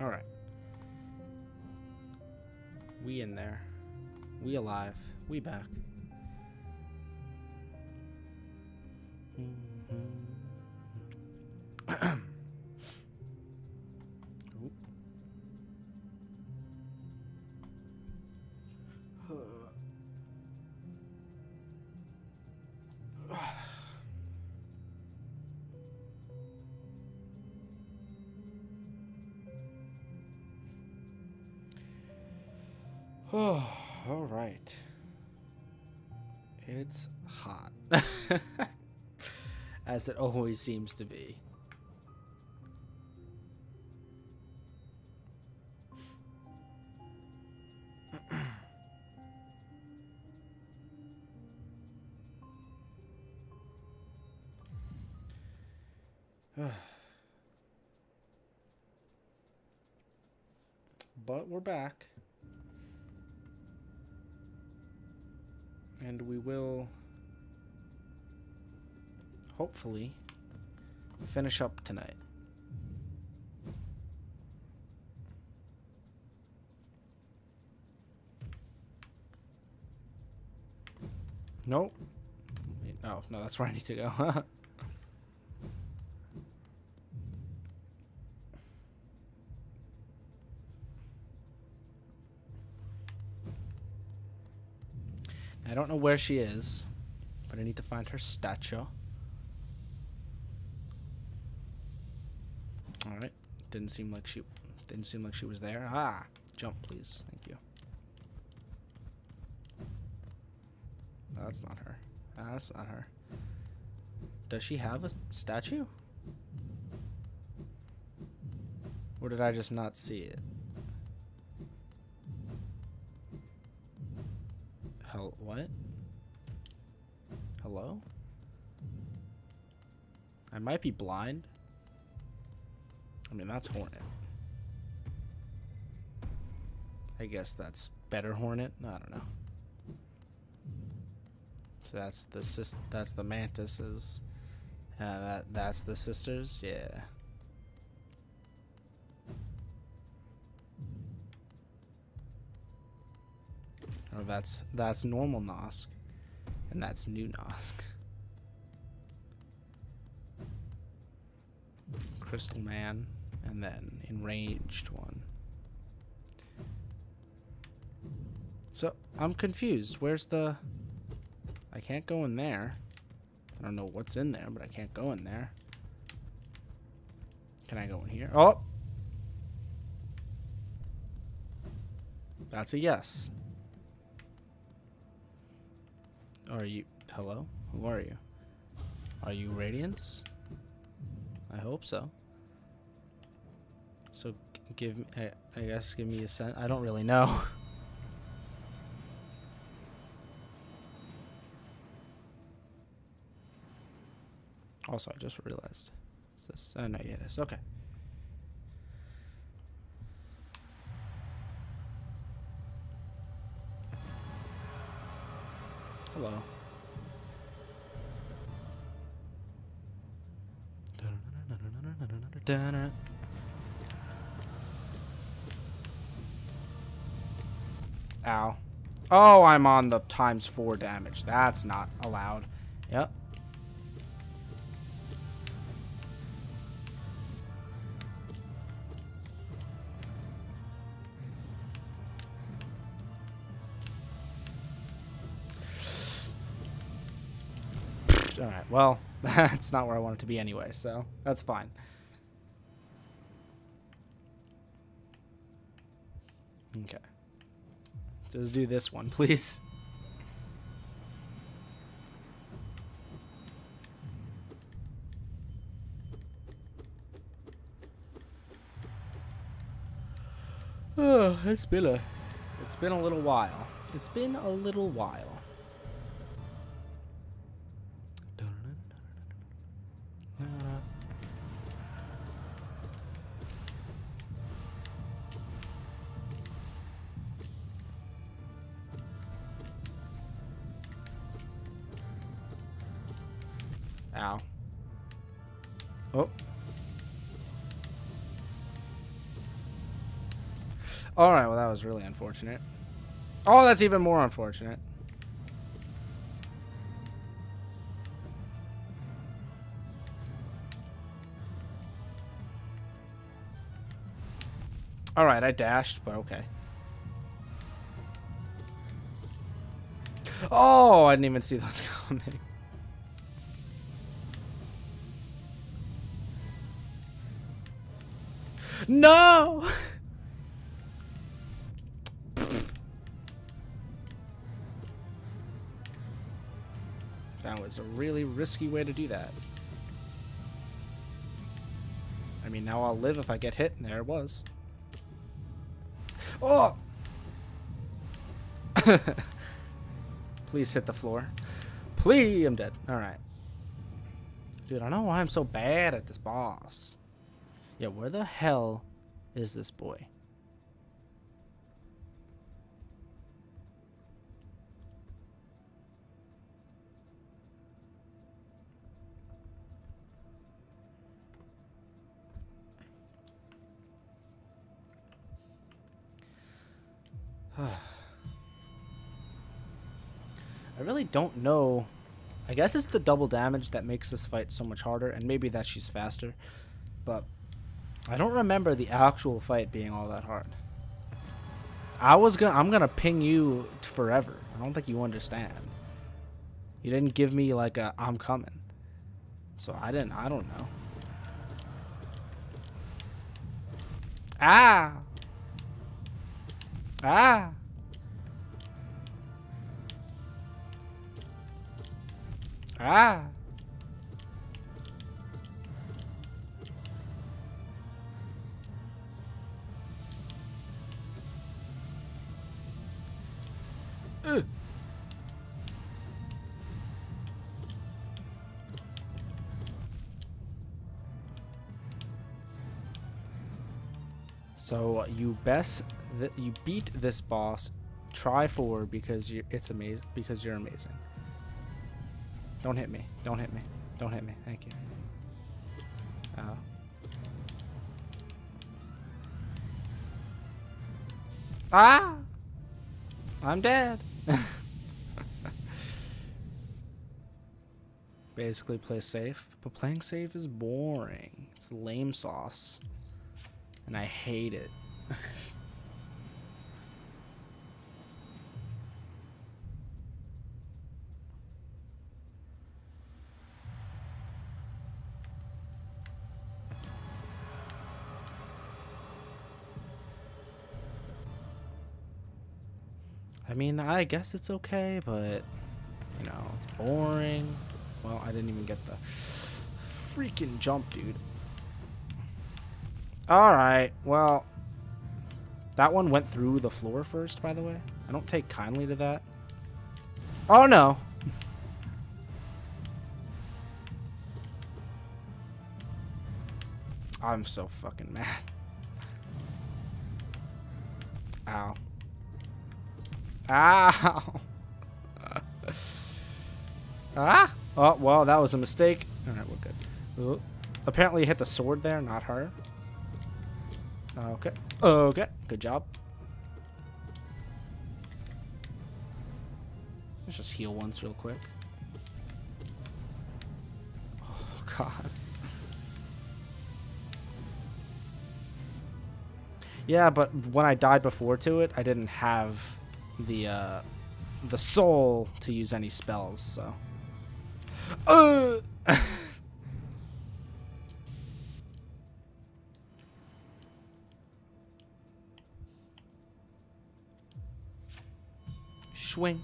Alright. We in there. We alive. We back. Oh, all right. It's hot. As it always seems to be. But we're back. And we will hopefully finish up tonight. Nope. Oh, no, that's where I need to go. I don't know where she is, but I need to find her statue. All right. Didn't seem like she was there. Ah, jump, please. Thank you. No, that's not her. That's not her. Does she have a statue? Or did I just not see it? What? Hello? I might be blind. I mean, that's Hornet. I guess that's better Hornet. I don't know. So that's the mantises. That's the sisters. Yeah. Or that's normal Nosk, and that's new Nosk. Crystal Man, and then enraged one. So I'm confused. Where's the? I can't go in there. I don't know what's in there, but I can't go in there. Can I go in here? Oh, that's a yes. Are you? Hello? Who are you? Are you Radiance? I hope so. So give me, I guess give me a sense. I don't really know. Also, I just realized. What's this? Oh, no, yeah, it is. Okay. Hello. Ow. Oh, I'm on the ×4 damage. That's not allowed. Yep. Alright, well, that's not where I want it to be anyway, so that's fine. Okay. Just do this one, please. Oh, it's been a little while. It's been a little while. Ow. Oh. Alright, well that was really unfortunate. Oh, that's even more unfortunate. Alright, I dashed, but okay. Oh, I didn't even see those coming. No! That was a really risky way to do that. I mean, now I'll live if I get hit, and there it was. Oh! Please hit the floor. Please, I'm dead. Alright. Dude, I don't know why I'm so bad at this boss. Yeah, where the hell is this boy? I really don't know. I guess it's the double damage that makes this fight so much harder, and maybe that she's faster. But I don't remember the actual fight being all that hard. I'm gonna ping you forever. I don't think you understand. You didn't give me like a I'm coming. So I don't know. Ah! Ah! Ah! So you beat this boss. Try forward because it's amazing. Because you're amazing. Don't hit me. Don't hit me. Don't hit me. Thank you. Oh. Ah! I'm dead. Basically play safe, but playing safe is boring. It's lame sauce. And I hate it. I mean, I guess it's okay, but, you know, it's boring. Well, I didn't even get the freaking jump, dude. Alright, well, that one went through the floor first, by the way. I don't take kindly to that. Oh, no. I'm so fucking mad. Ow. Ow. Ah! Oh, well, that was a mistake. Alright, we're good. Oh. Apparently you hit the sword there, not her. Okay. Okay. Good job. Let's just heal once real quick. Oh, God. Yeah, but when I died before to it, I didn't have the soul to use any spells, so. Swing.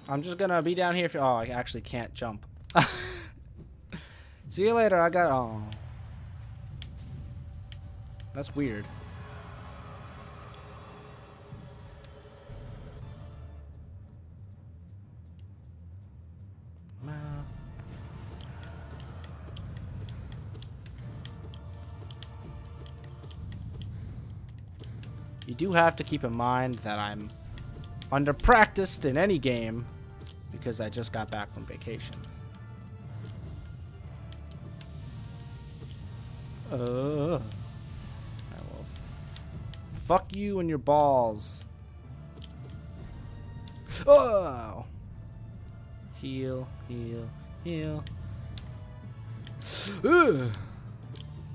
I'm just gonna be down here. Oh, I actually can't jump. See you later. I got. Oh, that's weird. You do have to keep in mind that I'm under-practiced in any game because I just got back from vacation. Fuck you and your balls. Oh! Heal, heal, heal.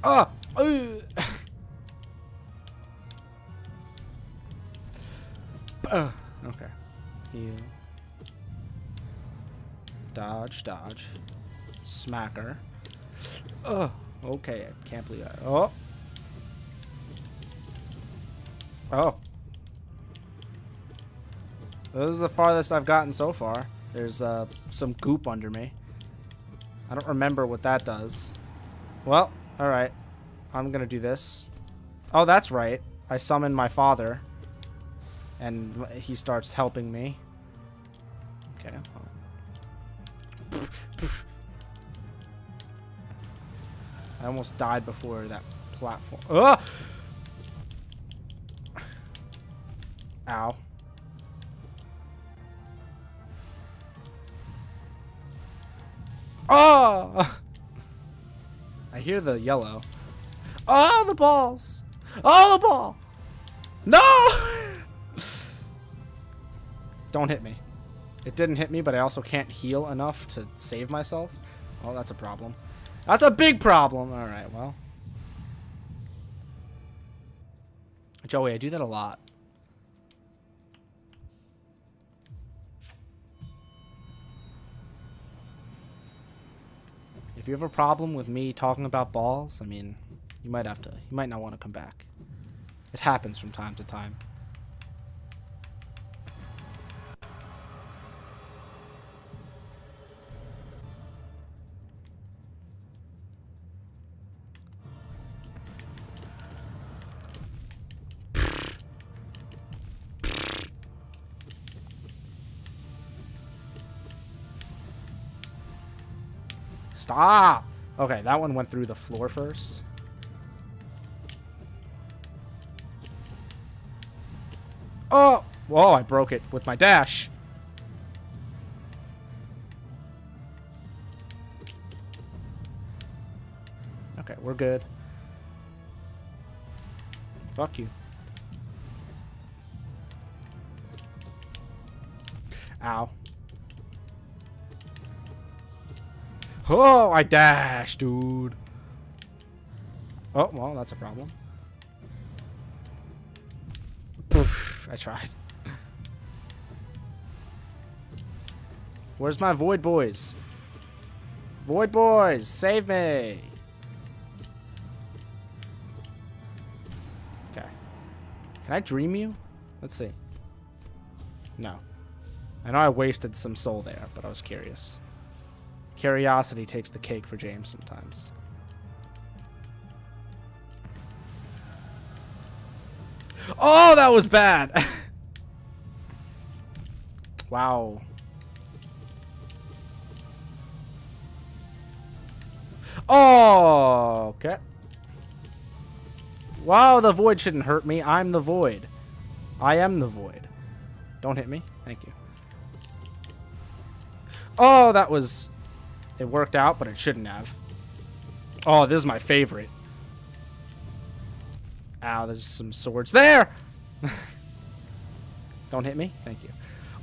Ah! Okay. Heal. Dodge, dodge. Smacker. Okay, I can't believe that. Oh! Oh. This is the farthest I've gotten so far. There's some goop under me. I don't remember what that does. Well, alright. I'm gonna do this. Oh, that's right. I summon my father. And he starts helping me. Okay. I almost died before that platform. Ugh! Ow. Oh! I hear the yellow. Oh, the balls! Oh, the ball! No! Don't hit me. It didn't hit me, but I also can't heal enough to save myself. Oh, that's a problem. That's a big problem! Alright, well. Joey, I do that a lot. If you have a problem with me talking about balls, I mean, you might not want to come back. It happens from time to time. Stop! Okay, that one went through the floor first. Oh! Whoa, I broke it with my dash. Okay, we're good. Fuck you. Ow. Oh, I dashed, dude. Oh, well, that's a problem. Poof, I tried. Where's my Void Boys? Void Boys, save me. Okay. Can I dream you? Let's see. No. I know I wasted some soul there, but I was curious. Curiosity takes the cake for James sometimes. Oh, that was bad. Wow. Oh, okay. Wow, the void shouldn't hurt me. I'm the void. I am the void. Don't hit me. Thank you. Oh, that was... It worked out, but it shouldn't have. Oh, this is my favorite. Ow, there's some swords there! Don't hit me. Thank you.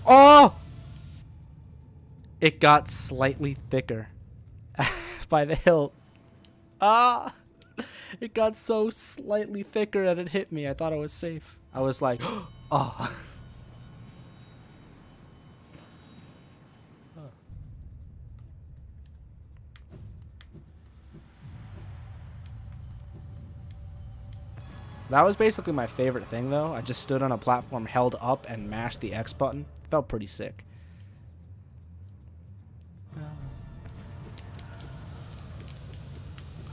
Oh! It got slightly thicker by the hilt. Ah! It got so slightly thicker that it hit me. I thought I was safe. I was like, oh. That was basically my favorite thing, though. I just stood on a platform, held up, and mashed the X button. Felt pretty sick.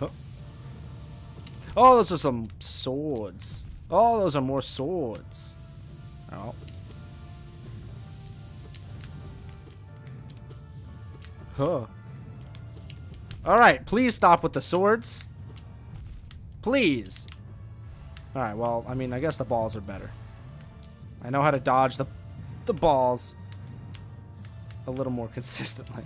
Huh. Oh, those are some swords. Oh, those are more swords. Oh. Huh. Alright, please stop with the swords. Please. Alright, well, I mean, I guess the balls are better. I know how to dodge the balls a little more consistently.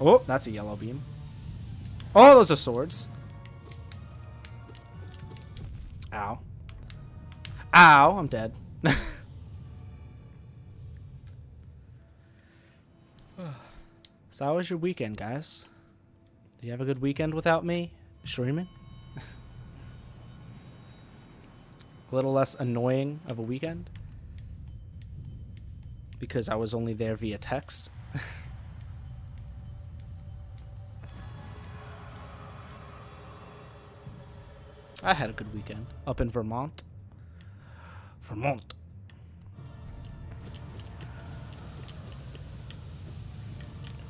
Oh, that's a yellow beam. Oh, those are swords. Ow. Ow, I'm dead. So how was your weekend, guys? Did you have a good weekend without me streaming? A little less annoying of a weekend? Because I was only there via text? I had a good weekend up in Vermont. Vermont.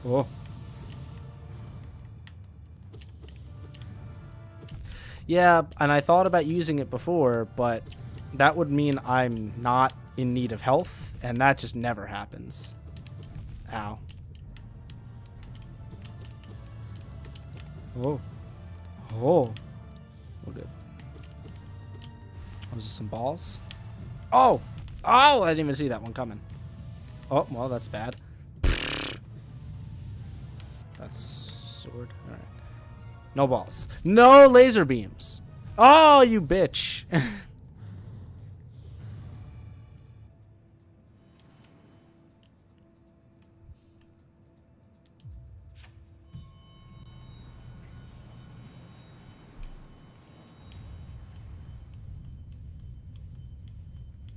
Oh. Yeah, and I thought about using it before, but that would mean I'm not in need of health, and that just never happens. Ow. Oh. Oh. We're good. Was there some balls? Oh! Oh! I didn't even see that one coming. Oh, well, that's bad. That's a sword. Alright. No balls. No laser beams. Oh, you bitch.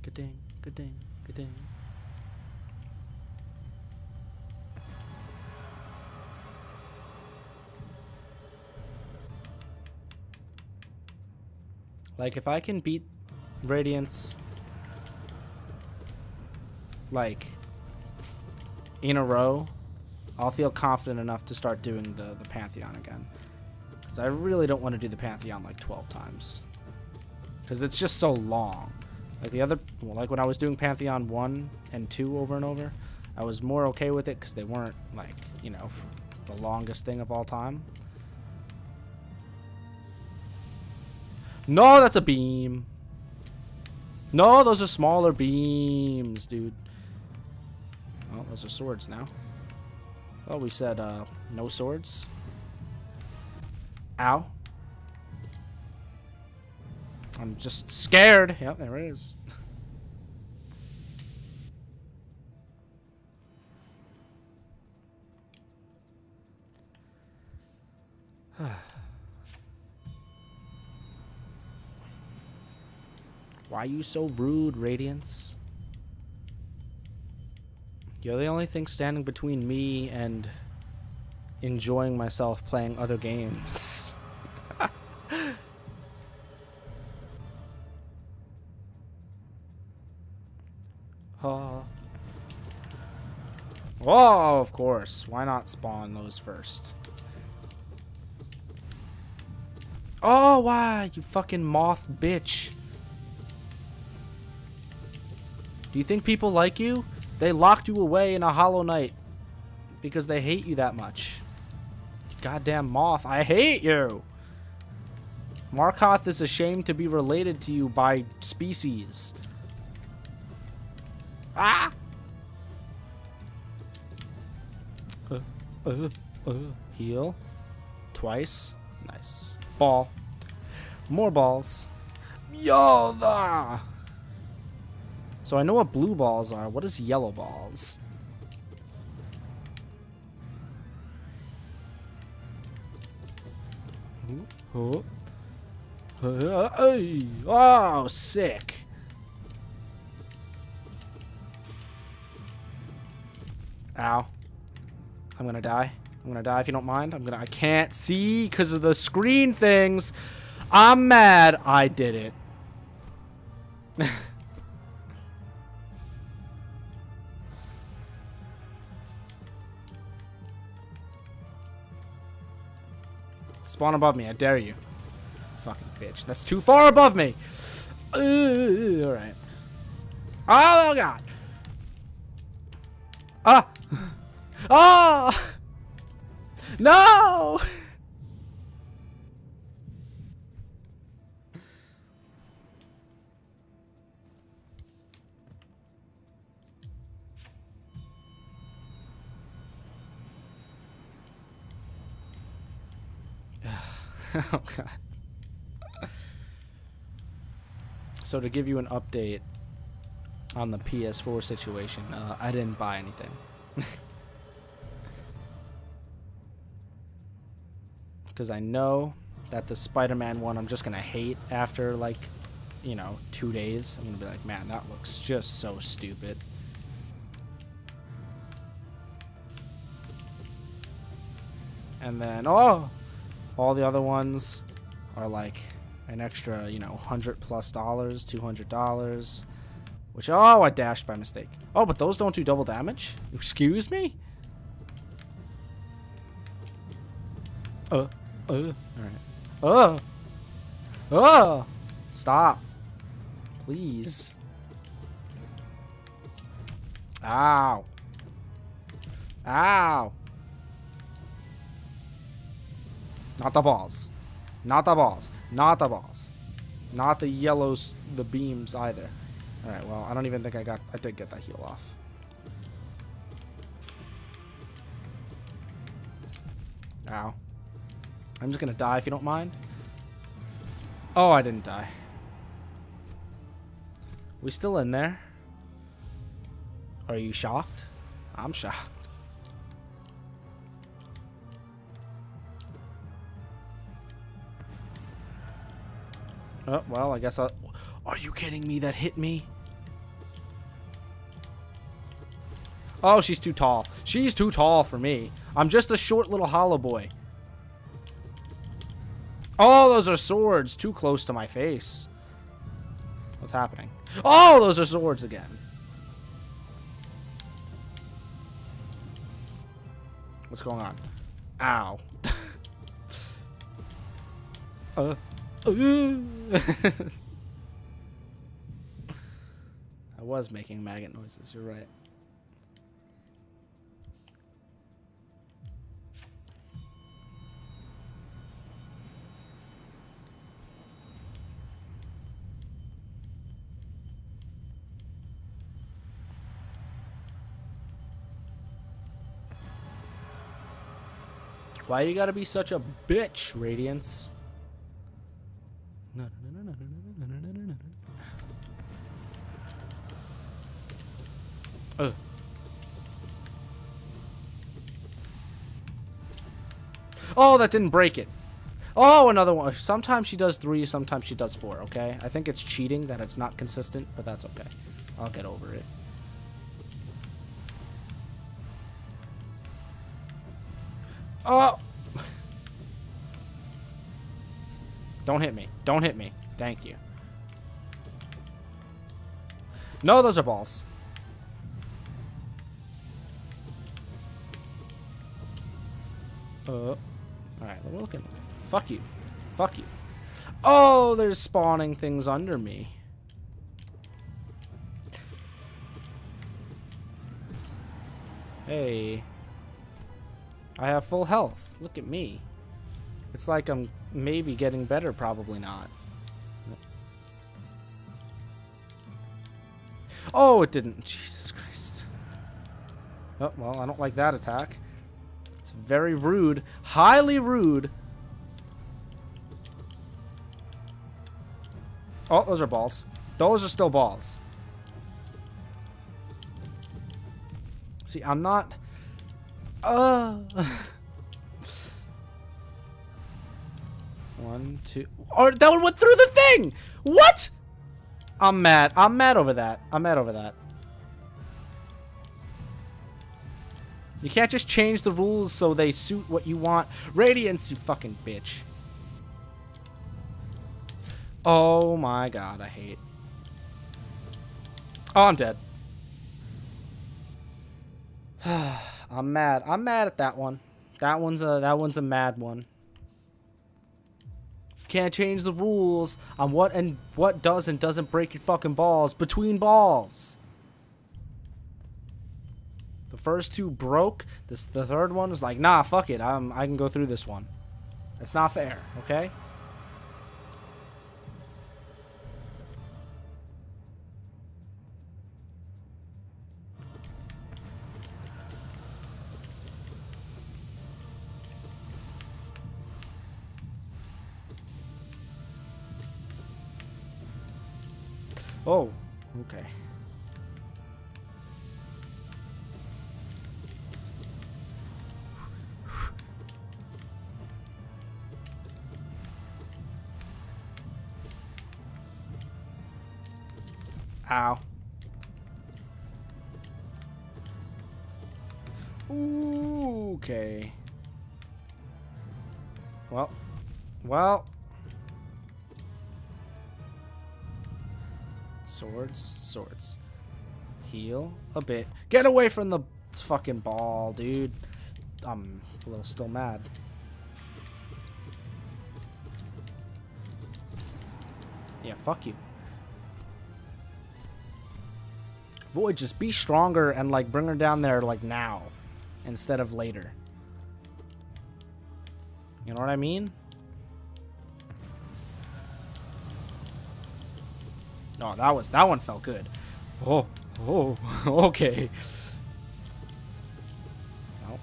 Good ding, good ding, good ding. Like, if I can beat Radiance, like, in a row, I'll feel confident enough to start doing the Pantheon again. Because I really don't want to do the Pantheon like 12 times. Because it's just so long. Like the other, well, like when I was doing Pantheon 1 and 2 over and over, I was more okay with it because they weren't, like, you know, the longest thing of all time. No, that's a beam. No, those are smaller beams, dude. Oh, those are swords now. Oh, we said no swords. Ow. I'm just scared. Yep, there it is. Why you so rude, Radiance? You're the only thing standing between me and enjoying myself playing other games. Oh, of course. Why not spawn those first? Oh, why? You fucking moth bitch. Do you think people like you? They locked you away in a Hollow Knight because they hate you that much. You goddamn moth. I hate you. Markoth is ashamed to be related to you by species. Ah! Heal. Twice. Nice. Ball. More balls. Yoda! So I know what blue balls are. What is yellow balls? Oh, sick. Ow. I'm gonna die. I'm gonna die if you don't mind. I can't see because of the screen things. I'm mad I did it. Spawn above me, I dare you. Fucking bitch. That's too far above me. Alright. Oh, God. Ah. Oh. No. Oh, God. So to give you an update on the PS4 situation, I didn't buy anything. Because I know that the Spider-Man one I'm just going to hate after, like, you know, 2 days. I'm going to be like, man, that looks just so stupid. And then, oh, all the other ones are like an extra, you know, $100+, $200. Which, oh, I dashed by mistake. Oh, but those don't do double damage? Excuse me? Alright. Stop. Please. Ow. Ow. Not the balls. Not the balls. Not the balls. Not the yellows, the beams either. Alright, well, I don't even think I did get that heal off. Ow. I'm just gonna die if you don't mind. Oh, I didn't die. We still in there? Are you shocked? I'm shocked. Oh, well, I guess I'll... Are you kidding me? That hit me? Oh, she's too tall. She's too tall for me. I'm just a short little hollow boy. Oh, those are swords. Too close to my face. What's happening? Oh, those are swords again. What's going on? Ow. I was making maggot noises, you're right. Why you gotta be such a bitch, Radiance? Oh, that didn't break it. Oh, another one. Sometimes she does 3, sometimes she does 4, okay? I think it's cheating that it's not consistent, but that's okay. I'll get over it. Oh! Don't hit me. Don't hit me. Thank you. No, those are balls. Alright, we're looking. Fuck you. Fuck you. Oh, there's spawning things under me. Hey. I have full health. Look at me. It's like I'm maybe getting better, probably not. Oh, it didn't. Jesus Christ. Oh, well, I don't like that attack. It's very rude. Highly rude. Oh, those are balls. Those are still balls. See, I'm not... 1, 2... Oh, that one went through the thing! What? I'm mad. I'm mad over that. I'm mad over that. You can't just change the rules so they suit what you want. Radiance, you fucking bitch. Oh my god, I hate. Oh, I'm dead. I'm mad. I'm mad at that one. That one's a mad one. Can't change the rules on what does and doesn't break your fucking balls between balls. The first 2 broke. The third one was like, nah, fuck it. I can go through this one. That's not fair, okay? Oh, okay. Ow. Ooh, okay. Well. Swords. Heal a bit. Get away from the fucking ball, dude. I'm a little still mad. Yeah, fuck you. Void, just be stronger and like bring her down there like now instead of later. You know what I mean? Oh, that one felt good. Oh, okay. No.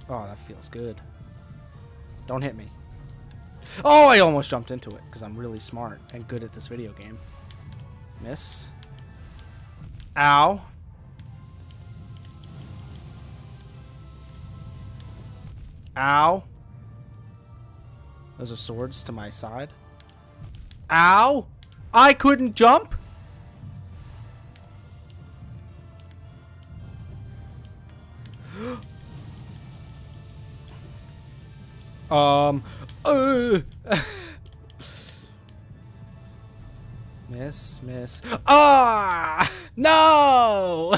Oh, that feels good. Don't hit me. Oh, I almost jumped into it because I'm really smart and good at this video game. Miss. Ow. Ow. Those are swords to my side. Ow. I couldn't jump. Miss. Ah! No!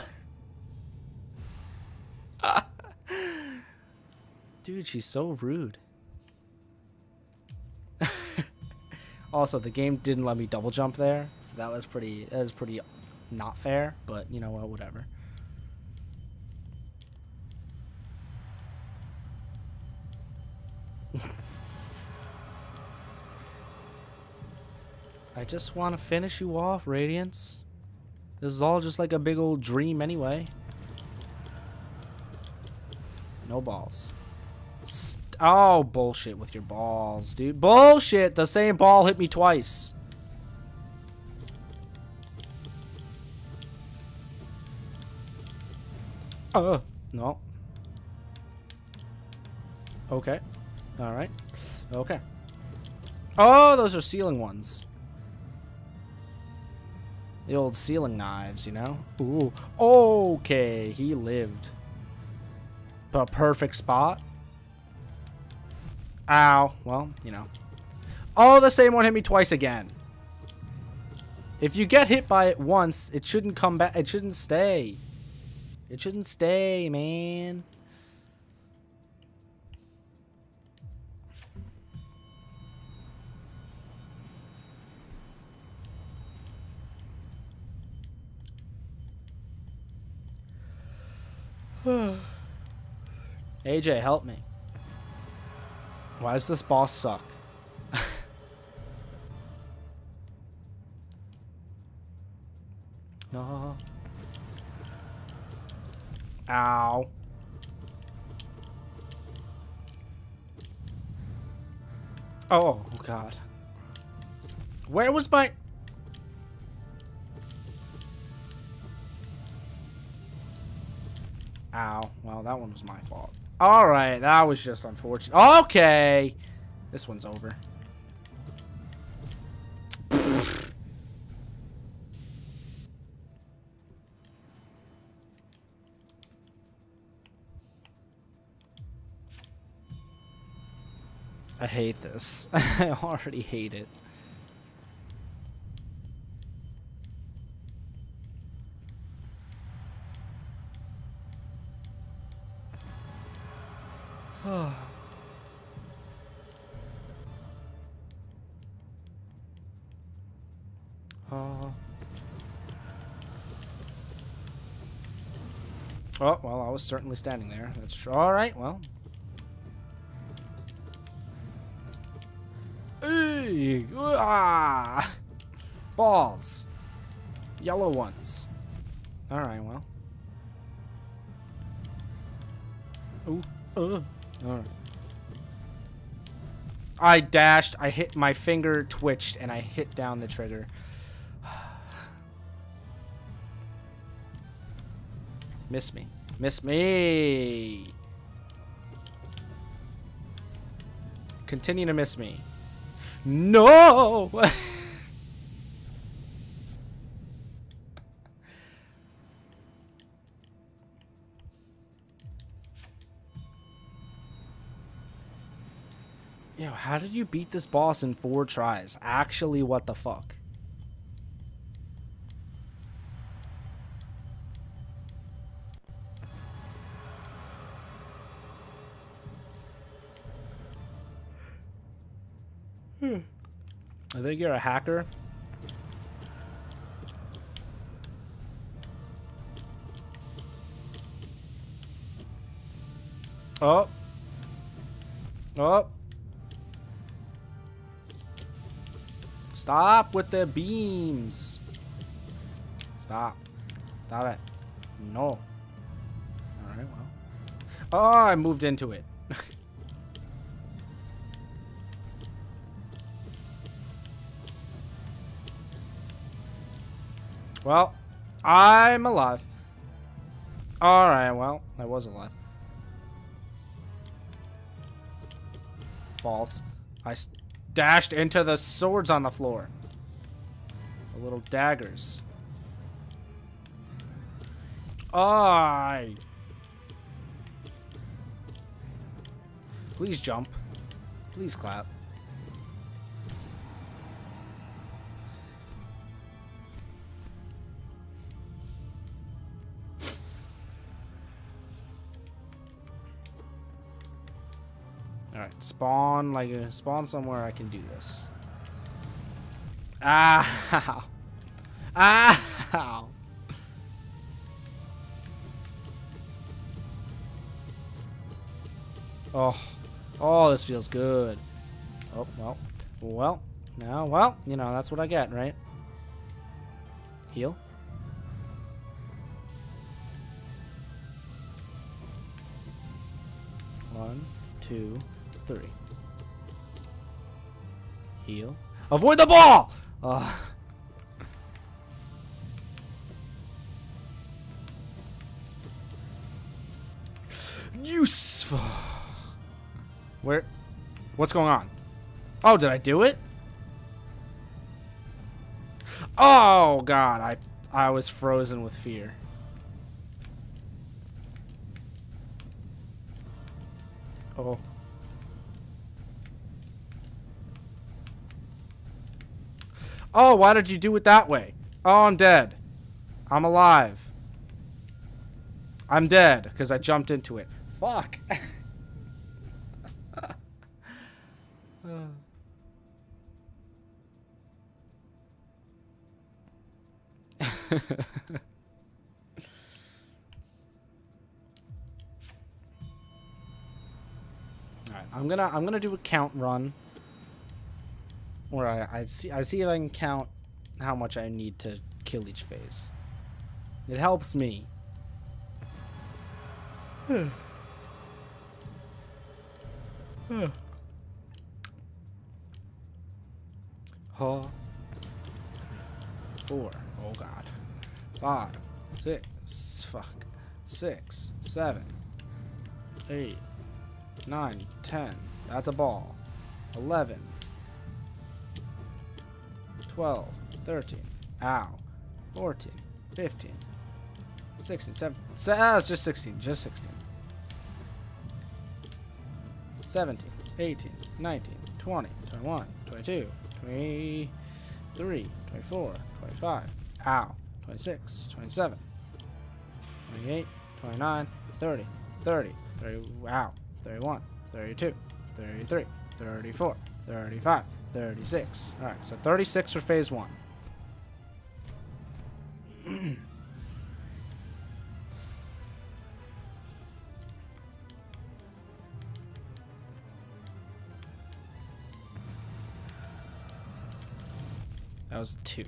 Dude, she's so rude. Also, the game didn't let me double jump there, so that was pretty not fair, but you know what, whatever. I just want to finish you off, Radiance. This is all just like a big old dream anyway. No balls. Oh, bullshit with your balls, dude. Bullshit! The same ball hit me twice. No. Okay. Alright. Okay. Oh, those are ceiling ones. The old ceiling knives, you know? Ooh. Okay, he lived. A perfect spot. Ow. Well, you know. Oh, the same one hit me twice again. If you get hit by it once, it shouldn't come back. It shouldn't stay. It shouldn't stay, man. AJ, help me. Why does this boss suck? No. Ow. Oh, God. Where was my... Ow. Well, that one was my fault. Alright, that was just unfortunate. Okay. This one's over. I hate this. I already hate it. Oh, well, I was certainly standing there. That's true. All right, well. Hey, ah, balls. Yellow ones. All right, well. Ooh, Alright. I dashed, I hit, my finger twitched, and I hit down the trigger. Miss me. Miss me! Continue to miss me. No! Yo, how did you beat this boss in 4 tries? Actually, what the fuck? I think you're a hacker. Oh. Oh. Stop with the beams. Stop. Stop it. No. Alright, well. Oh, I moved into it. Well, I'm alive. Alright, well, I was alive. False. I dashed into the swords on the floor. The little daggers. Please jump. Please clap. Alright, spawn somewhere I can do this. Ow. Ow. Oh, this feels good. Oh, well, now, well, you know, that's what I get, right? Heal. One, 2, 3. Heal. Avoid the ball! Useful. Where? What's going on? Oh, did I do it? Oh, God. I was frozen with fear. Oh. Oh, why did you do it that way? Oh, I'm dead. I'm alive. I'm dead because I jumped into it. Fuck. Alright, I'm gonna do a count run. Where I see if I can count how much I need to kill each phase. It helps me. Huh. 4. Oh God. 5. 6. Fuck. 6. 7. 8. 9. 10. That's a ball. 11. 12. 13. Ow. 14. 15. 16. 17. It's just 16. Just 16. 17. 18. 19. 20. 21. 22. 23. 24. 25. Ow. 26. 27. 28. 29. 30. 30. 30. Ow. 31. 32. 33. 34. 35. 36. Alright, so 36 for phase 1. That was 2,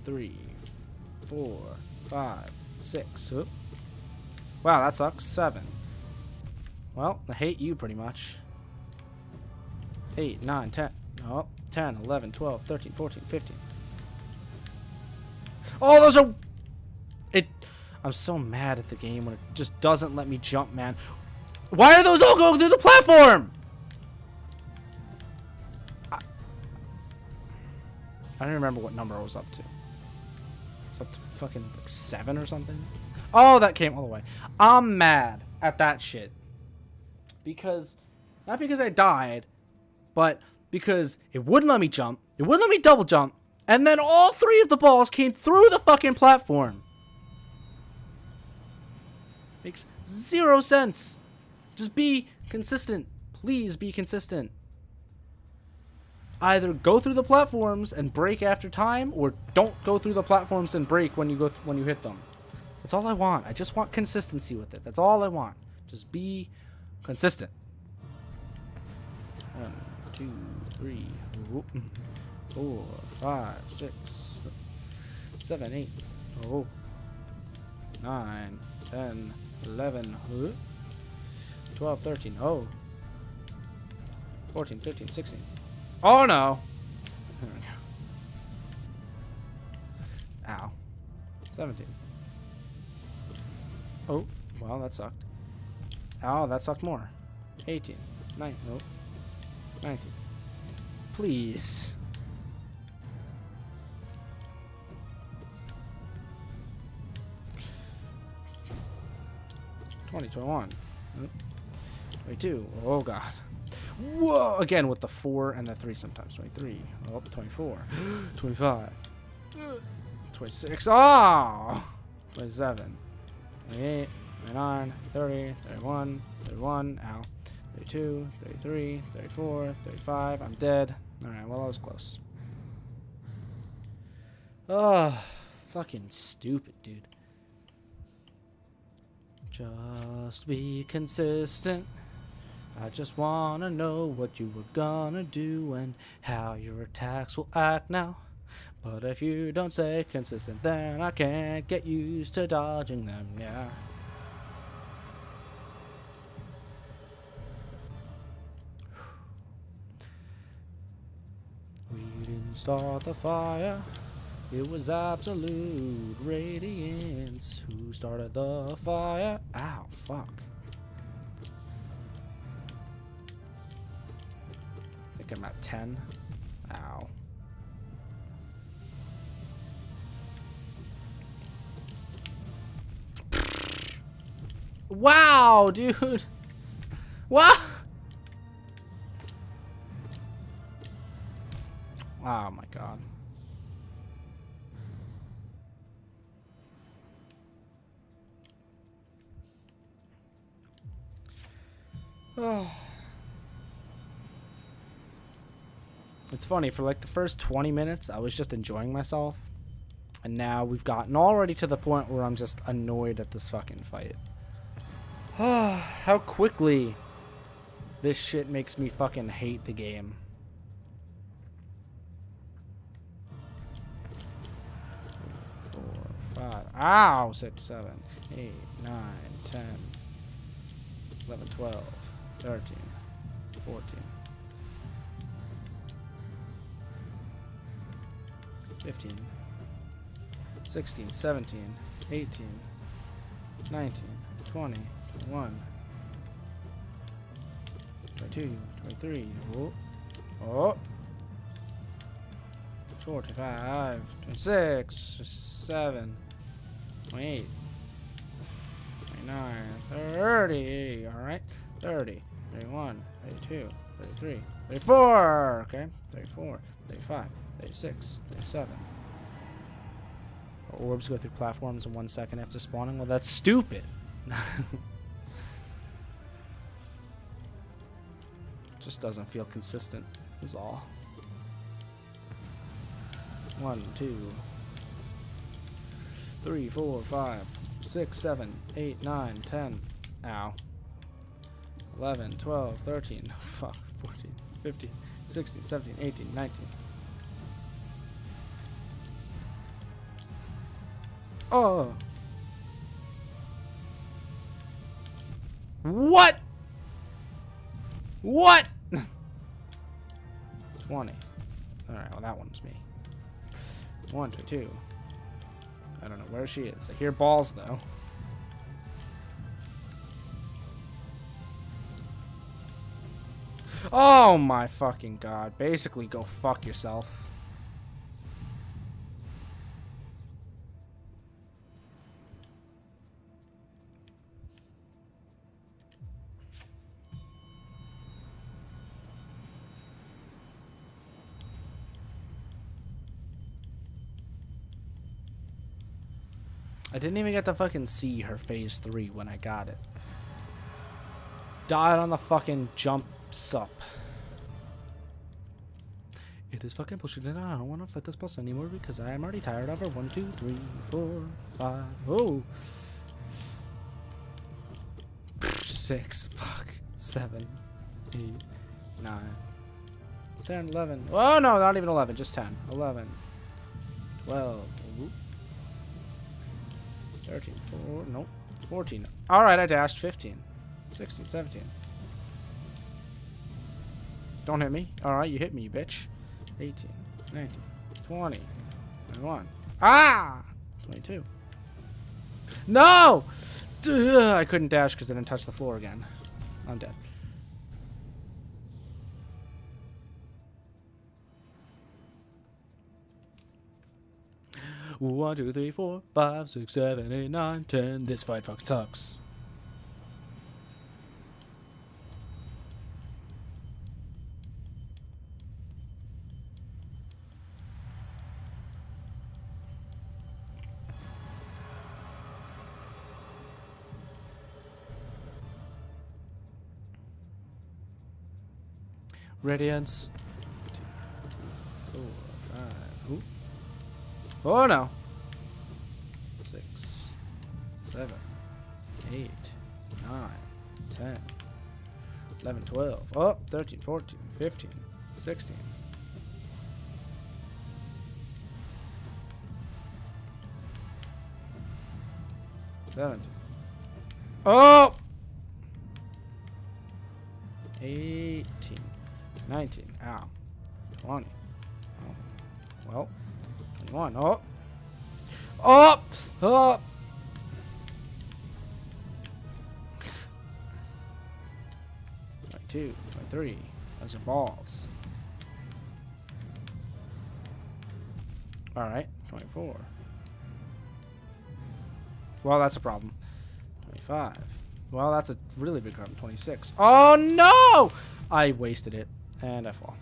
3, 4, 5, 6. Oop. Wow, that sucks. 7. Well, I hate you pretty much. 8, 9, 10. No, 10, 11, 12, 13, 14, 15. Oh, those are... I'm so mad at the game when it just doesn't let me jump, man. Why are those all going through the platform? I don't remember what number I was up to. It's up to fucking like 7 or something. Oh, that came all the way. I'm mad at that shit. Because, not because I died, but because it wouldn't let me jump. It wouldn't let me double jump. And then all 3 of the balls came through the fucking platform. Makes 0 sense. Just be consistent. Please be consistent. Either go through the platforms and break after time, or don't go through the platforms and break when you when you hit them. That's all I want. I just want consistency with it. That's all I want. Just be consistent. 1, 2, 3, 4, 5, 6, 7, 8, 9, 10, 11, 12, 13, 14, 15, 16. Oh no! There we go. Ow. 17. Oh, well, that sucked. Ow, that sucked more. 18. 19. Nope. 19. Please. 20, 21. 22. Oh, God. Whoa! Again with the 4 and the 3 sometimes. 23. Oh, 24. 25. 26. Oh! 27. 28. 29. 30. 31. 31. Ow. 32. 33. 34. 35. I'm dead. Alright, well, I was close. Oh, fucking stupid, dude. Just be consistent. I just wanna know what you were gonna do and how your attacks will act now. But if you don't stay consistent, then I can't get used to dodging them, yeah. We didn't start the fire. It was absolute radiance. Who started the fire? Ow, fuck. I think I'm at 10. Ow. Wow, dude. What? Oh my god. Oh. It's funny, for like the first 20 minutes, I was just enjoying myself. And now we've gotten already to the point where I'm just annoyed at this fucking fight. How quickly this shit makes me fucking hate the game. Ow! 6, 7, 8, 9, 10, 11, 12, 13, 14, 15, 16, 17, 18, 19, 20, 21, 22, 23, oh, 25, 26, 27, 28, 29, 30, alright, 30, 31, 32, 33, 34, okay, 34, 35, 36, 37. Orbs go through platforms in 1 second after spawning? Well, that's stupid. Just doesn't feel consistent, is all. 1, 2, 3, 4, 5, 6, 7, 8, 9, 10. Ow. 11, 12, 13. Fuck. 14, 15, 16, 17, 18, 19. Oh. What? What? 20. Alright, well that one's me. 1, 2, 2. I don't know where she is. I hear balls though. Oh my fucking god. Basically, go fuck yourself. I didn't even get to fucking see her phase 3 when I got it. Died on the fucking jumps up. It is fucking bullshit and I don't want to fight this boss anymore because I am already tired of her. 1, 2, 3, 4, 5. Oh. 6. Fuck. 7. 8. 9. 10. 11. Oh no, not even 11. Just 10. 11. 12. 13. 4. Nope. 14. Alright, I dashed. 15. 16. 17. Don't hit me. Alright, you hit me, you bitch. 18, 19, 20, 21. Ah! 22. No! Ugh, I couldn't dash because I didn't touch the floor again. I'm dead. One, 2, 3, 4, 5, 6, 7, 8, 9, 10. This fight fucking sucks. Radiance. 2, 4, 5. Ooh. Oh no. 6, 7, 8, 9, 10, 11, 12. Oh, 13, 14, 15, 16. 17. Oh! 18. 19. Ow. 20. Oh. Well. 21. Oh. Oh! Oh! 22. 23. Those are balls. Alright. 24. Well, that's a problem. 25. Well, that's a really big problem. 26. Oh, no! I wasted it. And I fall.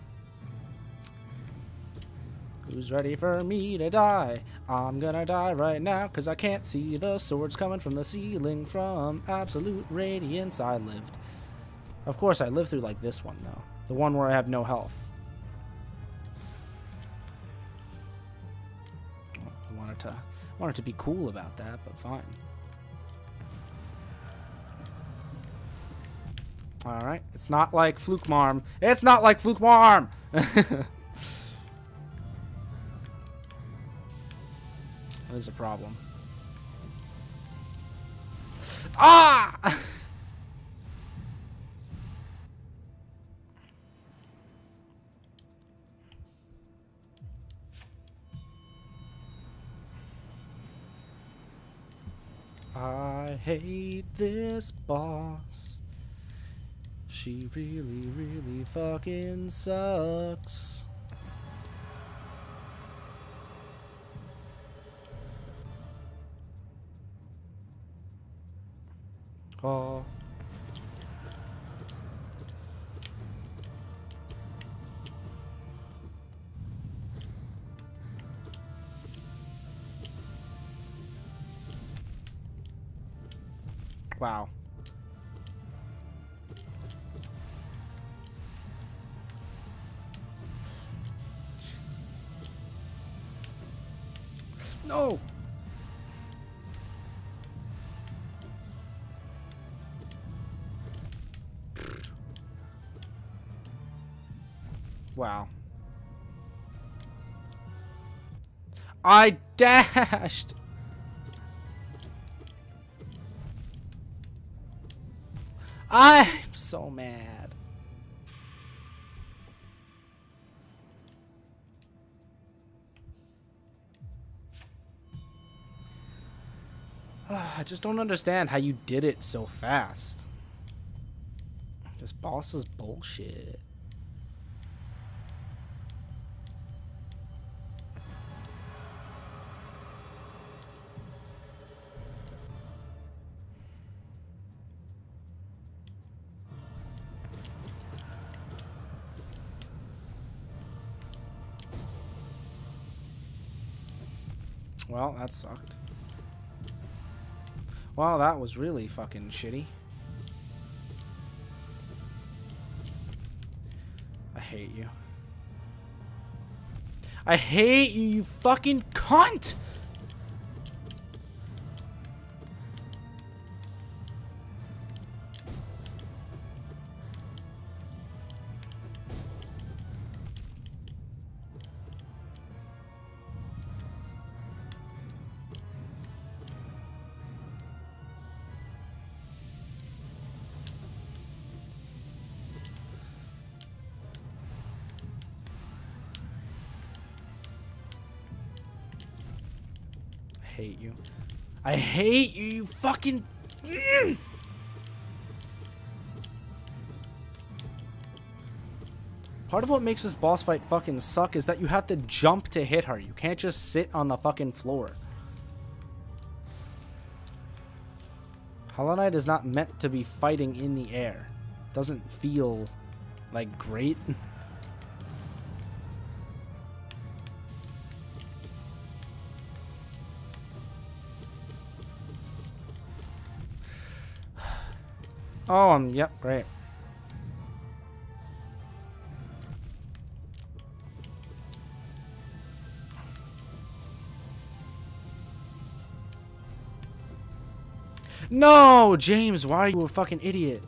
Who's ready for me to die? I'm gonna die right now because I can't see the swords coming from the ceiling from absolute radiance. I lived. Of course, I lived through like this one, though. The one where I have no health. I wanted to be cool about that, but fine. Alright, it's not like Fluke Marm. It's not like Fluke Marm! There's a problem. Ah! I hate this boss. She really, really fucking sucks. Oh. Wow. No. Wow. I dashed. I'm so mad. just don't understand how you did it so fast. This boss is bullshit. Well, that sucked. Well, that was really fucking shitty. I hate you. I hate you, you fucking cunt! I hate you. I hate you, you fucking... Part of what makes this boss fight fucking suck is that you have to jump to hit her. You can't just sit on the fucking floor. Hollow Knight is not meant to be fighting in the air. Doesn't feel like great. Oh, yep, great. No, James, why are you a fucking idiot?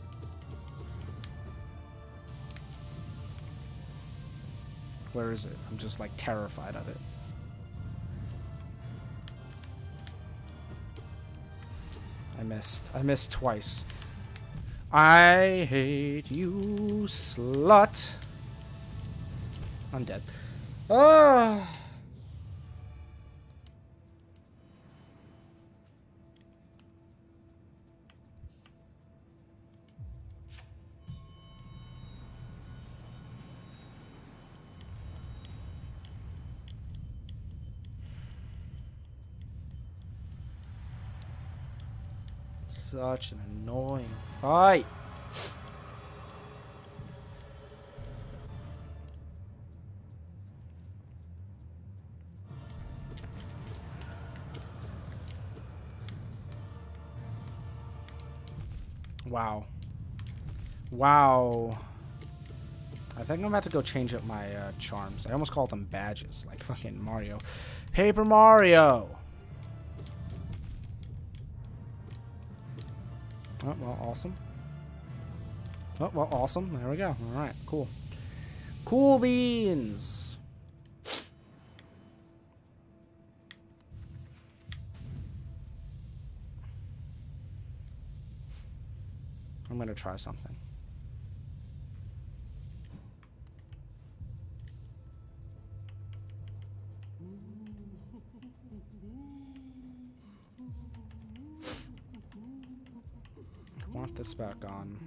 Where is it? I'm just like terrified of it. I missed. I missed twice. I hate you, slut. I'm dead. Oh. Such an annoying fight. Wow. Wow. I think I'm about to go change up my charms. I almost called them badges, like fucking Mario. Paper Mario! Oh, well, awesome. Oh, well, awesome. There we go. Alright, cool. Cool beans! I'm gonna try something. I want this back on.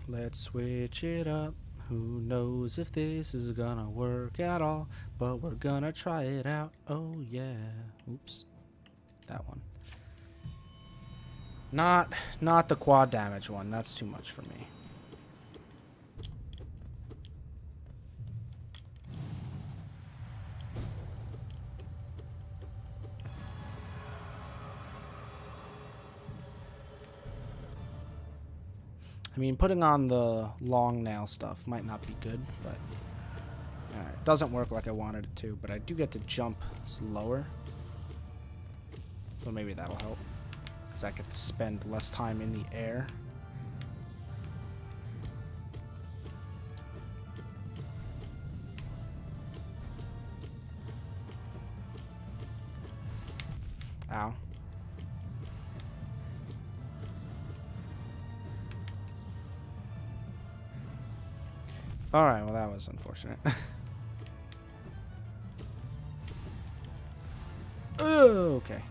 Let's switch it up. Who knows if this is gonna work at all, but we're gonna try it out. Oh yeah. Oops. That one. Not the quad damage one. That's too much for me. I mean, putting on the long nail stuff might not be good, but it doesn't work like I wanted it to, but I do get to jump slower. So maybe that'll help. Because I get to spend less time in the air. Ow. Alright, well that was unfortunate. Okay.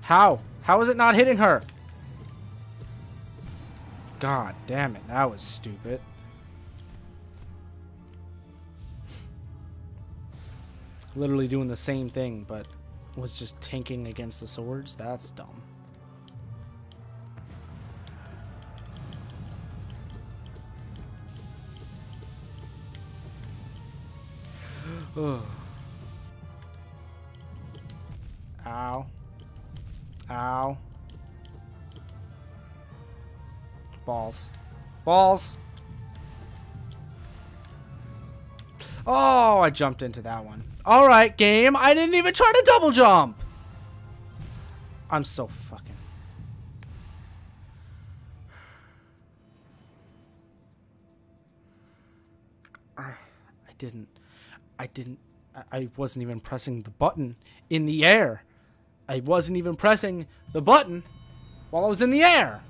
How? How is it not hitting her? God damn it, that was stupid. Literally doing the same thing, but was just tanking against the swords? That's dumb. Ugh. Ow. Ow. Balls. Balls! Oh, I jumped into that one. Alright, game. I didn't even try to double jump! I'm so fucking... I wasn't even pressing the button in the air. I wasn't even pressing the button while I was in the air.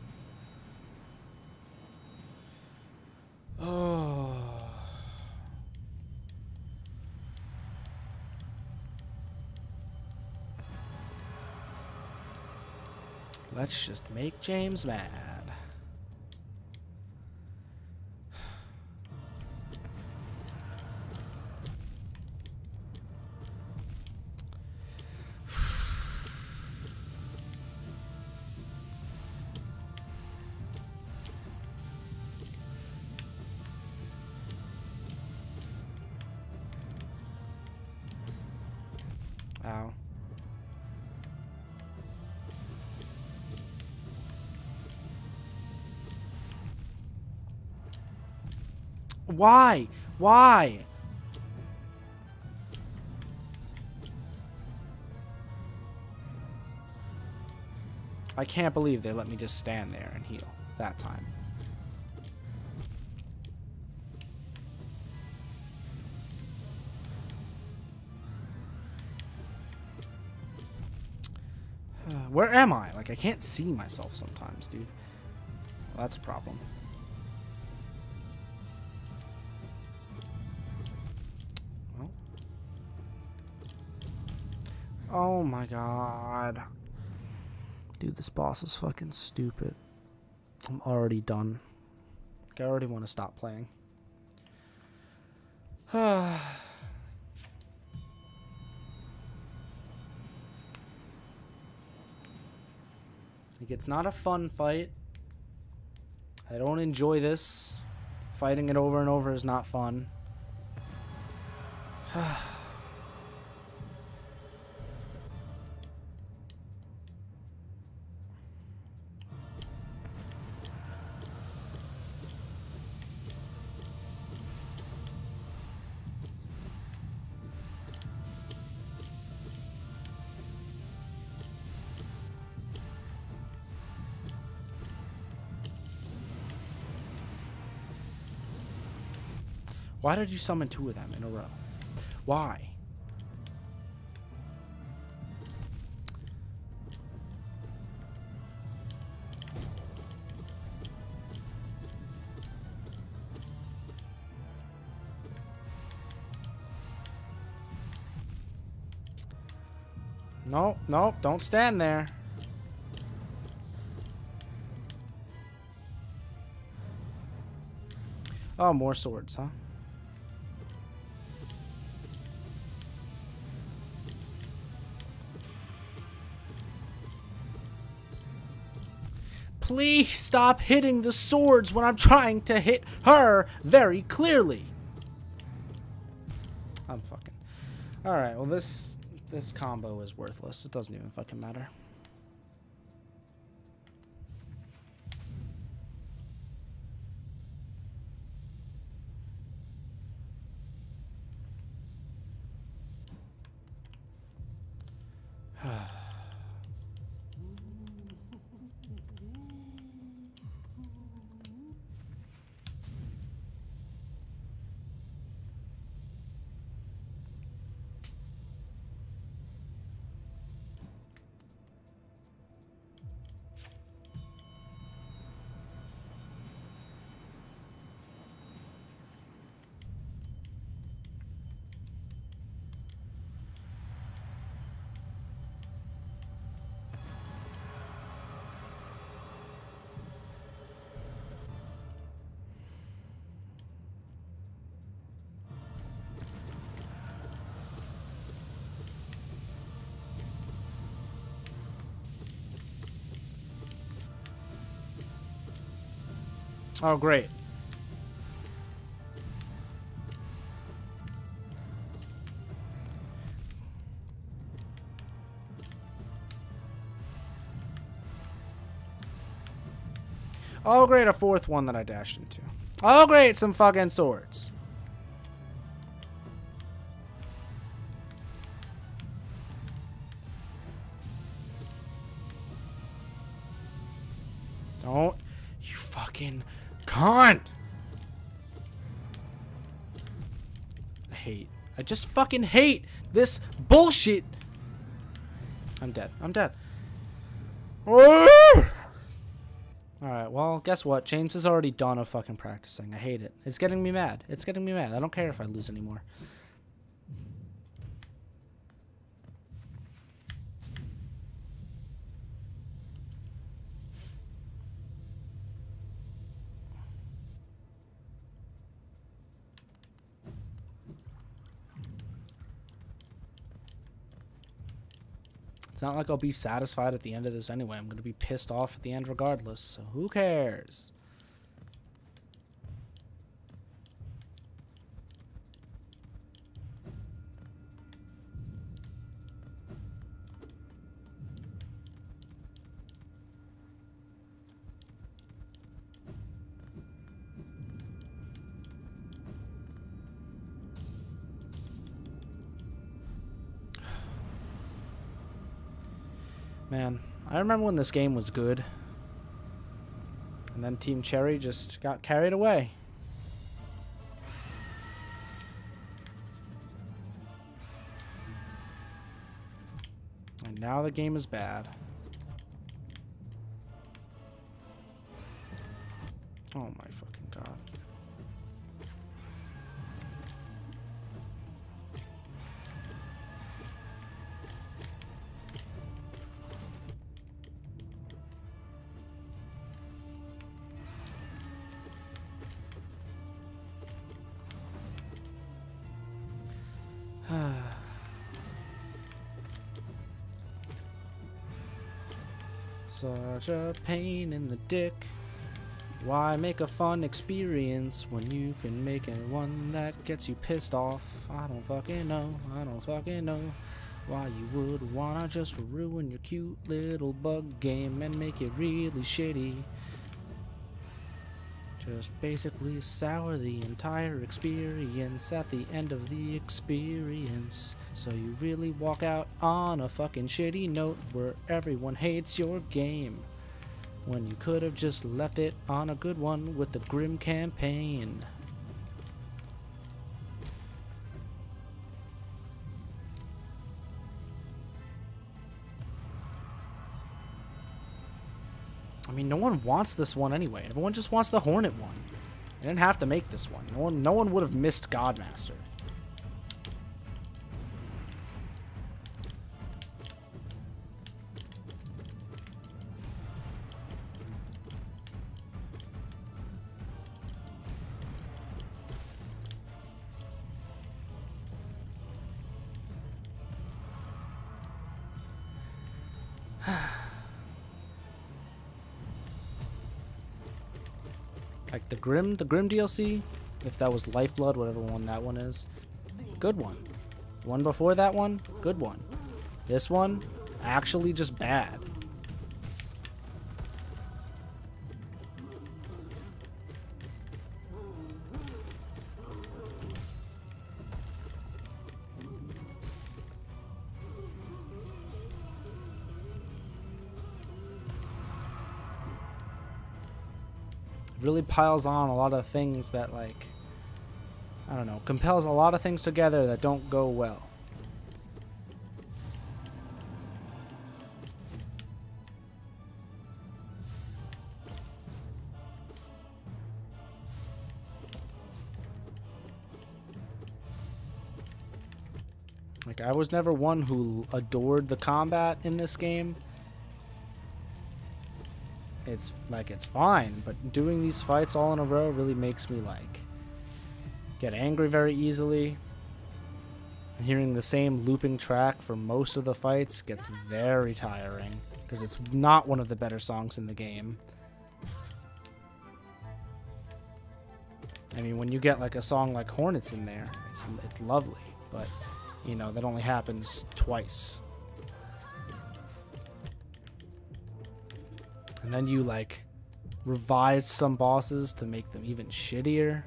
Oh. Let's just make James mad. Ow. Why? Why? I can't believe they let me just stand there and heal that time. Where am I? Like, I can't see myself sometimes, dude. Well, that's a problem. Well. Oh my god. Dude, this boss is fucking stupid. I'm already done. I already want to stop playing. Like, it's not a fun fight. I don't enjoy this. Fighting it over and over is not fun. Why did you summon two of them in a row? Why? No, no, don't stand there. Oh, more swords, huh? Please stop hitting the swords when I'm trying to hit her very clearly. I'm fucking... Alright, well this combo is worthless. It doesn't even fucking matter. Oh, great. Oh, great, a fourth one that I dashed into. Oh, great, some fucking swords. Don't. You fucking cunt. I just fucking hate this bullshit. I'm dead. I'm dead. Alright, well, guess what? James is already done of fucking practicing. I hate it. It's getting me mad. It's getting me mad. I don't care if I lose anymore. It's not like I'll be satisfied at the end of this anyway. I'm going to be pissed off at the end regardless, so who cares? Man, I remember when this game was good. And then Team Cherry just got carried away. And now the game is bad. Oh my fucking god. Such a pain in the dick. Why make a fun experience when you can make it one that gets you pissed off? I don't fucking know. I don't fucking know why you would wanna just ruin your cute little bug game and make it really shitty. Just basically sour the entire experience at the end of the experience. So you really walk out on a fucking shitty note where everyone hates your game, when you could have just left it on a good one with the grim campaign. I mean, no one wants this one anyway. Everyone just wants the Hornet one. They didn't have to make this one. No one would have missed Godmaster. Like the Grim DLC, if that was Lifeblood, whatever one that one is, good one. One before that one, good one. This one, actually just bad. Really piles on a lot of things that, like, I don't know, compels a lot of things together that don't go well. Like, I was never one who adored the combat in this game. It's like, it's fine, but doing these fights all in a row really makes me like get angry very easily. Hearing the same looping track for most of the fights gets very tiring because it's not one of the better songs in the game. I mean, when you get like a song like Hornets in there, it's lovely, but you know, that only happens twice. And then you like revise some bosses to make them even shittier.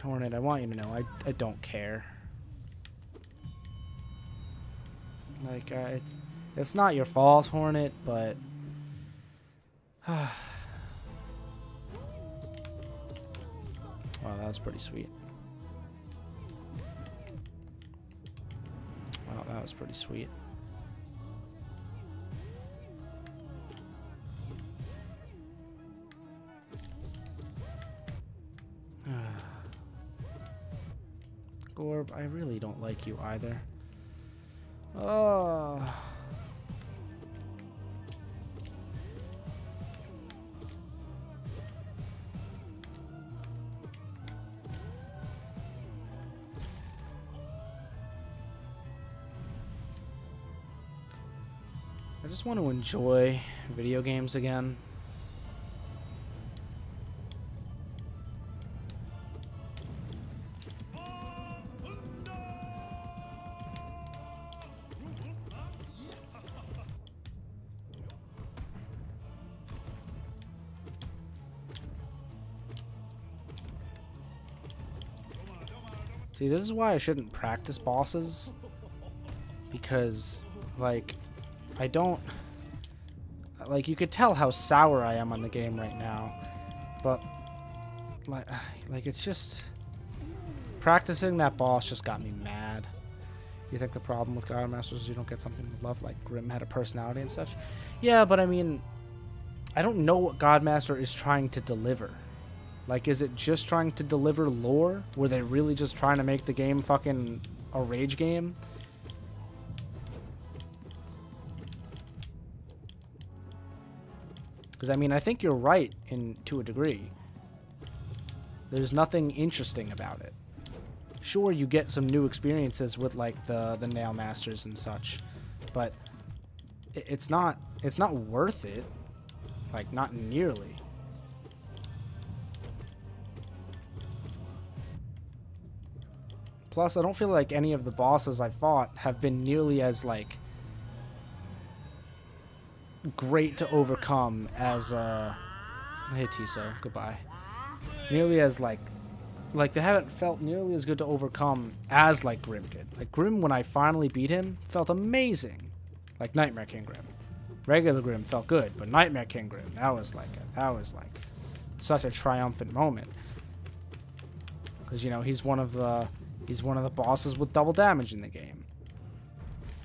Hornet, I want you to know, I don't care. Like, it's not your fault, Hornet, but... Wow, that was pretty sweet. Wow, that was pretty sweet. Gorb, I really don't like you either. Oh. I just want to enjoy video games again. See, this is why I shouldn't practice bosses, because, like, I don't, like, you could tell how sour I am on the game right now, but, like, it's just, practicing that boss just got me mad. You think the problem with Godmaster is you don't get something you love, like Grim had a personality and such? Yeah, but I mean, I don't know what Godmaster is trying to deliver. Like, is it just trying to deliver lore? Were they really just trying to make the game fucking a rage game? Because, I mean, I think you're right to a degree. There's nothing interesting about it. Sure, you get some new experiences with, like, the Nail Masters and such. But it's not worth it. Like, not nearly. Plus, I don't feel like any of the bosses I fought have been nearly as, like, great to overcome as, hey, Tiso, goodbye. Nearly as, like, they haven't felt nearly as good to overcome as, like, Grim did. Like, Grim, when I finally beat him, felt amazing. Like, Nightmare King Grim. Regular Grim felt good, but Nightmare King Grim, that was, like, such a triumphant moment. Because, you know, he's one of the bosses with double damage in the game.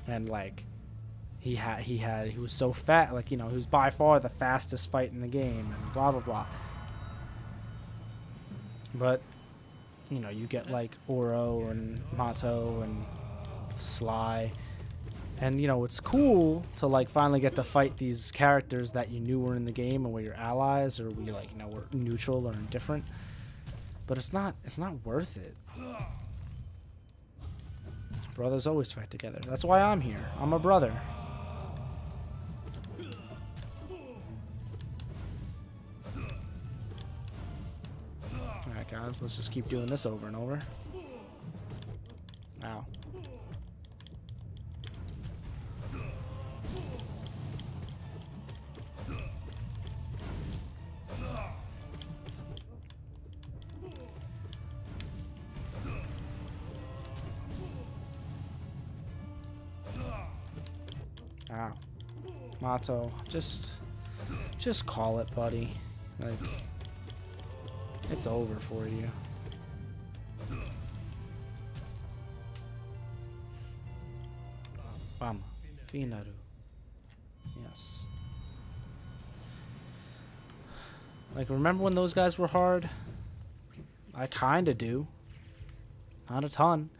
And, like, he was so fat, like, you know, he was by far the fastest fight in the game, and blah, blah, blah. But, you know, you get, like, Oro and Mato and Sly. And, you know, it's cool to, like, finally get to fight these characters that you knew were in the game and were your allies, or we, like, you know, were neutral or indifferent. But it's not worth it. Brothers always fight together. That's why I'm here. I'm a brother. Alright, guys, let's just keep doing this over and over. Ow. Ow. Mato, just call it, buddy. Like, it's over for you. Bam. Finaru. Yes. Like, remember when those guys were hard? I kinda do. Not a ton.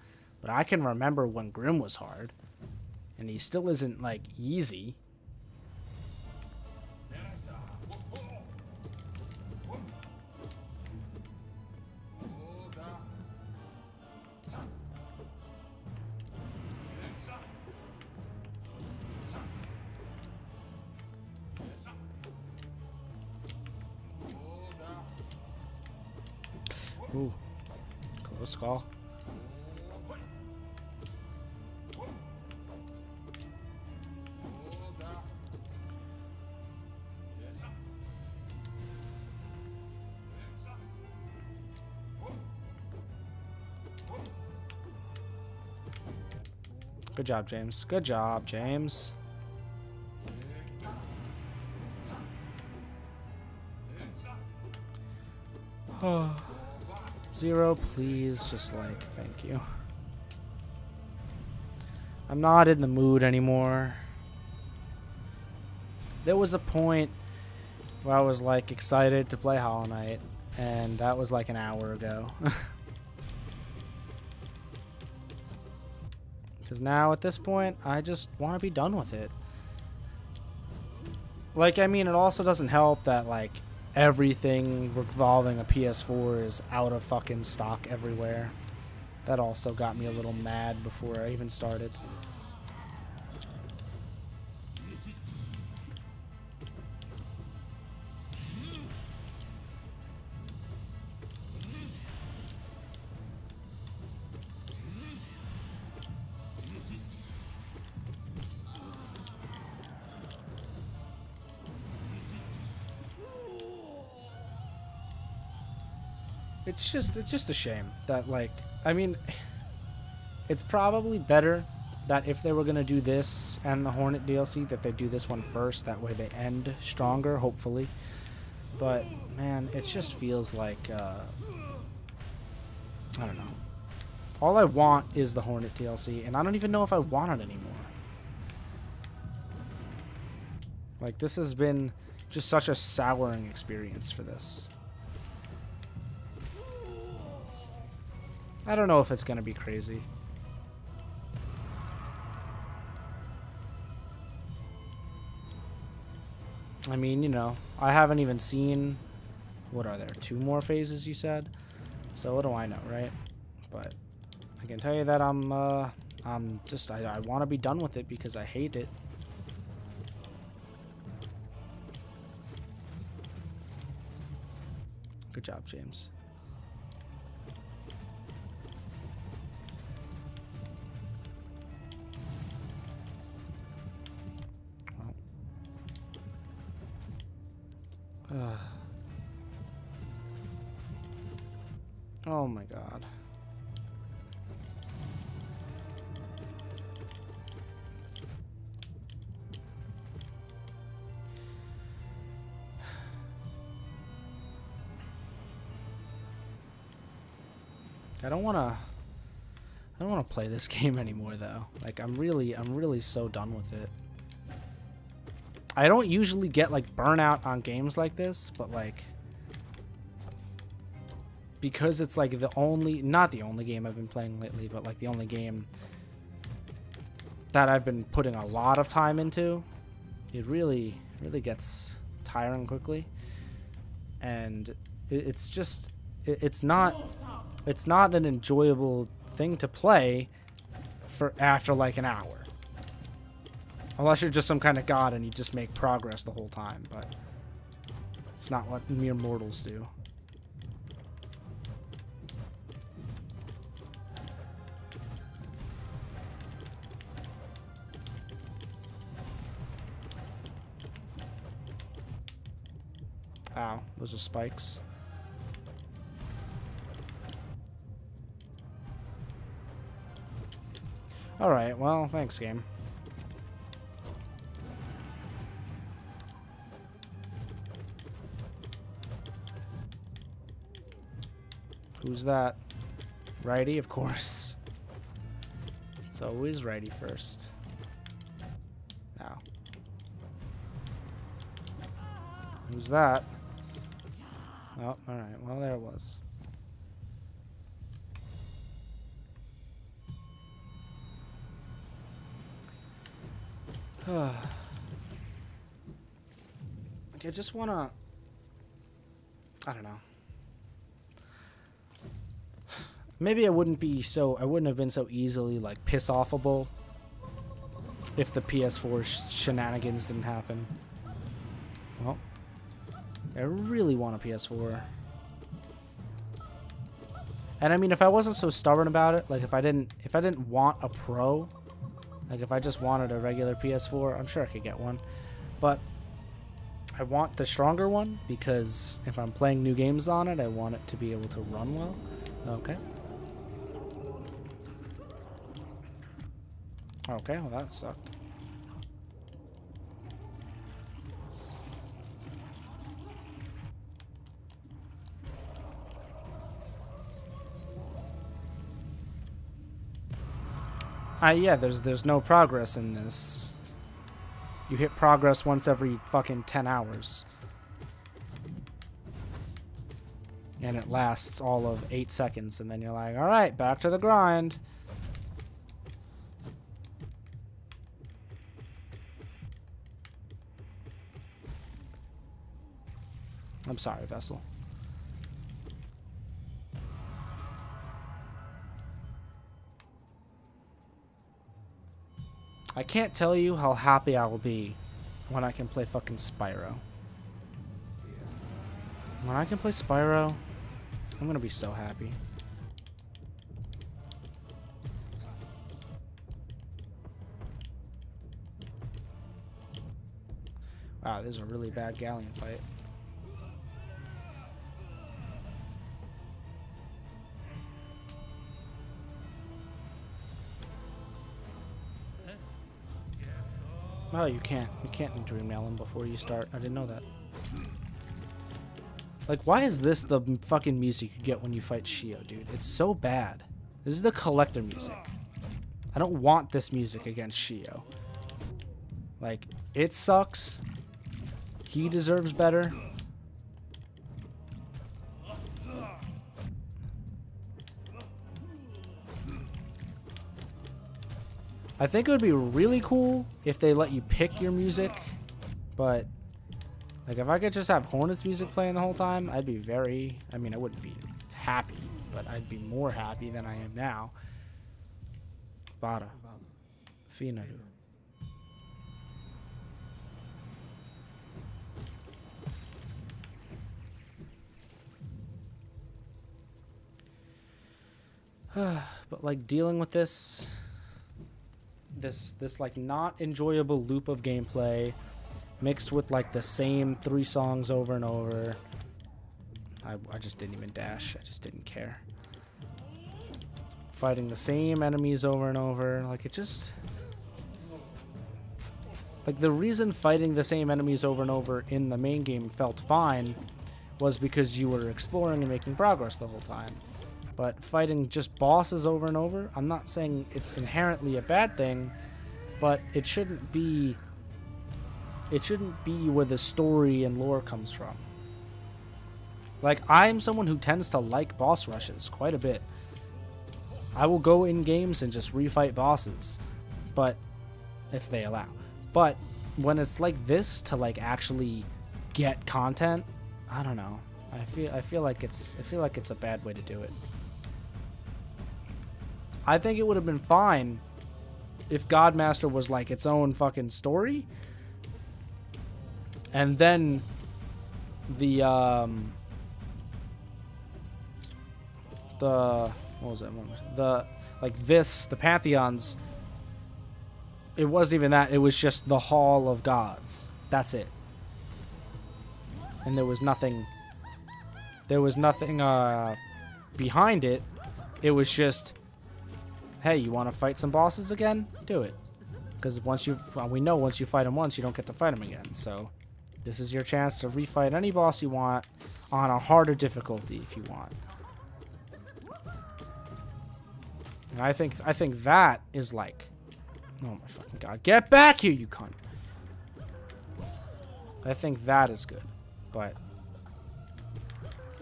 But I can remember when Grim was hard. And he still isn't, like, easy. Ooh. Close call. Good job, James. Good job, James. Zero, please. Just like, thank you. I'm not in the mood anymore. There was a point where I was like excited to play Hollow Knight, and that was like an hour ago. Because now at this point, I just want to be done with it. Like, I mean, it also doesn't help that like everything revolving a PS4 is out of fucking stock everywhere. That also got me a little mad before I even started. It's just a shame that, like, I mean, it's probably better that if they were gonna do this and the Hornet DLC, that they do this one first. That way they end stronger, hopefully. But man, it just feels like I don't know. All I want is the Hornet DLC, and I don't even know if I want it anymore. Like, this has been just such a souring experience for this. I don't know if it's going to be crazy. I mean, you know, I haven't even seen... What are there? 2 more phases, you said? So what do I know, right? But I can tell you that I'm just... I want to be done with it because I hate it. Good job, James. Oh my god. I don't want to play this game anymore though. Like I'm really so done with it. I don't usually get like burnout on games like this, but like because it's like not the only game I've been playing lately, but like the only game that I've been putting a lot of time into, it really gets tiring quickly. And it's not an enjoyable thing to play for after like an hour. Unless you're just some kind of god and you just make progress the whole time, but it's not what mere mortals do. Ow, those are spikes. Alright, well, thanks, game. Who's that? Righty, of course. It's always righty first. Ow. Who's that? Oh, alright. Well, there it was. Like, I just wanna... I don't know. Maybe I wouldn't have been so easily, like, piss-offable if the PS4 shenanigans didn't happen. Well, I really want a PS4. And I mean, if I wasn't so stubborn about it, like if I didn't want a Pro, like if I just wanted a regular PS4, I'm sure I could get one. But I want the stronger one because if I'm playing new games on it, I want it to be able to run well. Okay. Okay, well that sucked. Yeah, there's no progress in this. You hit progress once every fucking 10 hours. And it lasts all of 8 seconds, and then you're like, alright, back to the grind. I'm sorry, Vessel. I can't tell you how happy I will be when I can play fucking Spyro. When I can play Spyro, I'm gonna be so happy. Wow, this is a really bad galleon fight. Oh, you can't dream nail him before you start. I didn't know that. Like, why is this the fucking music you get when you fight Shio, dude? It's so bad. This is the collector music. I don't want this music against Shio. Like, it sucks. He deserves better. I think it would be really cool if they let you pick your music, but like if I could just have Hornets music playing the whole time, I'd be very, I mean, I wouldn't be happy, but I'd be more happy than I am now. Bada. Finaru. But like dealing with this like not enjoyable loop of gameplay mixed with like the same 3 songs over and over. I just didn't even dash. I just didn't care. Fighting the same enemies over and over. Like it just... Like the reason fighting the same enemies over and over in the main game felt fine was because you were exploring and making progress the whole time. But fighting just bosses over and over, I'm not saying it's inherently a bad thing, but it shouldn't be where the story and lore comes from. Like, I'm someone who tends to like boss rushes quite a bit. I will go in games and just refight bosses, but if they allow. But when it's like this to like actually get content, I don't know. I feel like it's a bad way to do it. I think it would have been fine if Godmaster was like its own fucking story. And then the what was that one? The Pantheons, it wasn't even that, it was just the Hall of Gods. That's it. And there was nothing behind it. It was just, hey, you want to fight some bosses again? Do it. Because we know once you fight them once, you don't get to fight them again. So this is your chance to refight any boss you want on a harder difficulty if you want. And I think that is like, oh my fucking god, get back here, you cunt. I think that is good. But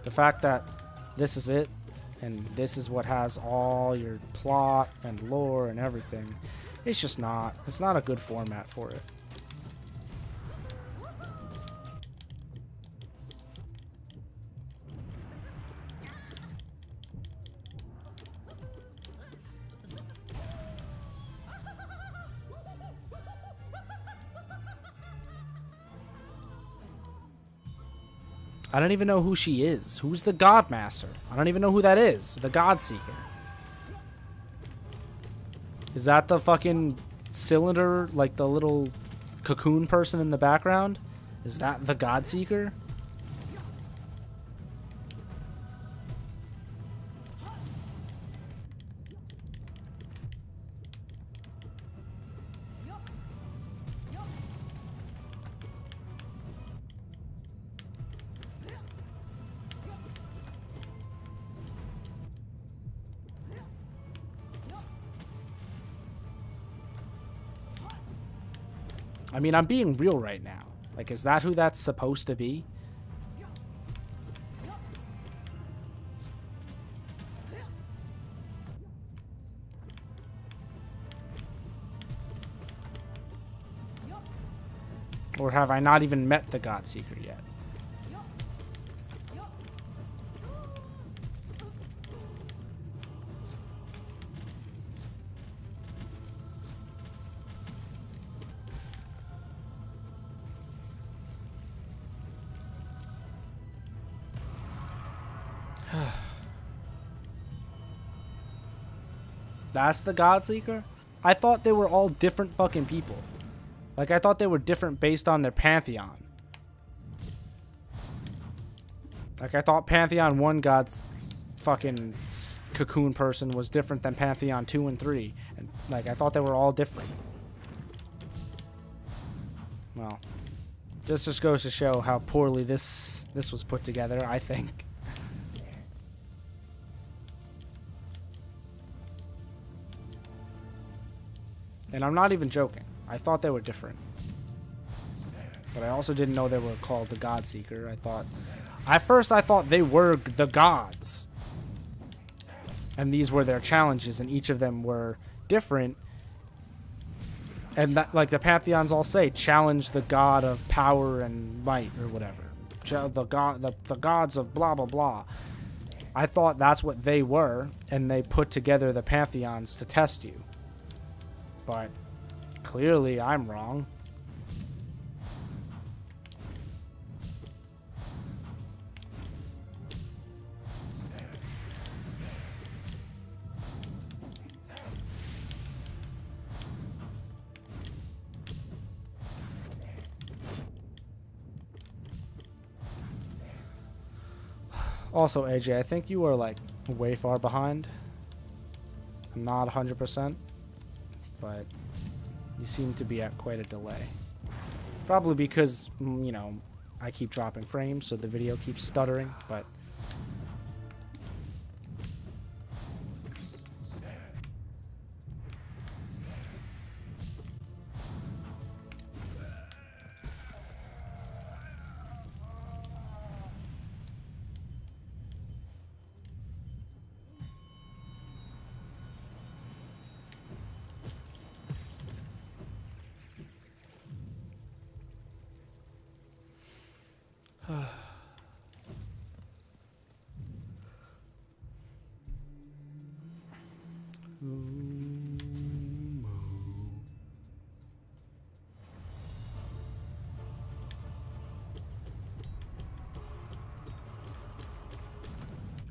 the fact that this is it, and this is what has all your plot and lore and everything, it's just not. It's not a good format for it. I don't even know who she is. Who's the Godmaster? I don't even know who that is. The Godseeker. Is that the fucking cylinder, like the little cocoon person in the background? Is that the Godseeker? I mean, I'm being real right now. Like, is that who that's supposed to be? Or have I not even met the Godseeker yet? That's the Godseeker? I thought they were all different fucking people. Like, I thought they were different based on their pantheon. Like, I thought Pantheon 1 God's fucking cocoon person was different than Pantheon 2 and 3. And, like, I thought they were all different. Well, this just goes to show how poorly this was put together, I think. And I'm not even joking. I thought they were different. But I also didn't know they were called the Godseeker. At first I thought they were the gods. And these were their challenges, and each of them were different. And that, like the Pantheons all say, challenge the god of power and might, or whatever. The gods of blah blah blah. I thought that's what they were, and they put together the Pantheons to test you. But clearly I'm wrong. Also, AJ, I think you are like way far behind. I'm not 100%. But you seem to be at quite a delay. Probably because, you know, I keep dropping frames, so the video keeps stuttering, but...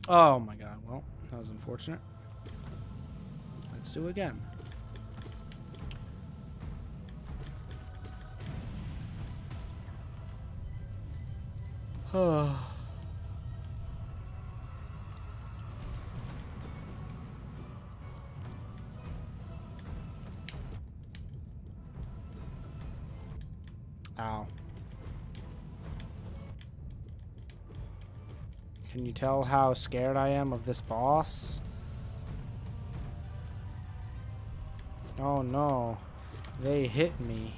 Oh my god, well, that was unfortunate. Let's do it again. Oh. Ow. Can you tell how scared I am of this boss? Oh no. They hit me.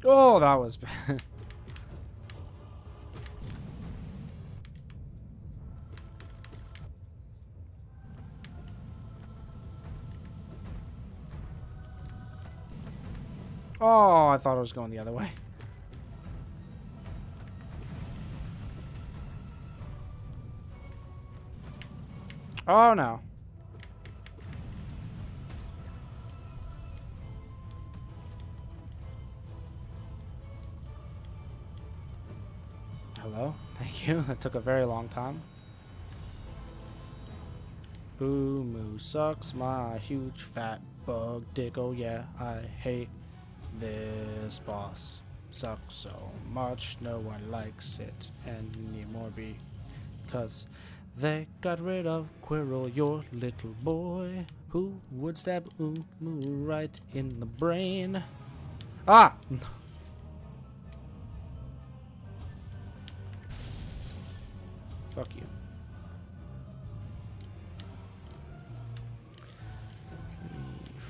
Oh, that was bad. Oh, I thought I was going the other way. Oh no. Hello? Thank you. That took a very long time. Moo sucks my huge fat bug dick. Oh yeah, I hate this boss. Sucks so much, no one likes it anymore because they got rid of Quirrell, your little boy, who would stab Moo right in the brain. Ah! Fuck you.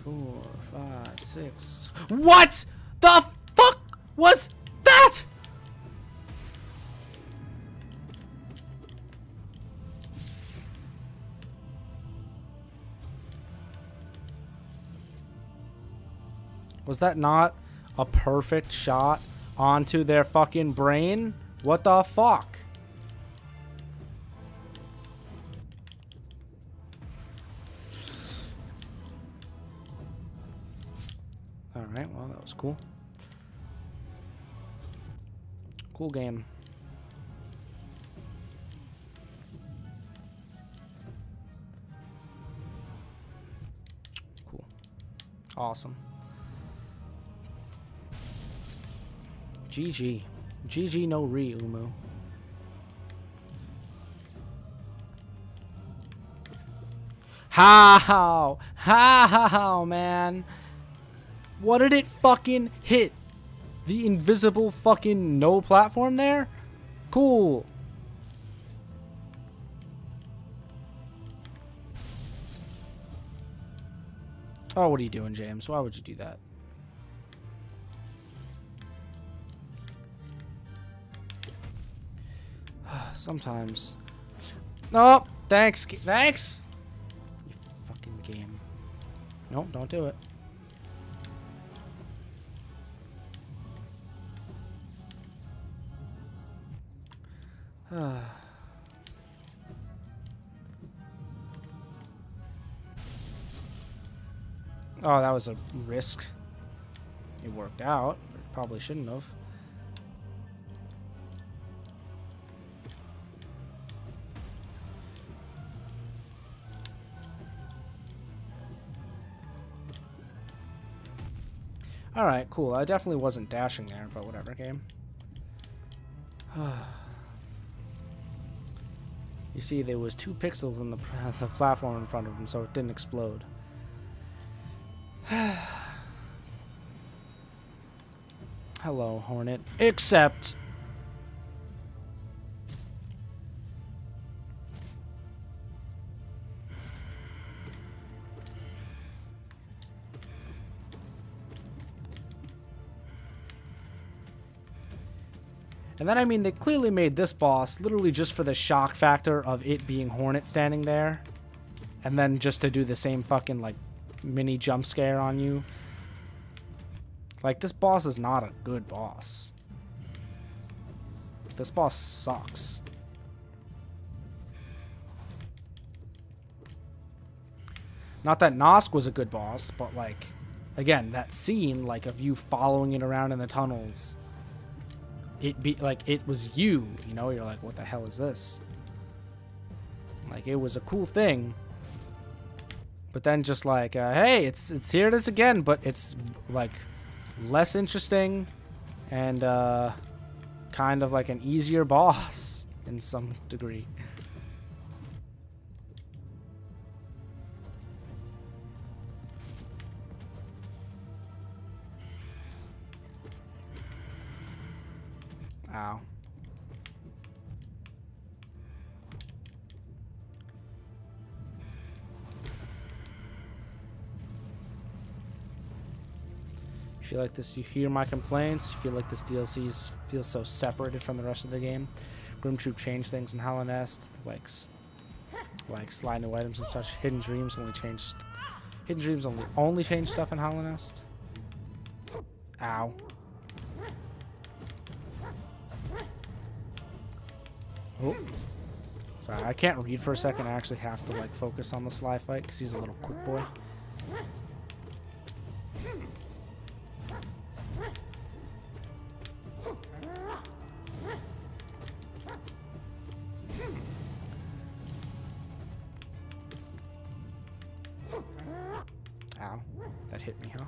3, 4, 5, 6. What the fuck was that? Was that not a perfect shot onto their fucking brain? What the fuck? Alright, well, that was cool. Cool game. Cool. Awesome. GG. GG no re, Umu. How? How, man? What did it fucking hit? The invisible fucking no platform there? Cool. Oh, what are you doing, James? Why would you do that? Sometimes. Oh, thanks. Thanks. You fucking game. Nope, don't do it. Oh, that was a risk. It worked out, but it probably shouldn't have. Alright, cool. I definitely wasn't dashing there, but whatever, game. You see, there was 2 pixels in the platform in front of him, so it didn't explode. Hello, Hornet. Except... And then, I mean, they clearly made this boss literally just for the shock factor of it being Hornet standing there. And then just to do the same fucking, like, mini jump scare on you. Like, this boss is not a good boss. This boss sucks. Not that Nosk was a good boss, but, like, again, that scene, like, of you following it around in the tunnels... it was you know, you're like, what the hell is this? Like, it was a cool thing, but then just like, hey, it's here it is again, but it's like less interesting and kind of like an easier boss in some degree. Ow. You feel like this? You hear my complaints? You feel like this DLC feels so separated from the rest of the game? Grim Troop changed things in Hollow Nest, like slide new items and such. Hidden Dreams only changed stuff in Hollow Nest. Ow. Oh. Sorry, I can't read for a second. I actually have to like focus on the Sly fight because he's a little quick boy. Ow, that hit me, huh?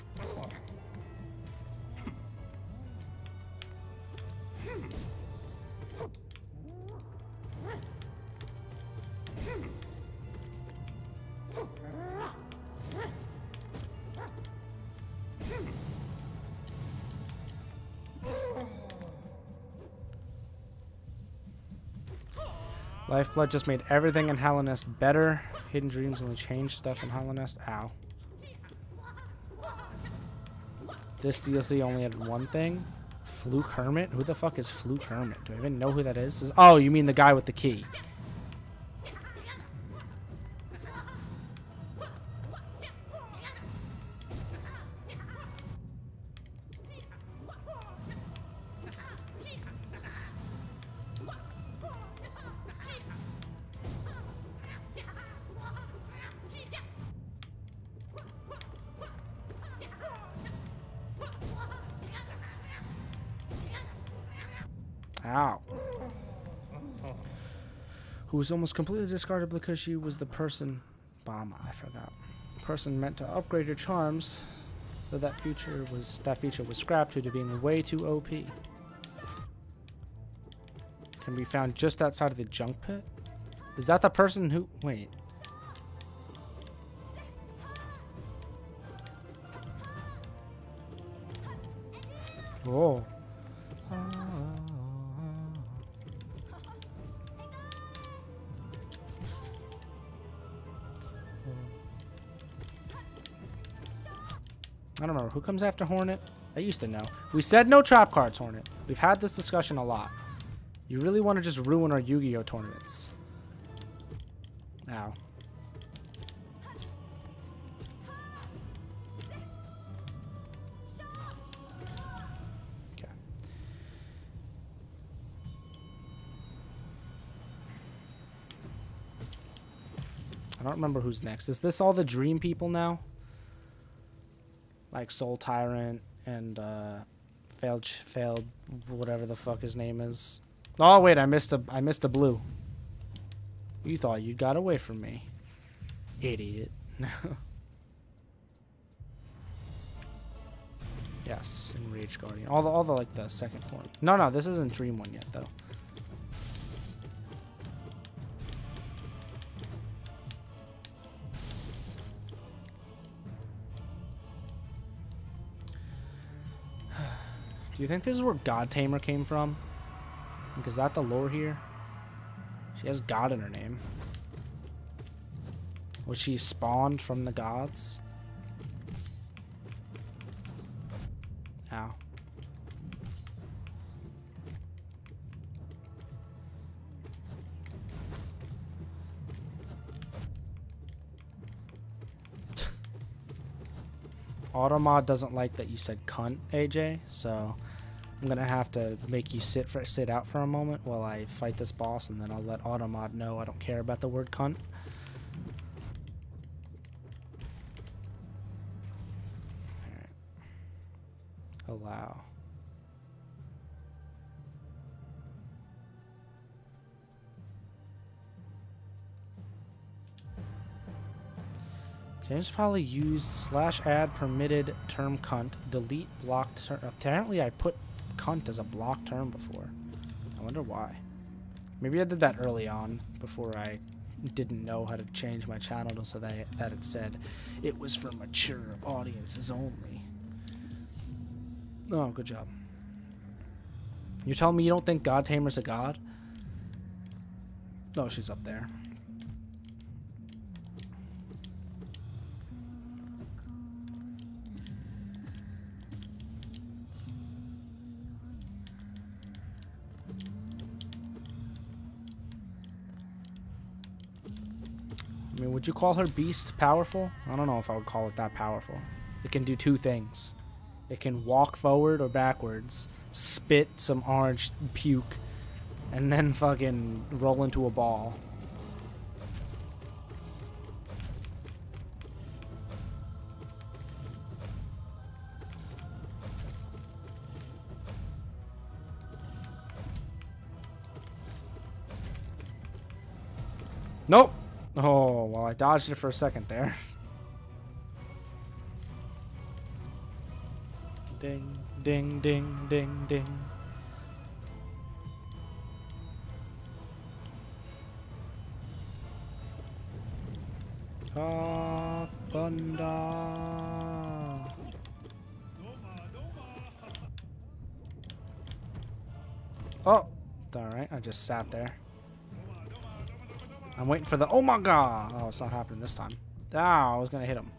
Lifeblood just made everything in Hollow Nest better. Hidden Dreams only changed stuff in Hollow Nest. Ow. This DLC only had one thing. Fluke Hermit? Who the fuck is Fluke Hermit? Do I even know who that is? Oh, you mean the guy with the key. Ow. Who was almost completely discarded because she was the person... Bomb, I forgot. Person meant to upgrade your charms, so that feature was scrapped due to being way too OP. Can be found just outside of the junk pit? Is that the person who... Wait. Whoa. I don't remember. Who comes after Hornet? I used to know. We said no trap cards, Hornet. We've had this discussion a lot. You really want to just ruin our Yu-Gi-Oh! Tournaments. Ow. Okay. I don't remember who's next. Is this all the dream people now? Like Soul Tyrant and failed whatever the fuck his name is. Oh wait, I missed a blue. You thought you got away from me, idiot. Yes, Enraged Guardian. All the like the second form. No, this isn't Dream one yet though. Do you think this is where God Tamer came from? Like, is that the lore here? She has God in her name. Was she spawned from the gods? Ow. Automod doesn't like that you said cunt, AJ, so I'm gonna have to make you sit out for a moment while I fight this boss, and then I'll let Automod know I don't care about the word cunt. Alright. Allow. James probably used /add permitted term cunt, delete blocked term. Apparently I put cunt as a blocked term before. I wonder why. Maybe I did that early on before I didn't know how to change my channel so that it said it was for mature audiences only. Oh, good job. You're telling me you don't think God Tamer's a god? Oh, she's up there. I mean, would you call her beast powerful? I don't know if I would call it that powerful. It can do two things. It can walk forward or backwards, spit some orange puke, and then fucking roll into a ball. Nope. Oh, well, I dodged it for a second there. Ding, ding, ding, ding, ding. Ah, thunder. Oh, alright, I just sat there. I'm waiting for the, oh my god! Oh, it's not happening this time. Ah, I was gonna hit him.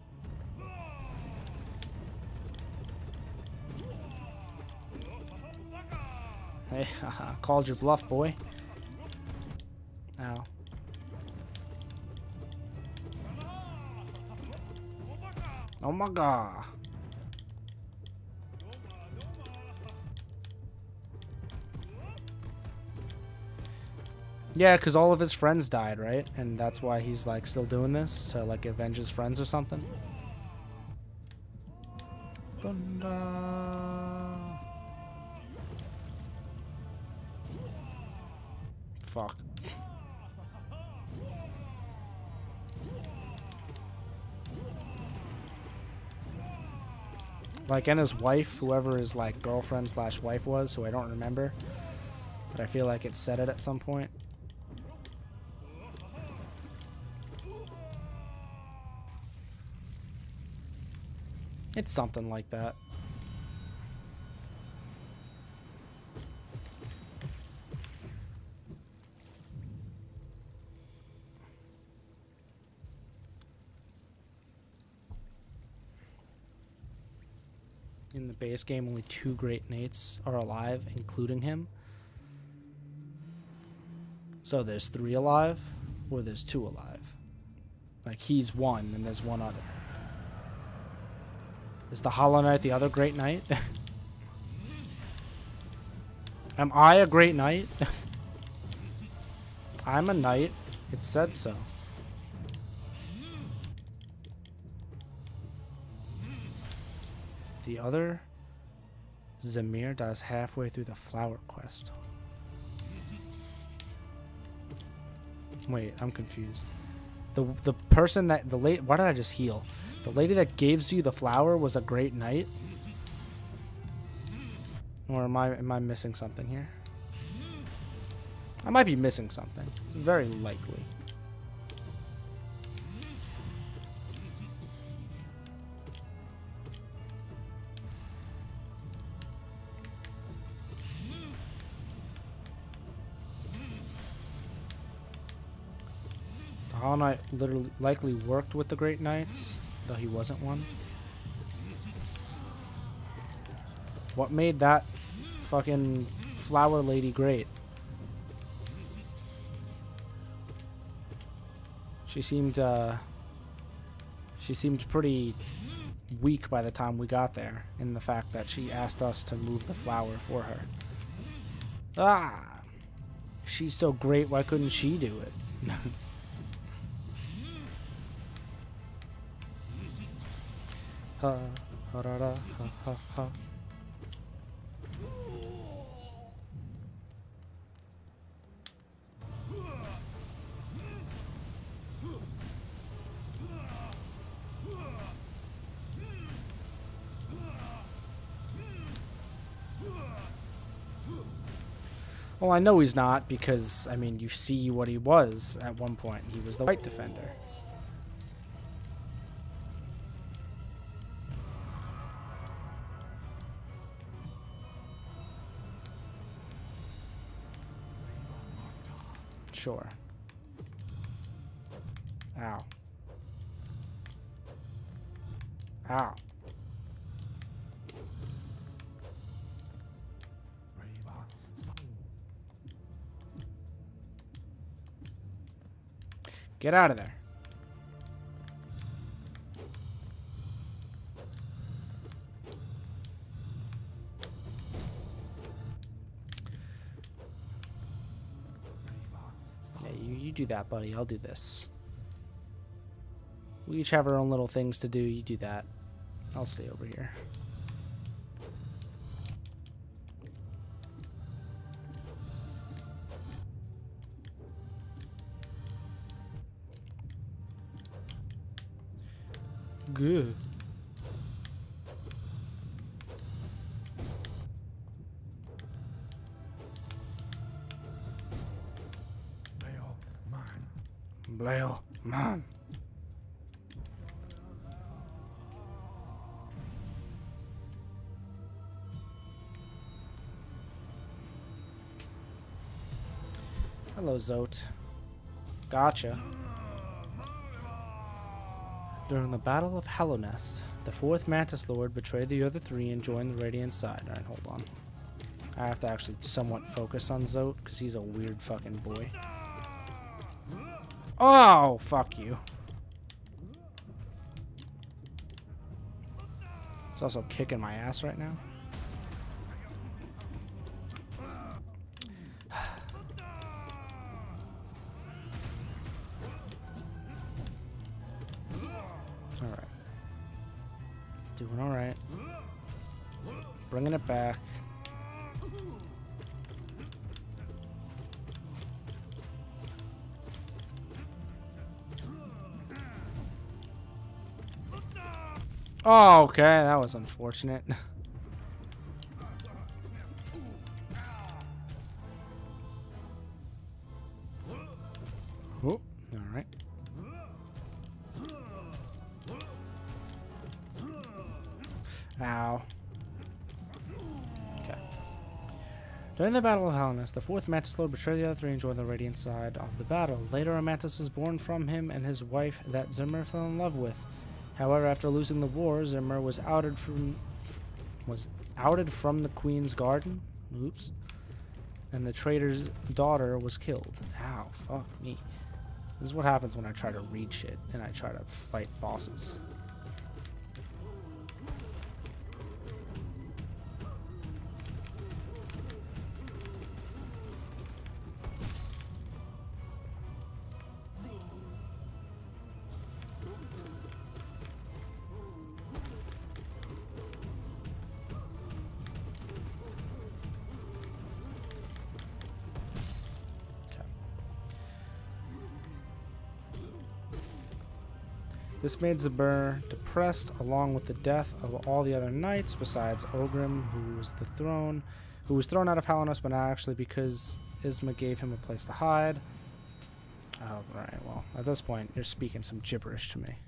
Hey, haha, called your bluff, boy. Ow. Oh my god. Yeah, because all of his friends died, right? And that's why he's, like, still doing this, to, like, avenge his friends or something. Thunder. Fuck. Like, and his wife, whoever his, like, girlfriend slash wife was, who I don't remember. But I feel like it said it at some point. It's something like that. In the base game, only 2 Great Knights are alive, including him. So there's 3 alive, or there's 2 alive. Like, he's 1, and there's 1 other. Is the Hollow Knight the other Great Knight? Am I a Great Knight? I'm a knight. It said so. The other Zamir dies halfway through the flower quest. Wait, I'm confused. The person that why did I just heal? The lady that gives you the flower was a Great Knight? Or am I missing something here? I might be missing something. It's very likely. The Hollow Knight literally likely worked with the Great Knights, though he wasn't one. What made that fucking flower lady great? She seemed pretty weak by the time we got there, in the fact that she asked us to move the flower for her. Ah! She's so great, why couldn't she do it? Ha, ha, da, da, ha, ha, ha. Well, I know he's not because, I mean, you see what he was at one point. He was the white defender. Sure. Ow. Ow. Get out of there. Yeah, you do that, buddy. I'll do this. We each have our own little things to do. You do that. I'll stay over here. Good. Blail, man. Hello, Zote. Gotcha. During the Battle of Hallownest, the fourth Mantis Lord betrayed the other three and joined the Radiant side. Alright, hold on. I have to actually somewhat focus on Zote, because he's a weird fucking boy. Oh, fuck you. He's also kicking my ass right now. Alright. Doing alright. Bringing it back. Oh, okay, that was unfortunate. Oh, alright. Ow. Okay. During the Battle of Hallownest, the fourth Mantis Lord betrayed the other three and joined the Radiant side of the battle. Later, a Mantis was born from him and his wife that Zimmer fell in love with. However, after losing the war, Zimmer was outed from the Queen's garden. Oops. And the traitor's daughter was killed. Ow, fuck me. This is what happens when I try to read shit and I try to fight bosses. This made Zabur depressed, along with the death of all the other knights, besides Ogrim, who was thrown out of Hallownest, but not actually because Isma gave him a place to hide. Oh, right, well, at this point, you're speaking some gibberish to me.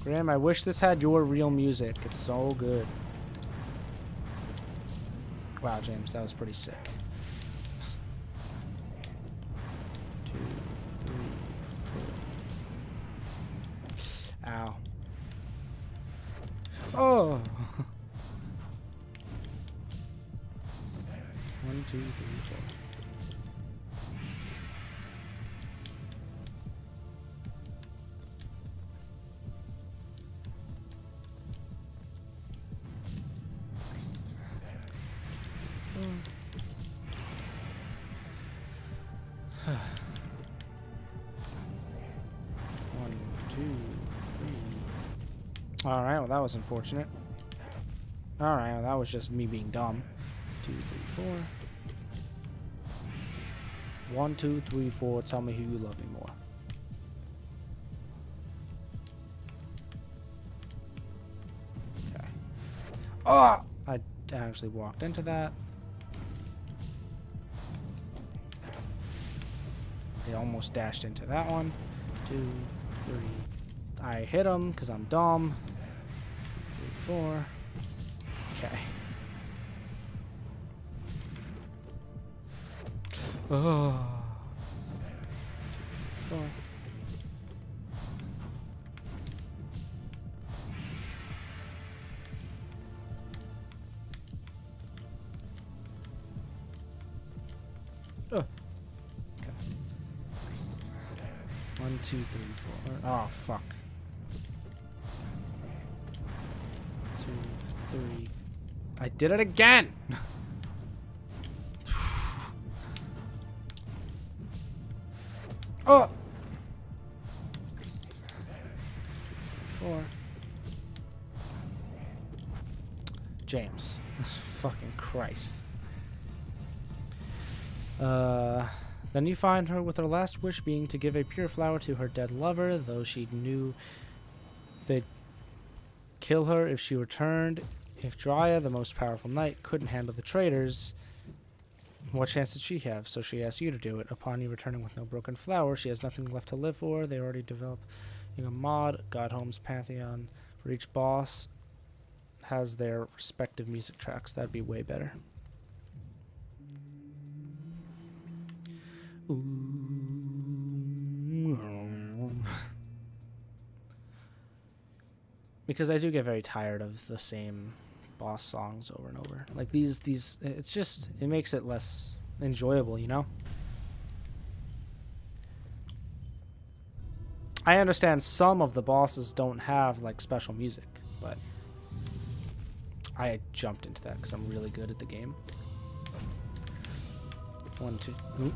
Graham, I wish this had your real music. It's so good. Wow, James, that was pretty sick. 2, 3, 4. Ow. Oh! 1, 2, 3, 4. Alright, well that was unfortunate. Alright, well that was just me being dumb. 2, 3, 4. 1, 2, 3, 4. Tell me who you love me more. Okay. Oh! I actually walked into that. They almost dashed into that one. 2, 3. I hit him because I'm dumb. 3, 4. Okay. Oh. 4. Okay. 1, 2, 3, 4. Oh, fuck. 2, 3. I did it again! Oh! 4. James. Fucking Christ. Then you find her with her last wish being to give a pure flower to her dead lover, though she knew they'd kill her if she returned. If Dryia, the most powerful knight, couldn't handle the traitors, what chance did she have? So she asked you to do it. Upon you returning with no broken flower, she has nothing left to live for. They already developed a mod, Godhome's Pantheon, for each boss has their respective music tracks. That'd be way better. Because I do get very tired of the same boss songs over and over. Like these it's just, it makes it less enjoyable, you know? I understand some of the bosses don't have like special music, but I jumped into that because I'm really good at the game. 1, 2. Ooh.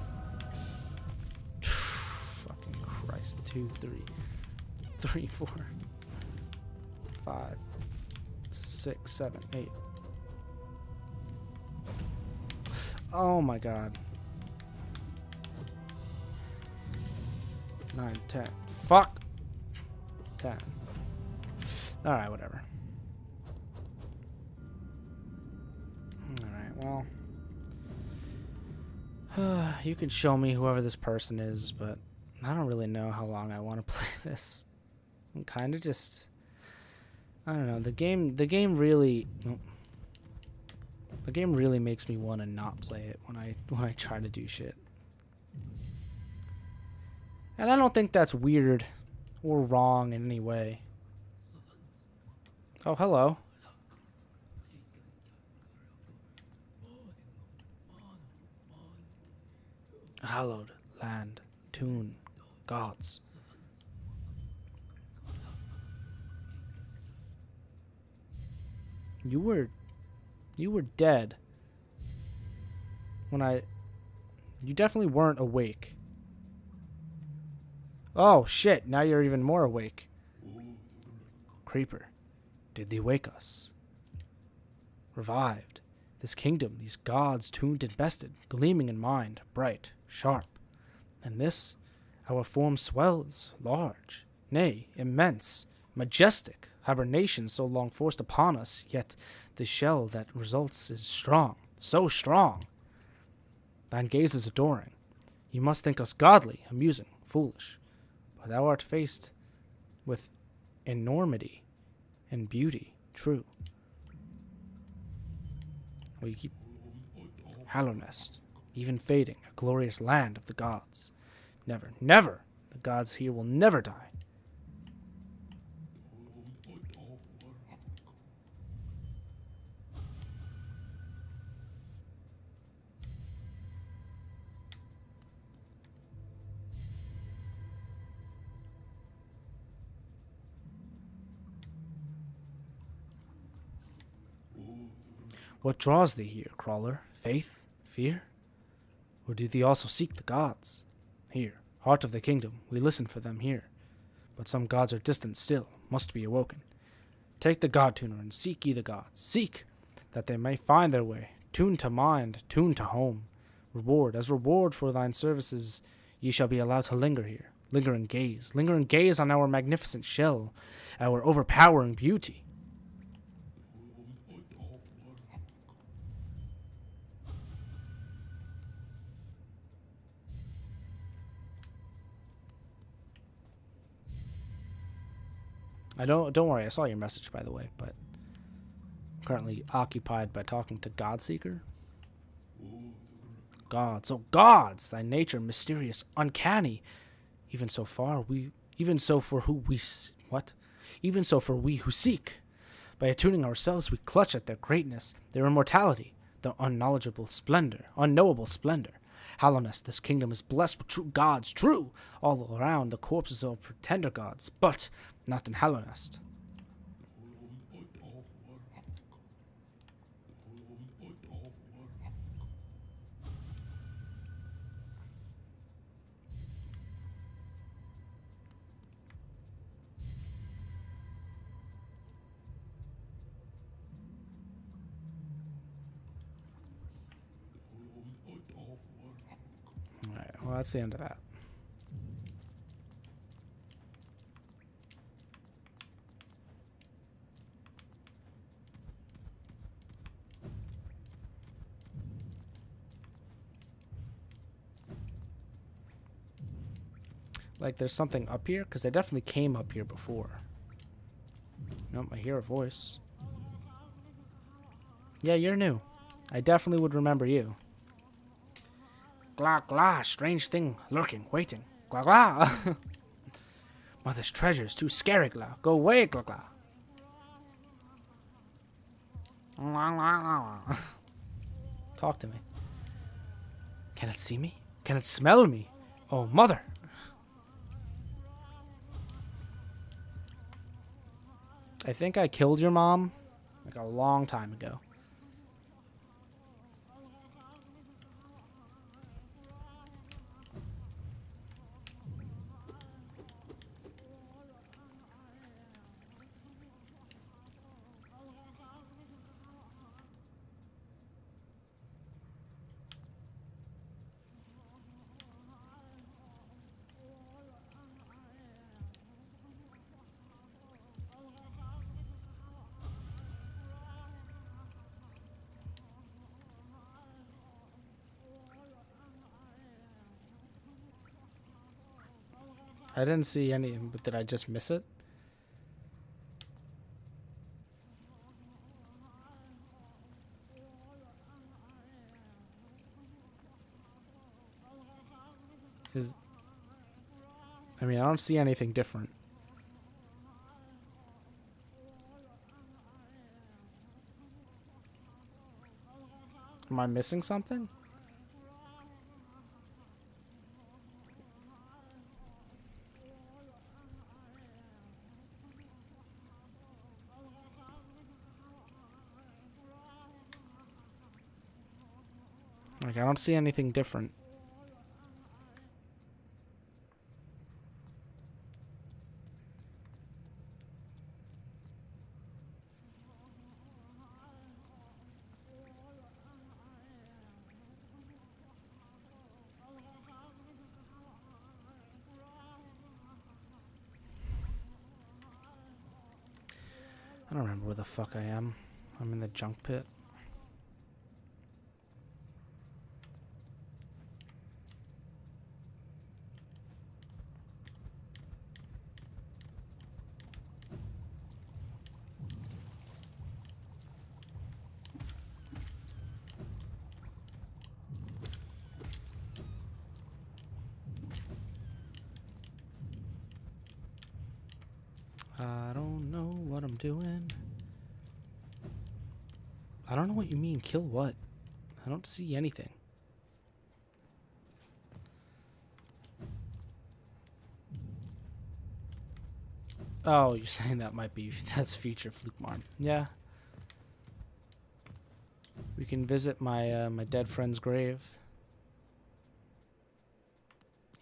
Fucking Christ. 2, 3. 3, 4. 5, 6, 7, 8. Oh my god. 9, 10. Fuck. 10. Alright, whatever. Alright, well. You can show me whoever this person is, but I don't really know how long I want to play this. I'm kind of just... I don't know. The game really makes me want to not play it when I try to do shit. And I don't think that's weird or wrong in any way. Oh, hello. Hallowed land, tune, gods. You were dead when you definitely weren't awake. Oh shit, now you're even more awake. Creeper, did thee wake us? Revived. This kingdom, these gods tuned and bested, gleaming in mind, bright, sharp. And this, our form swells, large, nay, immense, majestic, hibernation so long forced upon us, yet the shell that results is strong, so strong. Thine gaze is adoring. You must think us godly, amusing, foolish, but thou art faced with enormity and beauty, true. Will you keep Hallownest, even fading, a glorious land of the gods. Never, never, the gods here will never die. What draws thee here, crawler? Faith? Fear? Or do thee also seek the gods? Here, heart of the kingdom, we listen for them here. But some gods are distant still, must be awoken. Take the god tuner and seek ye the gods. Seek, that they may find their way. Tune to mind, tune to home. Reward, as reward for thine services, ye shall be allowed to linger here. Linger and gaze on our magnificent shell, our overpowering beauty. Don't worry, I saw your message, by the way, but I'm currently occupied by talking to Godseeker. Gods, oh gods, thy nature mysterious, uncanny. Even so for we who seek. By attuning ourselves, we clutch at their greatness, their immortality, their unknowable splendor. Hallownest, this kingdom is blessed with true gods, true, all around the corpses of pretender gods, but not in Hallownest. that's the end of that. Like, there's something up here? Because I definitely came up here before. Nope, I hear a voice. Yeah, you're new. I definitely would remember you. Glah, glah, strange thing lurking, waiting. Glah, glah. Mother's treasure's too scary, glah. Go away, glah, glah. Talk to me. Can it see me? Can it smell me? Oh, mother. I think I killed your mom like a long time ago. I didn't see any, but did I just miss it? I mean, I don't see anything different. Am I missing something? Like, I don't see anything different. I don't remember where the fuck I am. I'm in the junk pit. I don't know what I'm doing. I don't know what you mean, kill what? I don't see anything. Oh, you're saying that might be, that's future Flukmarn. Yeah. We can visit my my dead friend's grave.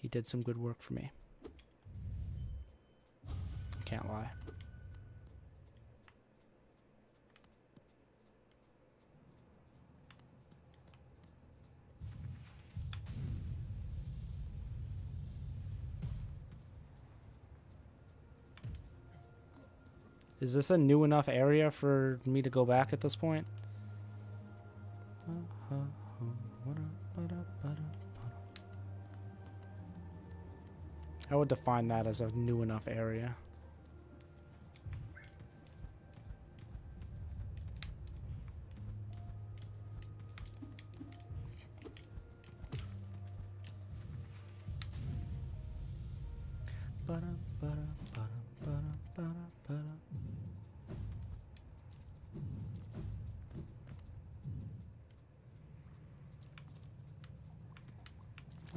He did some good work for me. Can't lie. Is this a new enough area for me to go back at this point? I would define that as a new enough area.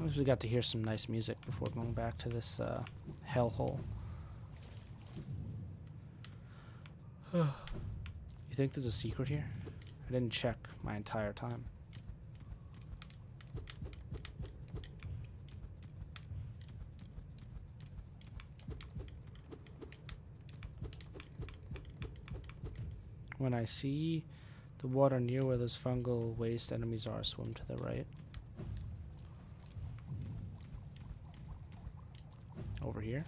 I wish we got to hear some nice music before going back to this hellhole. You think there's a secret here? I didn't check my entire time. When I see the water near where those fungal waste enemies are, swim to the right. Over here.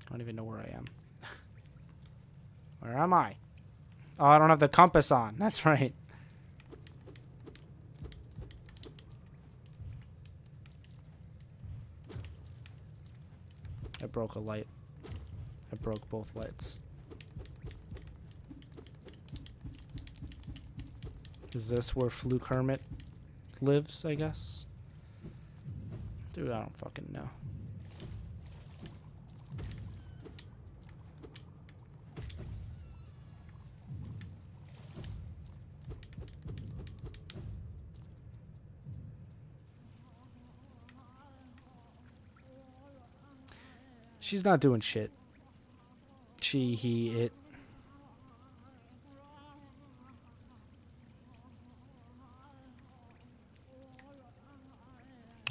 I don't even know where I am. Where am I? Oh, I don't have the compass on. That's right. I broke a light. I broke both lights. Is this where Fluke Hermit lives, I guess? Dude, I don't fucking know. She's not doing shit. She, he, it.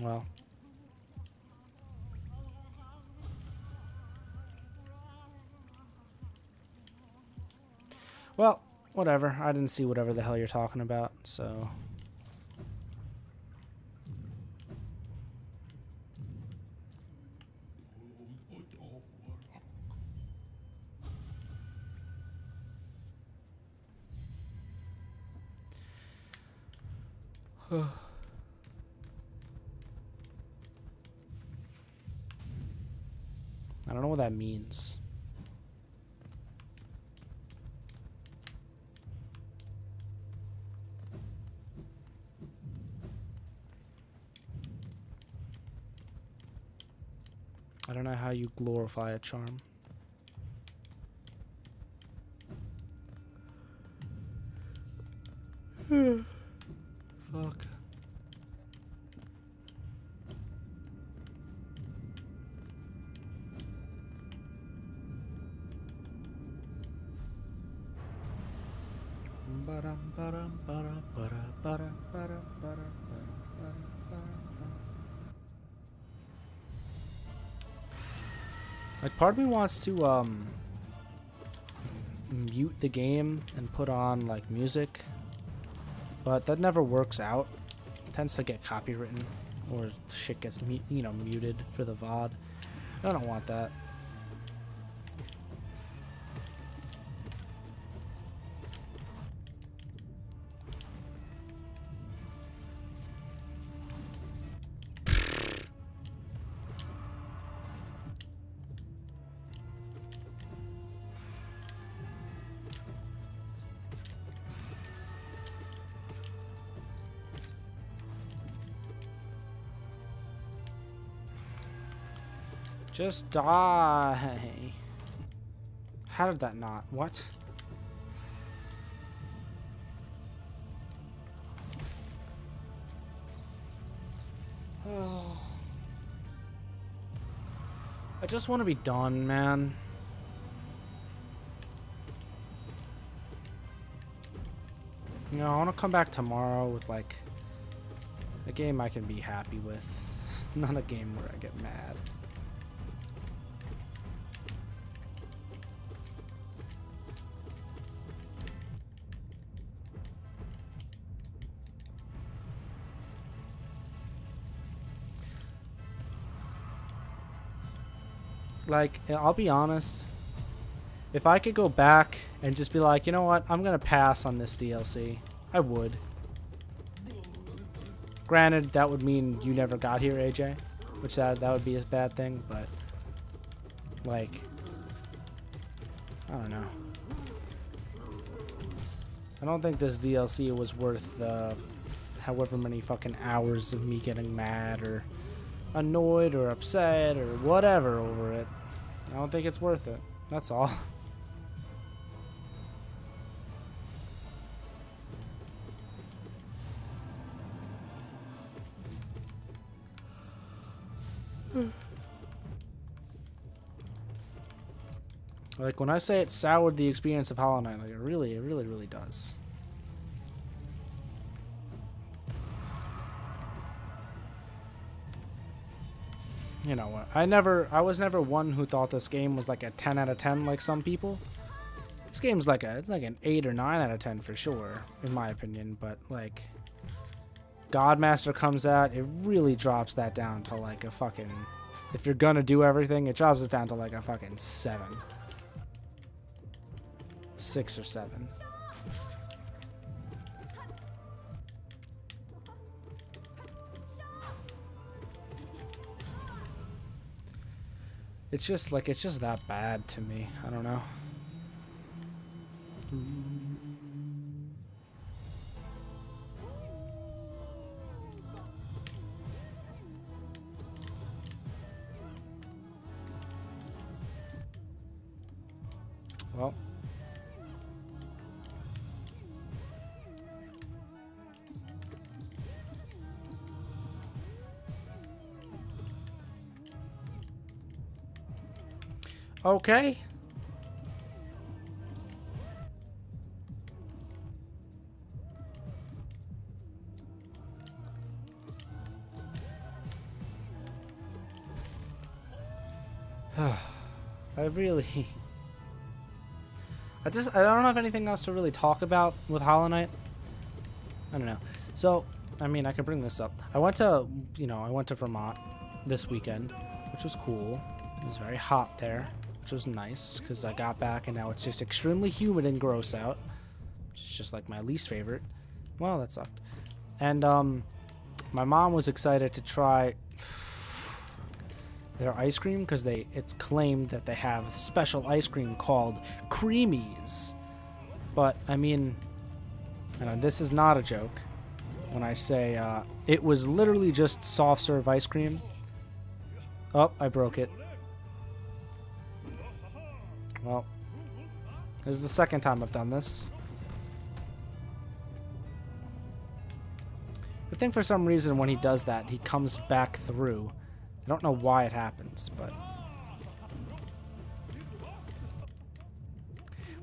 Well. Well, whatever. I didn't see whatever the hell you're talking about, so... I don't know what that means. I don't know how you glorify a charm. Fuck. Like, part of me wants to mute the game and put on like music, but that never works out. It tends to get copywritten, or shit gets muted for the VOD. I don't want that. Just die. How did that not? What? Oh. I just want to be done, man. You know, I want to come back tomorrow with like a game I can be happy with, not a game where I get mad. Like, I'll be honest, if I could go back and just be like, you know what, I'm gonna pass on this DLC, I would. Granted, that would mean you never got here, AJ, which that would be a bad thing, but like, I don't know. I don't think this DLC was worth however many fucking hours of me getting mad or annoyed or upset or whatever over it. I don't think it's worth it. That's all. Like, when I say it soured the experience of Hollow Knight, like, it really does. You know what? I was never one who thought this game was like a 10 out of 10 like some people. This game's like it's like an 8 or 9 out of 10 for sure, in my opinion. But like, Godmaster comes out, it really drops that down to like a fucking. If you're gonna do everything, it drops it down to like a fucking 7, 6 or 7. It's just like it's just that bad to me. I don't know. Well. Okay. I don't have anything else to really talk about with Hollow Knight. I don't know. So, I mean, I can bring this up. I went to Vermont this weekend, which was cool. It was very hot there, which was nice because I got back and now it's just extremely humid and gross out, which is just like my least favorite. Well, that sucked. And my mom was excited to try their ice cream because it's claimed that they have special ice cream called Creamies. But I mean, this is not a joke when I say it was literally just soft serve ice cream. Oh, I broke it. Well, this is the second time I've done this. I think for some reason when he does that, he comes back through. I don't know why it happens, but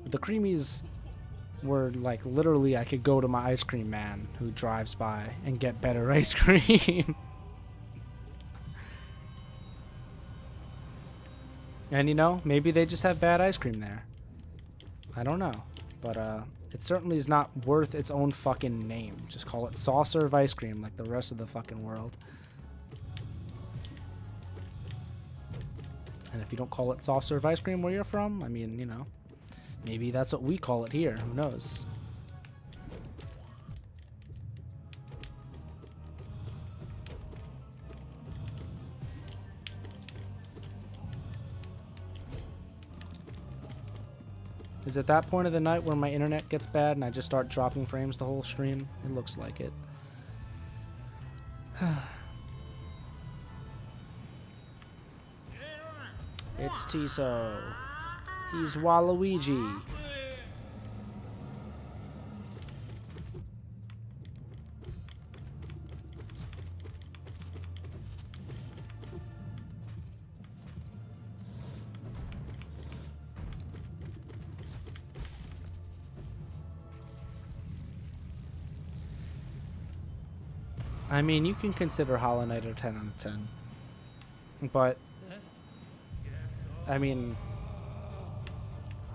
the Creamies were like literally I could go to my ice cream man who drives by and get better ice cream. And maybe they just have bad ice cream there. I don't know, but it certainly is not worth its own fucking name. Just call it soft serve ice cream like the rest of the fucking world. And if you don't call it soft serve ice cream where you're from, I mean, maybe that's what we call it here. Who knows? Is it that point of the night where my internet gets bad and I just start dropping frames the whole stream? It looks like it. It's Tiso. He's Waluigi. I mean, you can consider Hollow Knight a 10 out of 10. But I mean,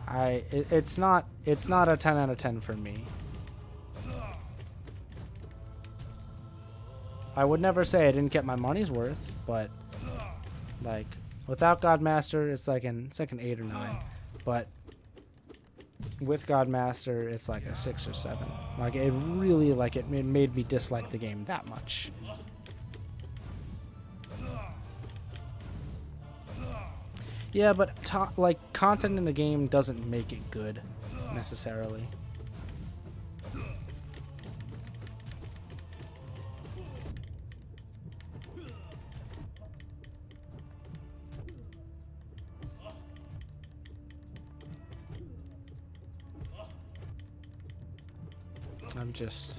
it's not a 10 out of 10 for me. I would never say I didn't get my money's worth, but like without Godmaster, it's like an 8 or 9. But with Godmaster, it's like a 6 or 7. Like it really it made me dislike the game that much. Yeah, but content in the game doesn't make it good necessarily.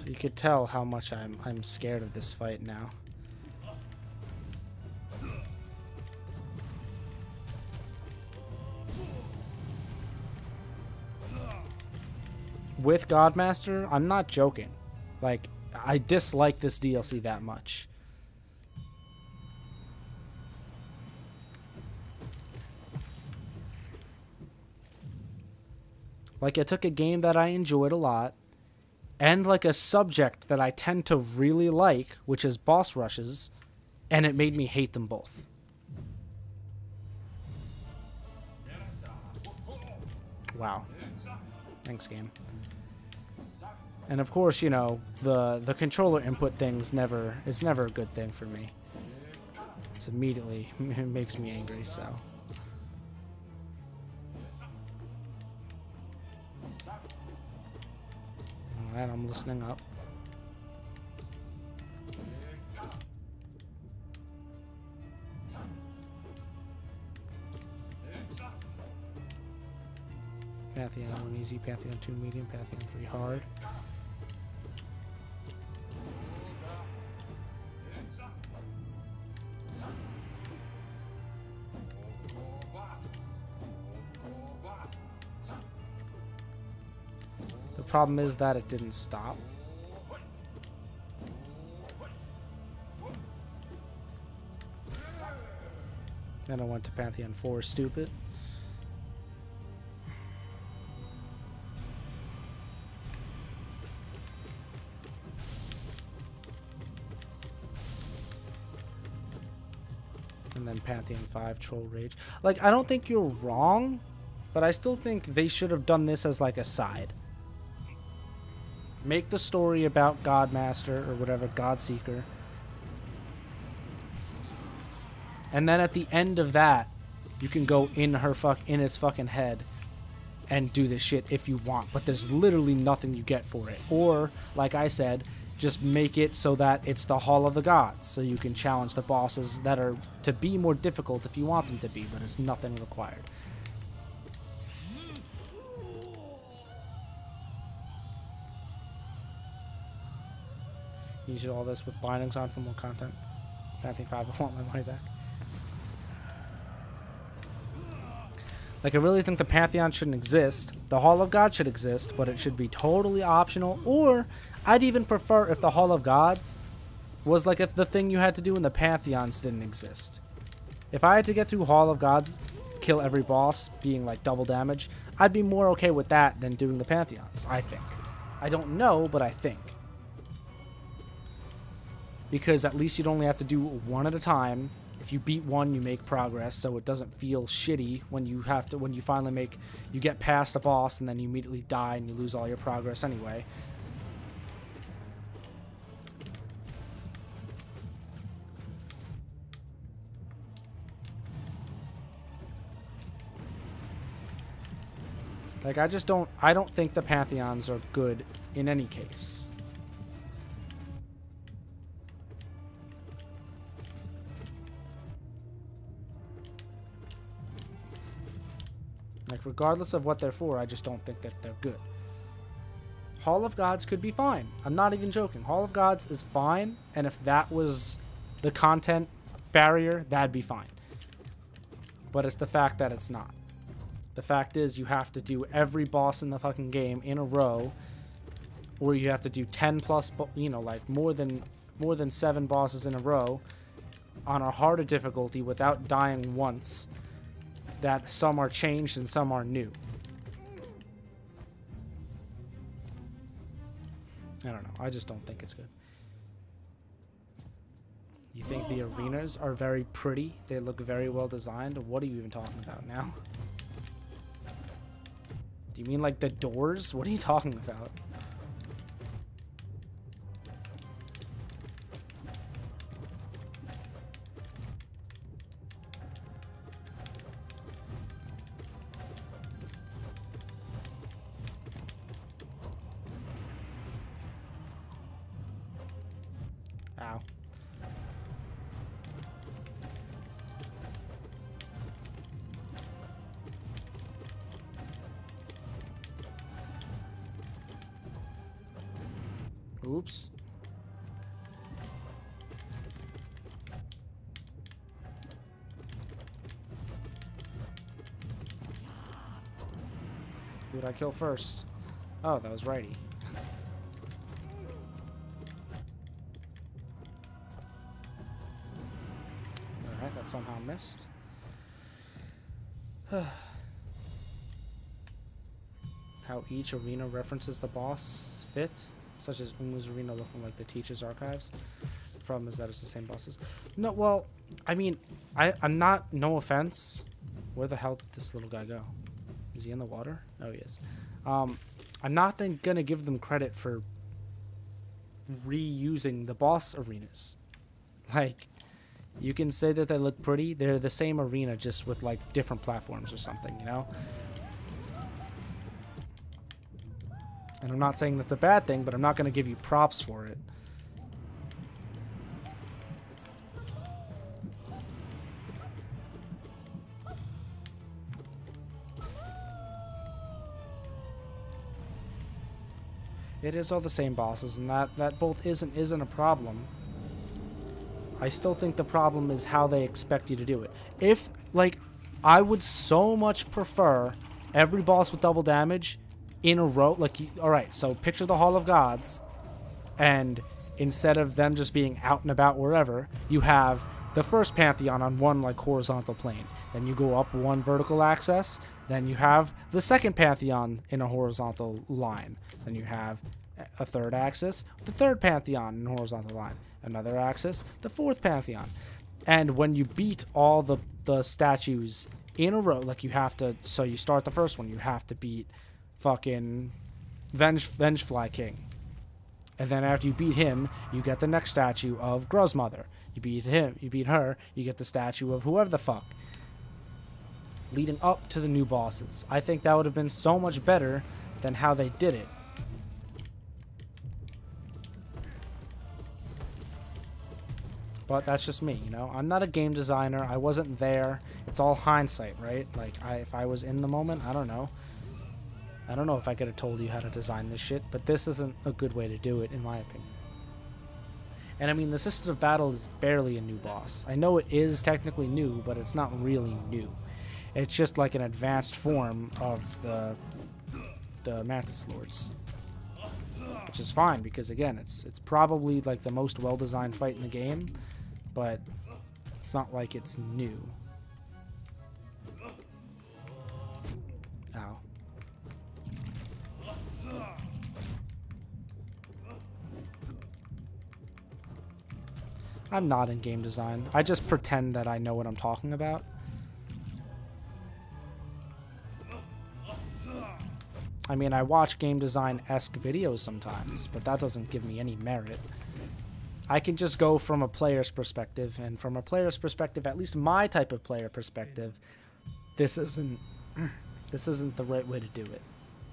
You could tell how much I'm scared of this fight now. With Godmaster, I'm not joking. Like, I dislike this DLC that much. Like, it took a game that I enjoyed a lot, and like a subject that I tend to really like, which is boss rushes, and it made me hate them both. Wow. Thanks, game. And of course, you know, the controller input thing's it's never a good thing for me. It's immediately, it makes me angry, so. Alright, I'm listening up. Pantheon 1 easy, Pantheon 2 medium, Pantheon 3 hard. The problem is that it didn't stop. Then I went to Pantheon 4, stupid. And then Pantheon 5, Troll Rage. Like, I don't think you're wrong, but I still think they should have done this as like a side. Make the story about Godmaster or whatever, Godseeker. And then at the end of that, you can go in its fucking head and do this shit if you want. But there's literally nothing you get for it. Or, like I said, just make it so that it's the Hall of the Gods, so you can challenge the bosses that are to be more difficult if you want them to be, but it's nothing required. Use all this with bindings on for more content. Pantheon 5, I want my money back. Like, I really think the Pantheon shouldn't exist. The Hall of Gods should exist, but it should be totally optional. Or, I'd even prefer if the Hall of Gods was like the thing you had to do when the Pantheons didn't exist. If I had to get through Hall of Gods, kill every boss, being like double damage, I'd be more okay with that than doing the Pantheons, I think. I don't know, but I think. Because at least you'd only have to do one at a time. If you beat one, you make progress, so it doesn't feel shitty when you finally you get past a boss and then you immediately die and you lose all your progress anyway. Like, I don't think the Pantheons are good in any case. Like, regardless of what they're for, I just don't think that they're good. Hall of Gods could be fine. I'm not even joking. Hall of Gods is fine, and if that was the content barrier, that'd be fine. But it's the fact that it's not. The fact is, you have to do every boss in the fucking game in a row, or you have to do 10 plus, you know, like more than 7 bosses in a row on a harder difficulty without dying once. That some are changed and some are new. I don't know. I just don't think it's good. You think the arenas are very pretty? They look very well designed? What are you even talking about now? Do you mean like the doors? What are you talking about? Ow. Oops. Who did I kill first? Oh, that was righty. Alright, that somehow missed. how each arena references the boss fit, such as Umu's arena looking like the Teacher's Archives. The problem is that it's the same bosses. No, well, I mean, I'm not, no offense. Where the hell did this little guy go? Is he in the water? Oh, he is. I'm not then gonna give them credit for reusing the boss arenas. Like, you can say that they look pretty. They're the same arena, just with like different platforms or something, you know? And I'm not saying that's a bad thing, but I'm not gonna give you props for it. It is all the same bosses, and that both isn't a problem. I still think the problem is how they expect you to do it. If, like, I would so much prefer every boss with double damage in a row. Like, alright, so picture the Hall of Gods, and instead of them just being out and about wherever, you have the first Pantheon on one, like, horizontal plane. Then you go up one vertical axis. Then you have the second Pantheon in a horizontal line. Then you have a third axis, the third Pantheon in a horizontal line. Another axis, the fourth Pantheon. And when you beat all the statues in a row, like you have to, so you start the first one, you have to beat fucking Vengefly King. And then after you beat him, you get the next statue of Gruzmother. You beat him, you beat her, you get the statue of whoever the fuck. Leading up to the new bosses. I think that would have been so much better than how they did it. But that's just me, you know? I'm not a game designer. I wasn't there. It's all hindsight, right? Like, if I was in the moment, I don't know. I don't know if I could have told you how to design this shit, but this isn't a good way to do it, in my opinion. And I mean, the system of battle is barely a new boss. I know it is technically new, but it's not really new. It's just like an advanced form of the Mantis Lords. Which is fine, because again, it's probably like the most well-designed fight in the game, but it's not like it's new. Ow. I'm not in game design. I just pretend that I know what I'm talking about. I mean, I watch game design-esque videos sometimes, but that doesn't give me any merit. I can just go from a player's perspective, and from a player's perspective, at least my type of player perspective, this isn't the right way to do it.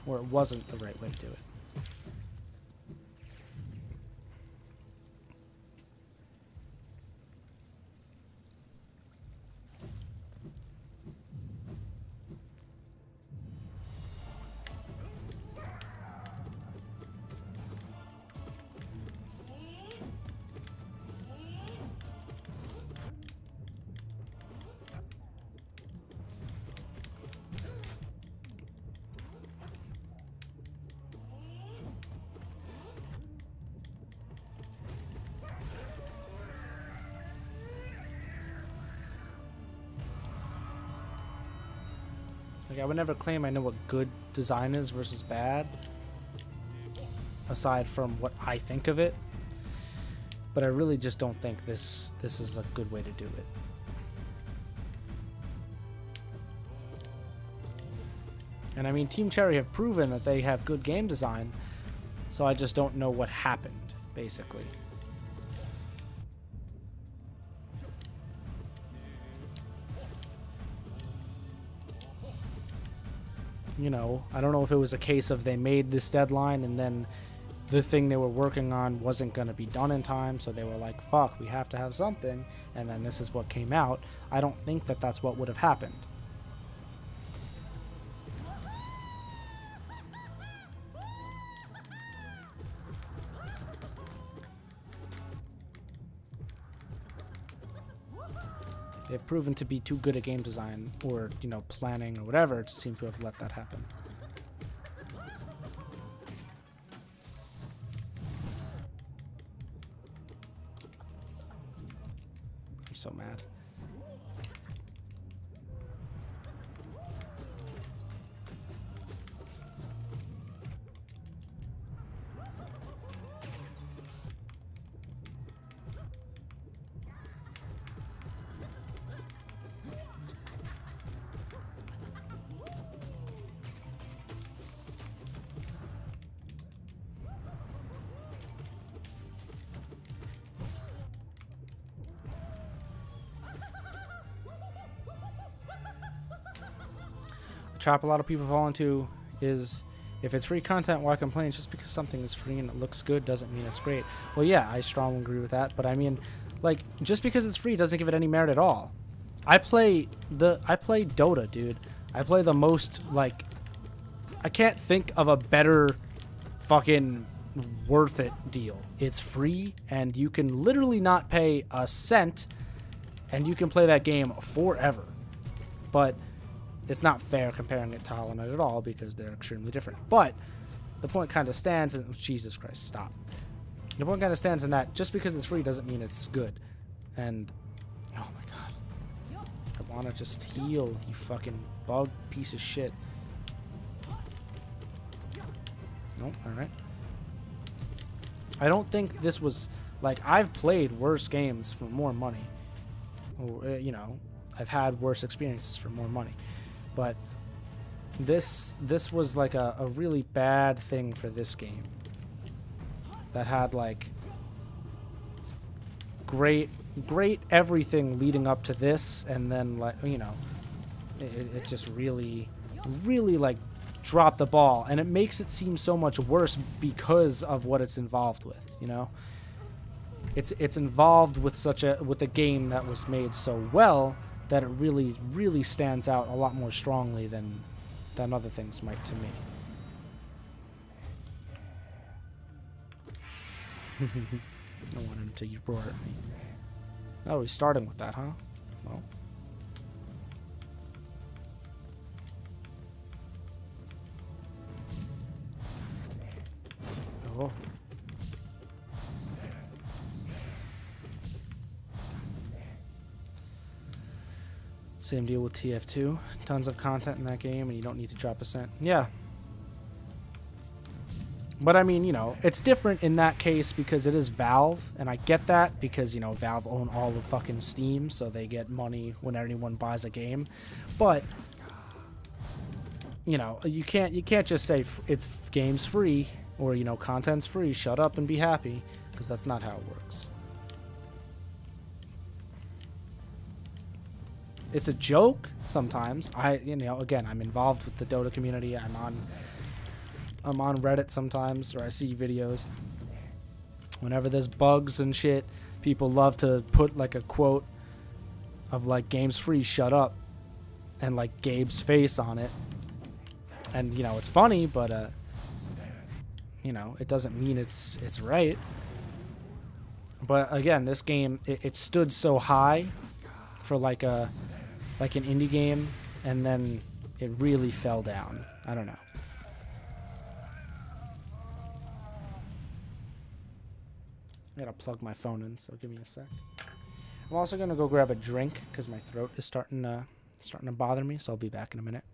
Or it wasn't the right way to do it. Like, I would never claim I know what good design is versus bad, aside from what I think of it. But I really just don't think this is a good way to do it. And I mean, Team Cherry have proven that they have good game design, so I just don't know what happened, basically. You know, I don't know if it was a case of they made this deadline and then the thing they were working on wasn't going to be done in time, so they were like, fuck, we have to have something, and then this is what came out. I don't think that that's what would have happened. They've proven to be too good at game design, or, you know, planning or whatever, to seem to have let that happen. I'm so mad. trap a lot of people fall into is, if it's free content, why complain? Just because something is free and it looks good doesn't mean it's great. Well, yeah, I strongly agree with that. But I mean, like, just because it's free doesn't give it any merit at all. I play Dota, dude. I play the most, like, I can't think of a better fucking worth it deal. It's free and you can literally not pay a cent and you can play that game forever. But it's not fair comparing it to Hollow Knight at all because they're extremely different. But the point kind of stands, and Jesus Christ, stop. The point kind of stands in that just because it's free doesn't mean it's good. And oh my god, I want to just heal, you fucking bug piece of shit. Nope. All right. I don't think this was, like, I've played worse games for more money. Or, you know, I've had worse experiences for more money. But this was like a really bad thing for this game. That had, like, great everything leading up to this, and then, like, you know, it just really, like, dropped the ball, and it makes it seem so much worse because of what it's involved with, you know. It's involved with with a game that was made so well that it really stands out a lot more strongly than other things might to me. I want him to roar at me. Oh, he's starting with that, huh? Well. Oh. Same deal with TF2. Tons of content in that game, and you don't need to drop a cent. Yeah. But I mean, you know, it's different in that case because it is Valve, and I get that because, you know, Valve own all of fucking Steam, so they get money when anyone buys a game. But, you know, you can't just say it's game's free or, you know, content's free. Shut up and be happy, because that's not how it works. It's a joke sometimes. You know, again, I'm involved with the Dota community. I'm on Reddit sometimes, or I see videos. Whenever there's bugs and shit, people love to put, like, a quote of, like, game's free, shut up, and, like, Gabe's face on it. And, you know, it's funny, but you know, it doesn't mean it's right. But again, this game, it stood so high for like an indie game, and then it really fell down. I don't know. I gotta plug my phone in, so give me a sec. I'm also gonna go grab a drink because my throat is starting to bother me, so I'll be back in a minute.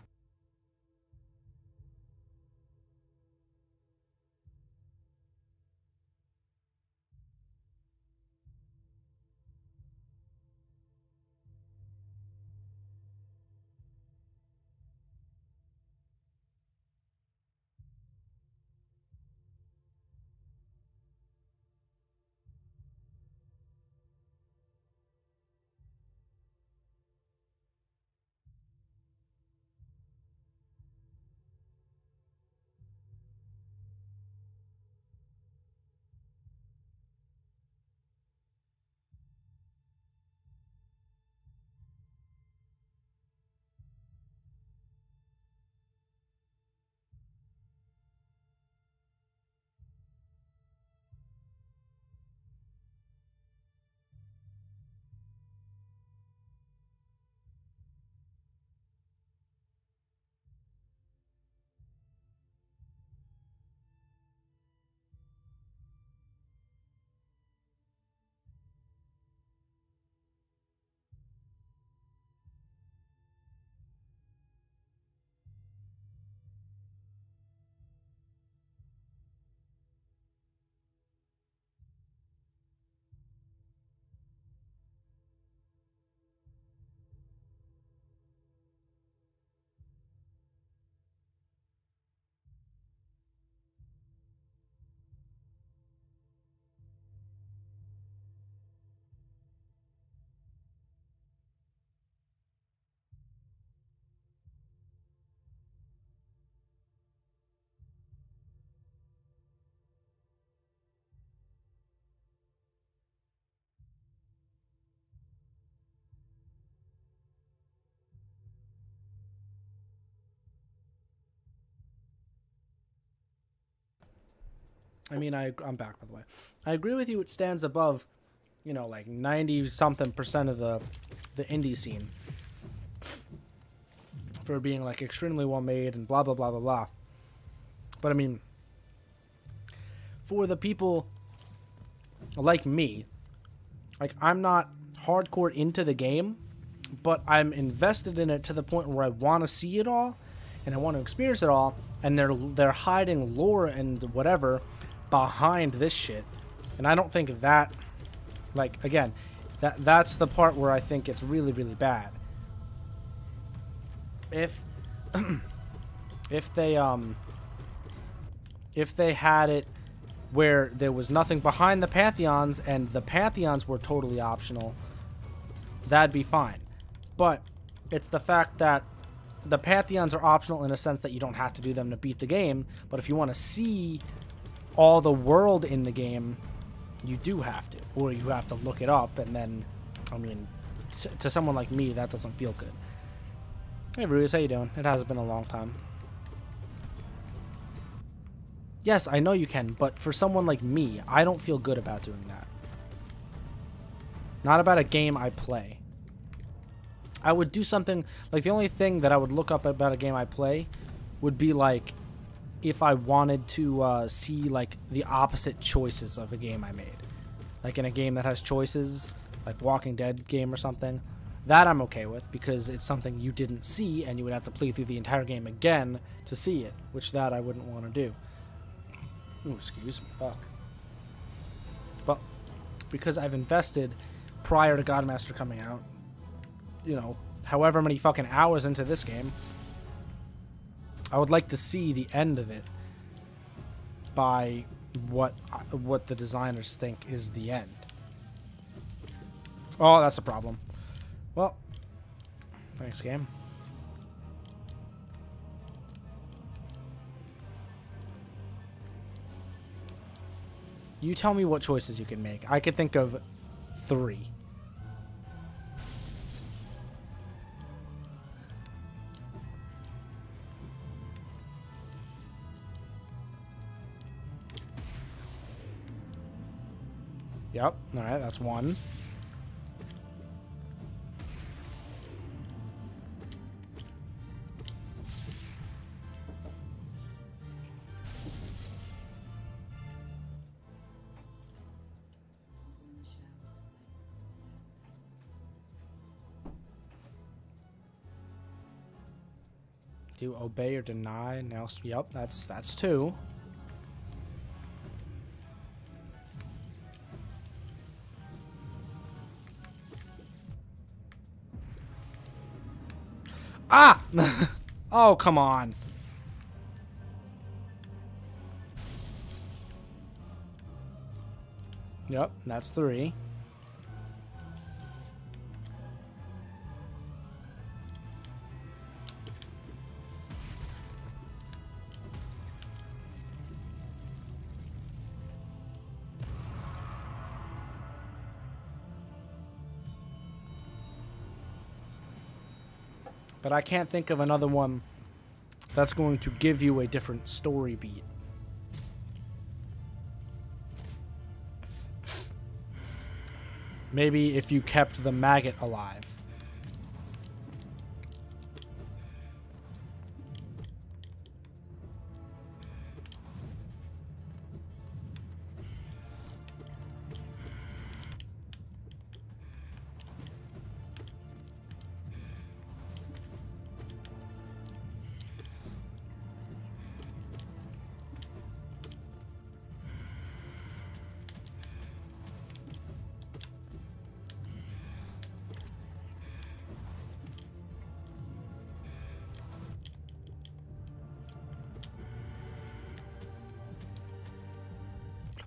I mean, I'm back, by the way. I agree with you. It stands above, you know, like 90-something% of the indie scene for being like extremely well made and blah blah blah blah blah. But I mean, for the people like me, like I'm not hardcore into the game, but I'm invested in it to the point where I want to see it all and I want to experience it all, and they're hiding lore and whatever behind this shit. And I don't think that, like, again, that's the part where I think it's really really bad. If if they had it where there was nothing behind the Pantheons and the Pantheons were totally optional, that'd be fine. But it's the fact that the Pantheons are optional in a sense that you don't have to do them to beat the game, but if you want to see all the world in the game, you do have to, or you have to look it up, and then, I mean, to someone like me, that doesn't feel good. Hey, Ruse, how you doing? It hasn't been a long time. Yes, I know you can, but for someone like me, I don't feel good about doing that. Not about a game I play. I would do something, like the only thing that I would look up about a game I play would be like if I wanted to see like the opposite choices of a game I made. Like in a game that has choices, like Walking Dead game or something. That I'm okay with because it's something you didn't see and you would have to play through the entire game again to see it, which that I wouldn't want to do. Ooh, excuse me, fuck. But because I've invested prior to Godmaster coming out, you know, however many fucking hours into this game, I would like to see the end of it by what the designers think is the end. Oh, that's a problem. Well, thanks, game. You tell me what choices you can make. I could think of 3. Yep. All right, that's 1. Do obey or deny. Now, yep, that's 2. Ah! Oh, come on. Yep, that's 3. But I can't think of another one that's going to give you a different story beat. Maybe if you kept the maggot alive.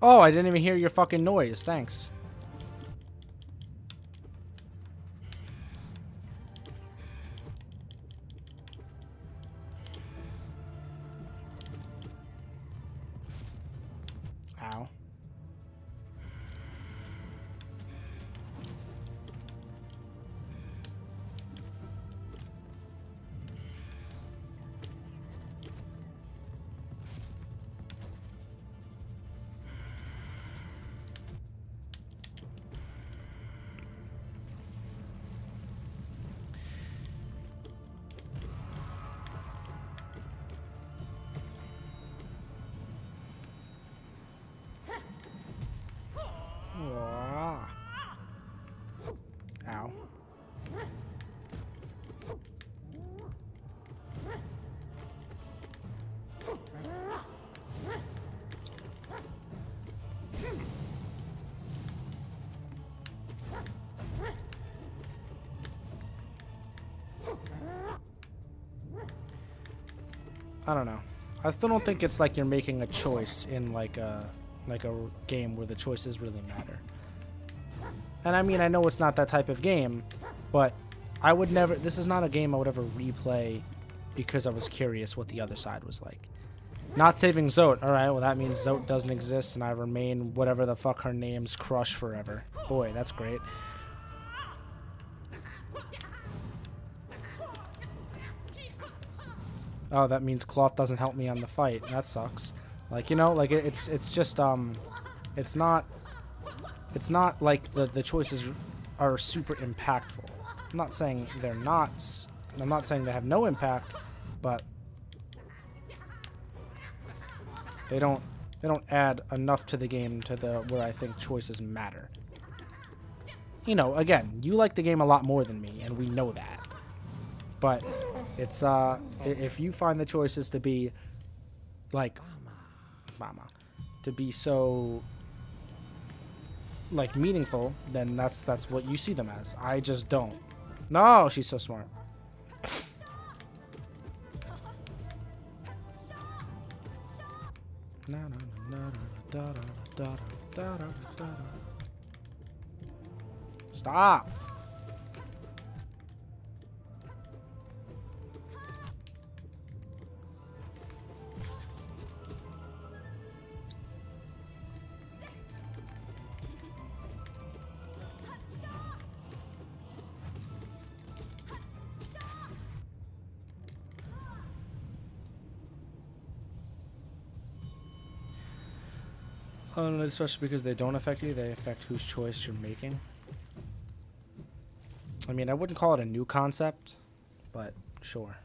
Oh, I didn't even hear your fucking noise. Thanks. Ow. Wah. Ow. I don't know. I still don't think it's like you're making a choice in like a game where the choices really matter. And I mean, I know it's not that type of game, but I would never. This is not a game I would ever replay because I was curious what the other side was like. Not saving Zote. All right, well that means Zote doesn't exist, and I remain whatever the fuck her name's crush forever. Boy, that's great. Oh, that means Cloth doesn't help me on the fight. That sucks. Like, you know, like it's just it's not like the choices are super impactful. I'm not saying they're not. I'm not saying they have no impact, but they don't add enough to the game to the where I think choices matter. You know, again, you like the game a lot more than me, and we know that. But it's if you find the choices to be like mama to be so like meaningful, then that's what you see them as. I just don't. No, she's so smart. Stop. Especially because they don't affect you, they affect whose choice you're making. I mean, I wouldn't call it a new concept, but sure.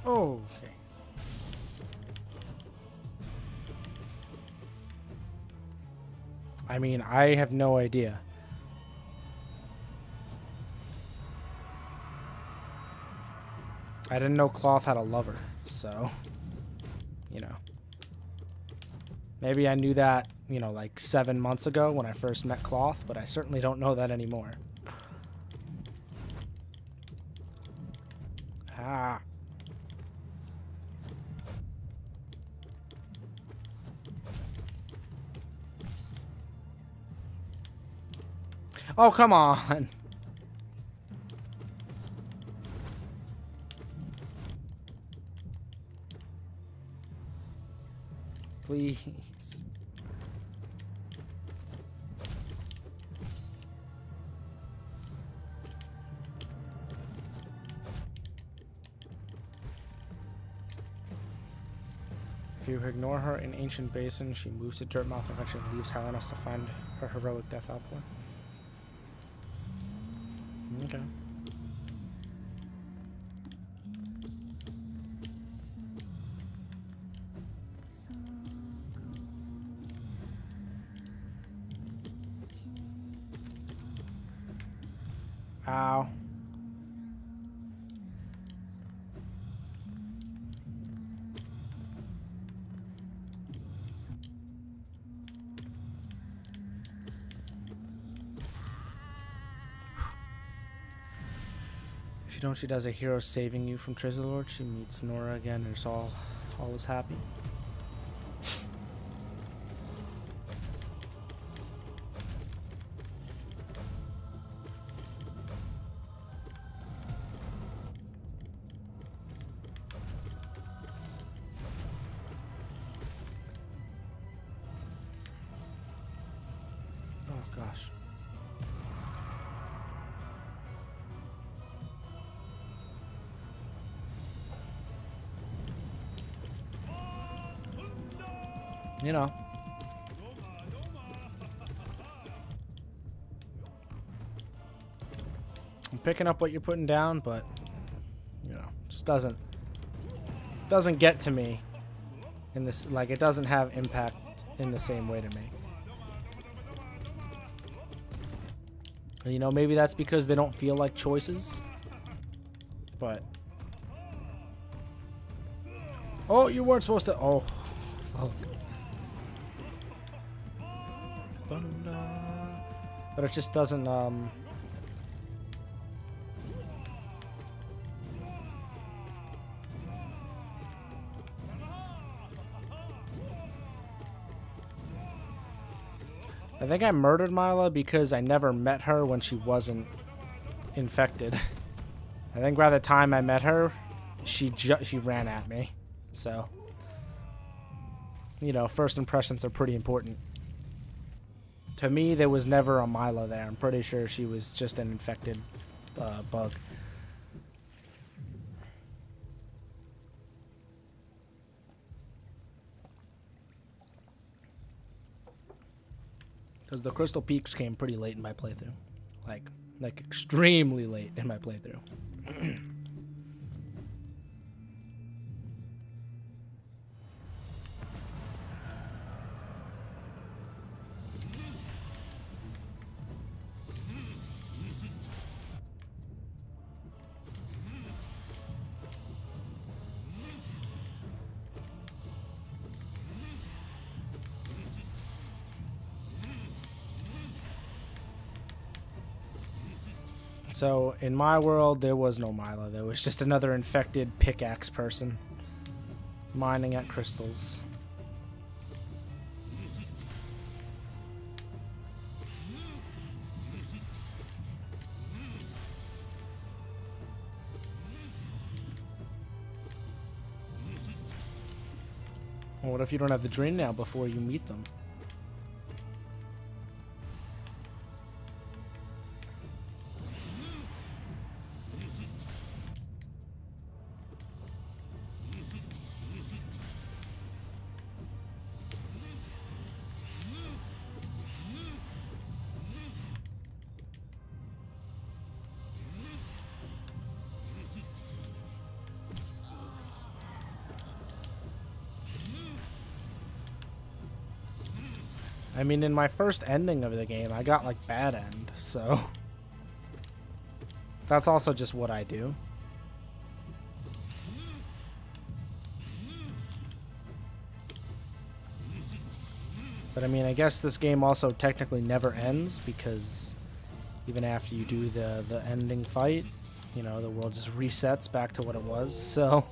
Oh, okay. I mean, I have no idea. I didn't know Cloth had a lover, so, you know. Maybe I knew that, you know, like 7 months ago when I first met Cloth, but I certainly don't know that anymore. Ah. Oh, come on. Please. If you ignore her in Ancient Basin, she moves to Dirtmouth and eventually leaves Helenos to find her heroic death outflow. Okay. Ow. If you don't, she does a hero saving you from Treasure She meets Nora again and it's all is happy. Oh gosh. You know. I'm picking up what you're putting down, but you know, just doesn't get to me in this, like, it doesn't have impact in the same way to me. And, you know, maybe that's because they don't feel like choices, but oh, you weren't supposed to. Oh, fuck. But it just doesn't I think I murdered Mila because I never met her when she wasn't infected. I think by the time I met her, she ran at me. So, you know, first impressions are pretty important. To me, there was never a Mila there. I'm pretty sure she was just an infected bug. Because the Crystal Peaks came pretty late in my playthrough. Like extremely late in my playthrough. So, in my world, there was no Mila. There was just another infected pickaxe person mining at crystals. Well, what if you don't have the drain now before you meet them? I mean, in my first ending of the game, I got, like, bad end, so that's also just what I do. But, I mean, I guess this game also technically never ends, because even after you do the ending fight, you know, the world just resets back to what it was, so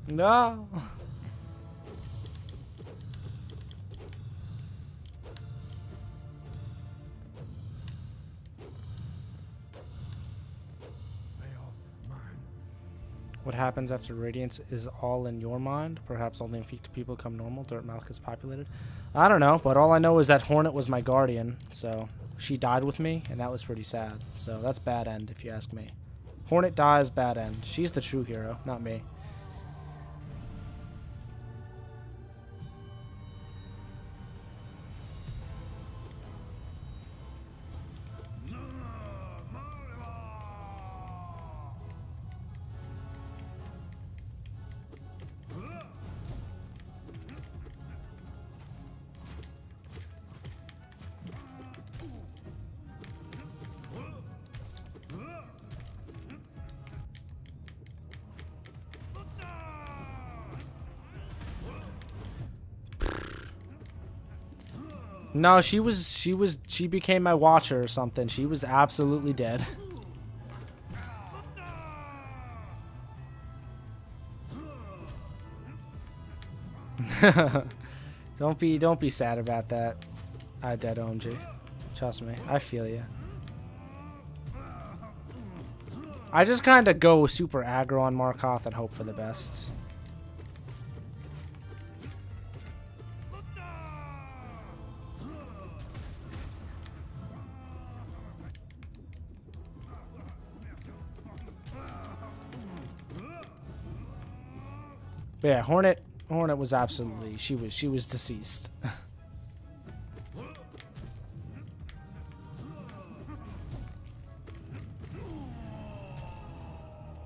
no. What happens after Radiance is all in your mind? Perhaps only infected people become normal. Dirtmouth gets populated. I don't know, but all I know is that Hornet was my guardian, so she died with me, and that was pretty sad. So that's bad end, if you ask me. Hornet dies, bad end. She's the true hero, not me. No, she became my watcher or something. She was absolutely dead. Don't be sad about that. I dead OMG. Trust me, I feel you. I just kind of go super aggro on Markoth and hope for the best. But yeah, Hornet was absolutely, she was deceased.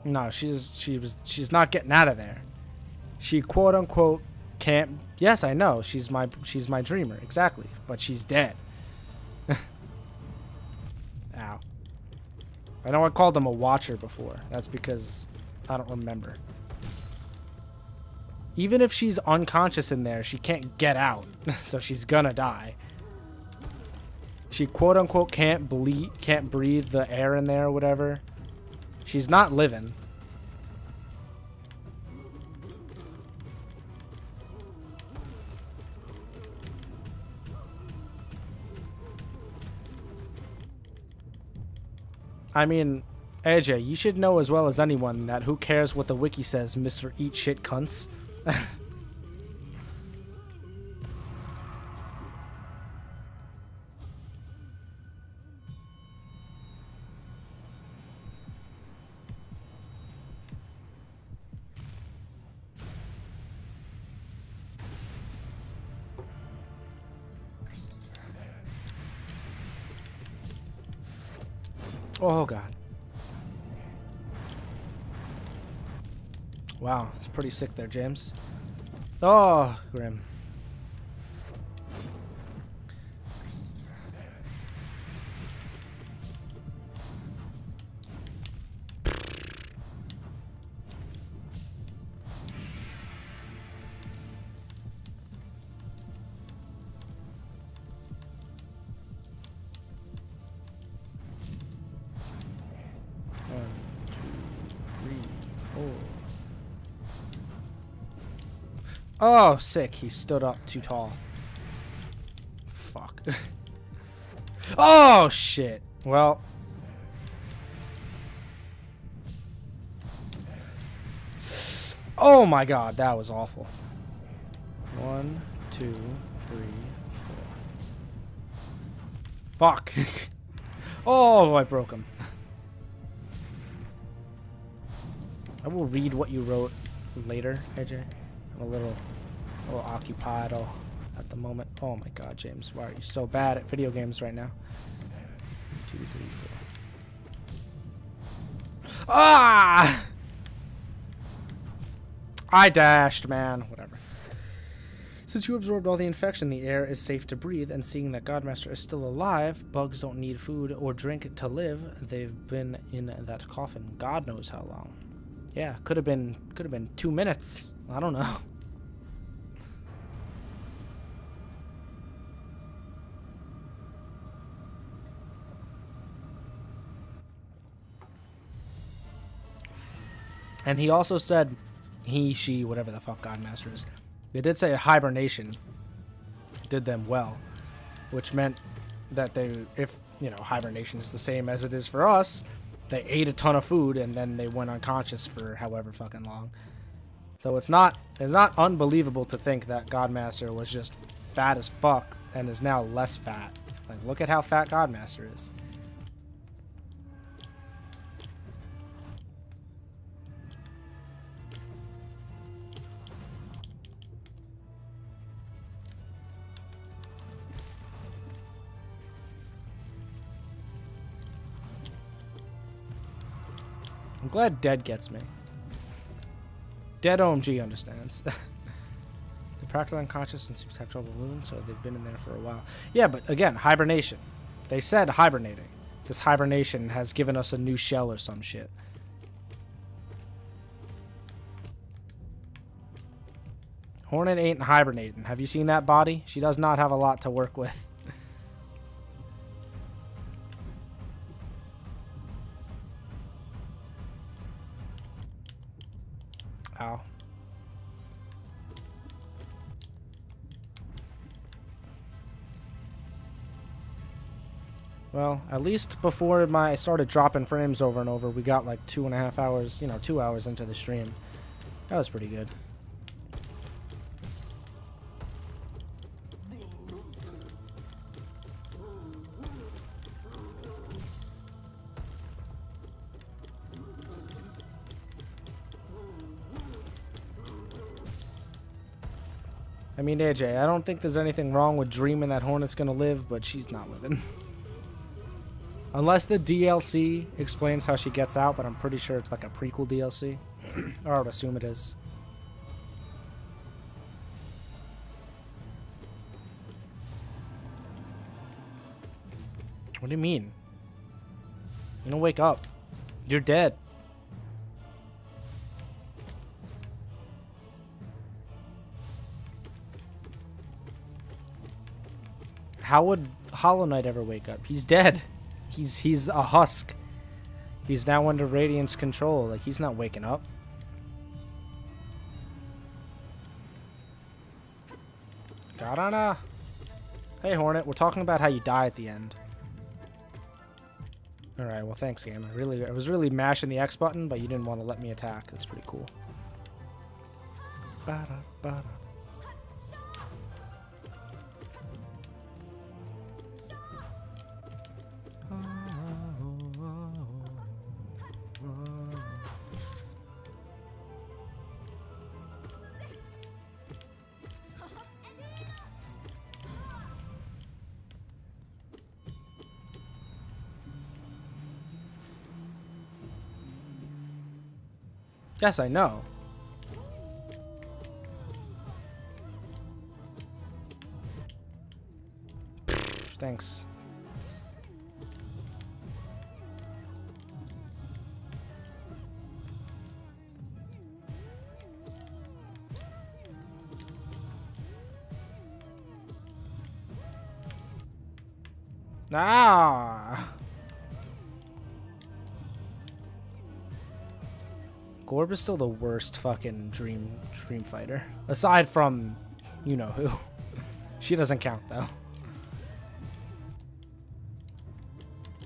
No, she's not getting out of there. She quote unquote can't. Yes, I know. She's my dreamer, exactly. But she's dead. Ow. I know I called him a watcher before. That's because I don't remember. Even if she's unconscious in there, she can't get out. So she's gonna die. She quote unquote can't breathe the air in there or whatever. She's not living. I mean, AJ, you should know as well as anyone that who cares what the wiki says, Mr. Eat Shit Cunts. Oh god. Wow, it's pretty sick there, James. Oh, grim. Oh, sick. He stood up too tall. Fuck. Oh, shit. Well. Oh my god, that was awful. 1, 2, 3, 4. Fuck. Oh, I broke him. I will read what you wrote later, AJ. I'm a little occupied at the moment. Oh my god, James, why are you so bad at video games right now? 2, 3, 4. Ah! I dashed, man. Whatever. Since you absorbed all the infection, the air is safe to breathe, and seeing that Godmaster is still alive, bugs don't need food or drink to live. They've been in that coffin God knows how long. Yeah, could have been 2 minutes. I don't know. And he also said, he, she, whatever the fuck Godmaster is, they did say hibernation did them well, which meant that if, you know, hibernation is the same as it is for us, they ate a ton of food and then they went unconscious for however fucking long. So it's not unbelievable to think that Godmaster was just fat as fuck and is now less fat. Like, look at how fat Godmaster is. I'm glad Dead gets me. Dead OMG understands. They're practically unconscious and seems to have trouble moving, so they've been in there for a while. Yeah, but again, hibernation. They said hibernating. This hibernation has given us a new shell or some shit. Hornet ain't hibernating. Have you seen that body? She does not have a lot to work with. Ow. Well, at least before I started dropping frames over and over, we got like 2.5 hours, you know, 2 hours into the stream. That was pretty good. I mean, AJ, I don't think there's anything wrong with dreaming that Hornet's gonna live, but she's not living. Unless the DLC explains how she gets out, but I'm pretty sure it's like a prequel DLC. Or I would assume it is. What do you mean? You don't wake up. You're dead. How would Hollow Knight ever wake up? He's dead. He's a husk. He's now under Radiant's control. Like, he's not waking up. Garana. Hey, Hornet. We're talking about how you die at the end. Alright, well, thanks, game. I was really mashing the X button, but you didn't want to let me attack. That's pretty cool. Ba-da, ba-da. Yes, I know. Thanks. Ah! Gorb is still the worst fucking dream fighter. Aside from, you know who. She doesn't count, though.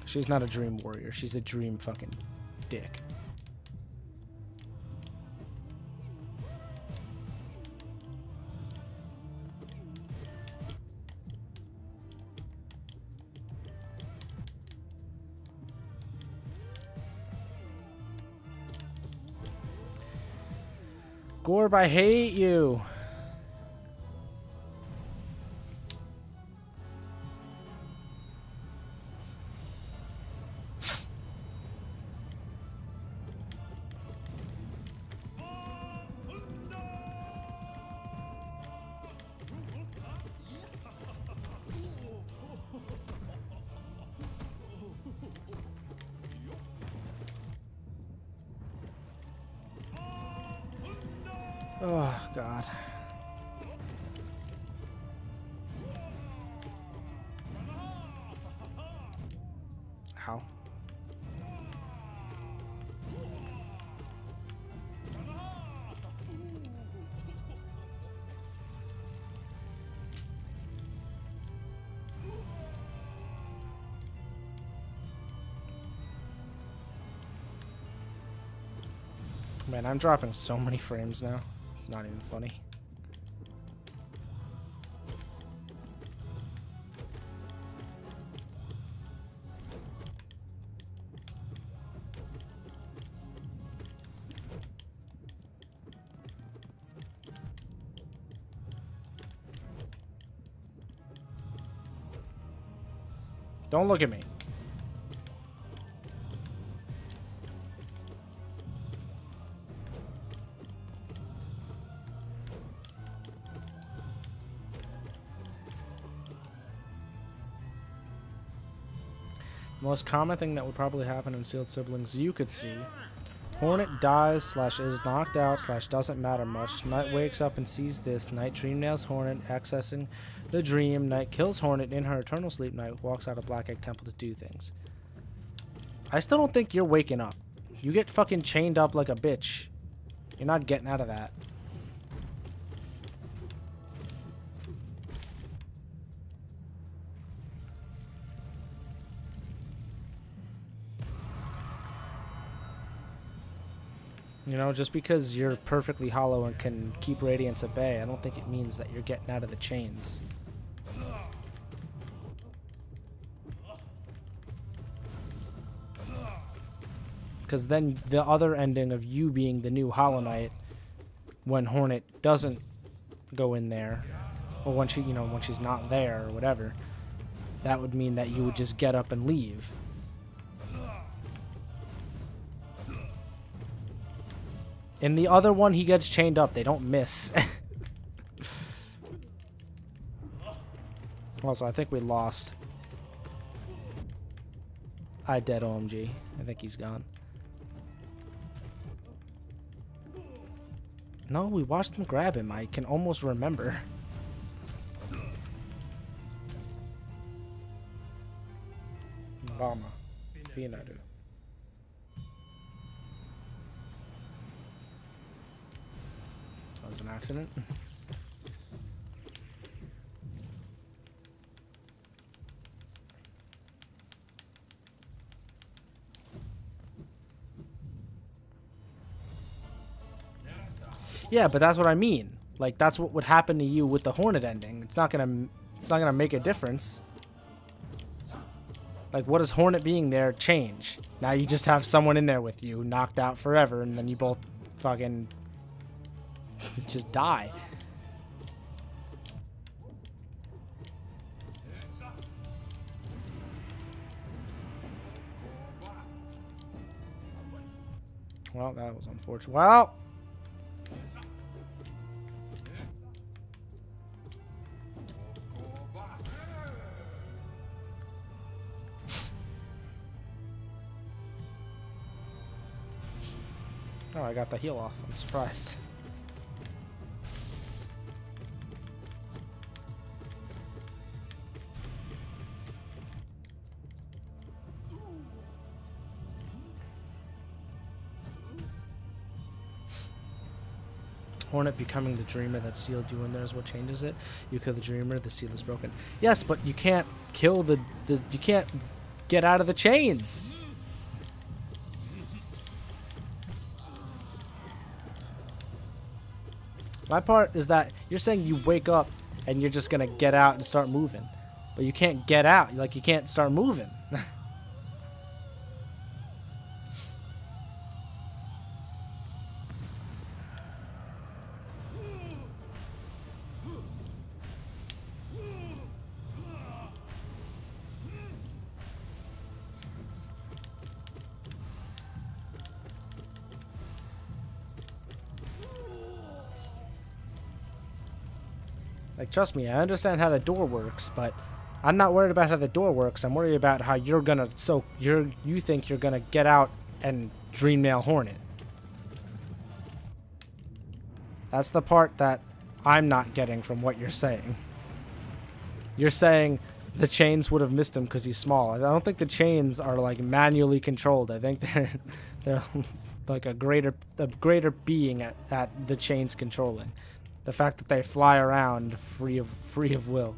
She's not a dream warrior. She's a dream fucking dick. Gorb, I hate you. Oh, God. How? Man, I'm dropping so many frames now. It's not even funny. Don't look at me. Most common thing that would probably happen in Sealed Siblings you could see. Hornet dies / is knocked out / doesn't matter much. Knight wakes up and sees this. Knight dream nails Hornet, accessing the dream. Knight kills Hornet in her eternal sleep. Knight walks out of Black Egg Temple to do things. I still don't think you're waking up. You get fucking chained up like a bitch. You're not getting out of that. You know, just because you're perfectly hollow and can keep Radiance at bay, I don't think it means that you're getting out of the chains. Because then the other ending of you being the new Hollow Knight, when Hornet doesn't go in there, or when she, you know, when she's not there or whatever, that would mean that you would just get up and leave. In the other one, he gets chained up. They don't miss. Also, I think we lost. I dead OMG. I think he's gone. No, we watched them grab him. I can almost remember. Mbama. Finaru. That was an accident. Yeah, but that's what I mean. Like, that's what would happen to you with the Hornet ending. It's not gonna make a difference. Like, what does Hornet being there change? Now you just have someone in there with you, knocked out forever, and then you both fucking just die. Well, that was unfortunate. Well, oh, I got the heal off. I'm surprised. Hornet becoming the dreamer that sealed you in there is what changes it. You kill the dreamer, the seal is broken. Yes, but you can't kill the you can't get out of the chains. My part is that you're saying you wake up and you're just gonna get out and start moving, but you can't get out. Like, you can't start moving. Like, trust me, I understand how the door works, but I'm not worried about how the door works. I'm worried about how you're gonna, you think you're gonna get out and Dreamnail Hornet. That's the part that I'm not getting from what you're saying. You're saying the chains would have missed him because he's small. I don't think the chains are, like, manually controlled. I think they're like a greater being at the chains controlling. The fact that they fly around free of will.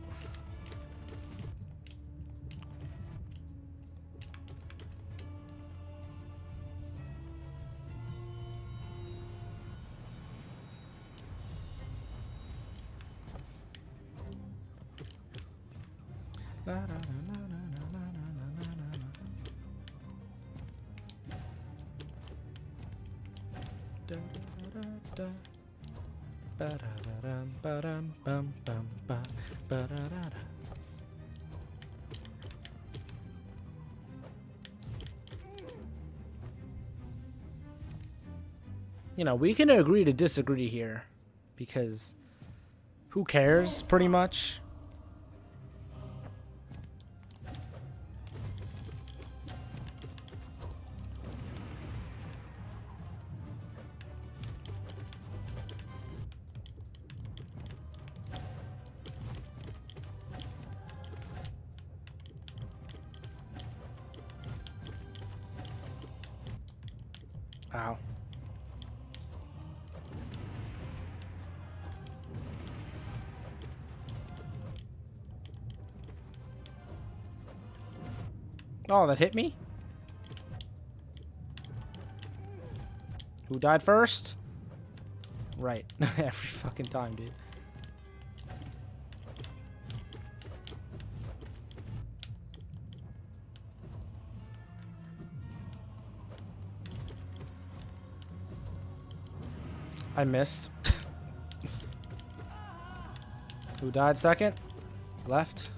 You know, we can agree to disagree here, because who cares, pretty much? Ow. Oh, that hit me? Who died first? Right. Every fucking time, dude. I missed. Who died second? Left.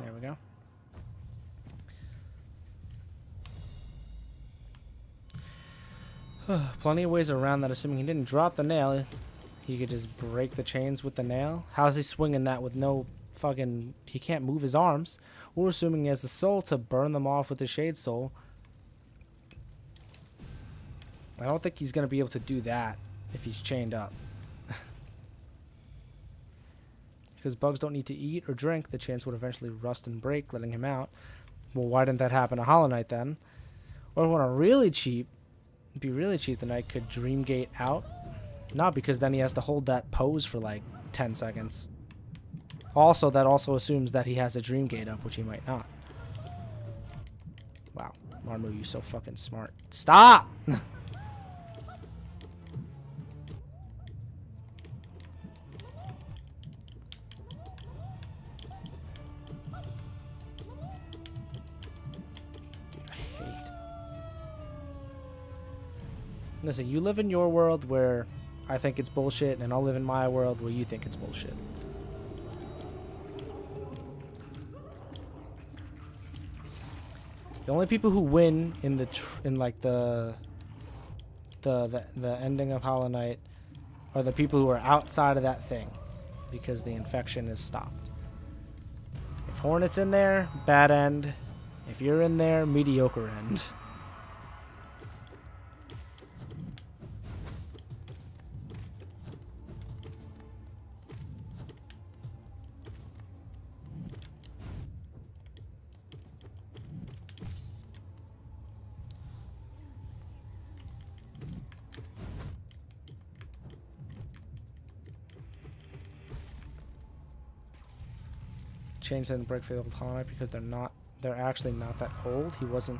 There we go. Plenty of ways around that, assuming he didn't drop the nail. He could just break the chains with the nail. How's he swinging that with no fucking... He can't move his arms. We're assuming he has the soul to burn them off with the Shade Soul. I don't think he's going to be able to do that if he's chained up. Because bugs don't need to eat or drink, the chains would eventually rust and break, letting him out. Well, why didn't that happen to Hollow Knight then? Or if I want to really cheap, be really cheap, then I could Dreamgate out. Not because then he has to hold that pose for like 10 seconds. Also, that also assumes that he has a Dreamgate up, which he might not. Wow. Marmu, you so fucking smart. Stop! Listen, you live in your world where I think it's bullshit, and I'll live in my world where you think it's bullshit. The only people who win in the the ending of Hollow Knight are the people who are outside of that thing, because the infection is stopped. If Hornet's in there, bad end. If you're in there, mediocre end. Change and break failed Hollow Knight because they're actually not that old. He was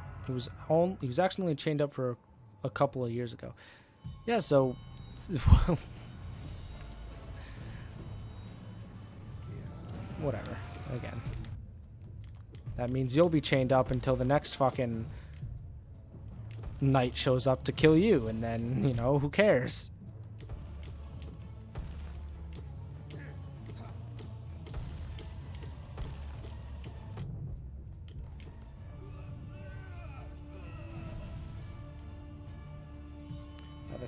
actually only chained up for a couple of years ago. Yeah, so whatever. Again, that means you'll be chained up until the next fucking knight shows up to kill you, and then, you know, who cares?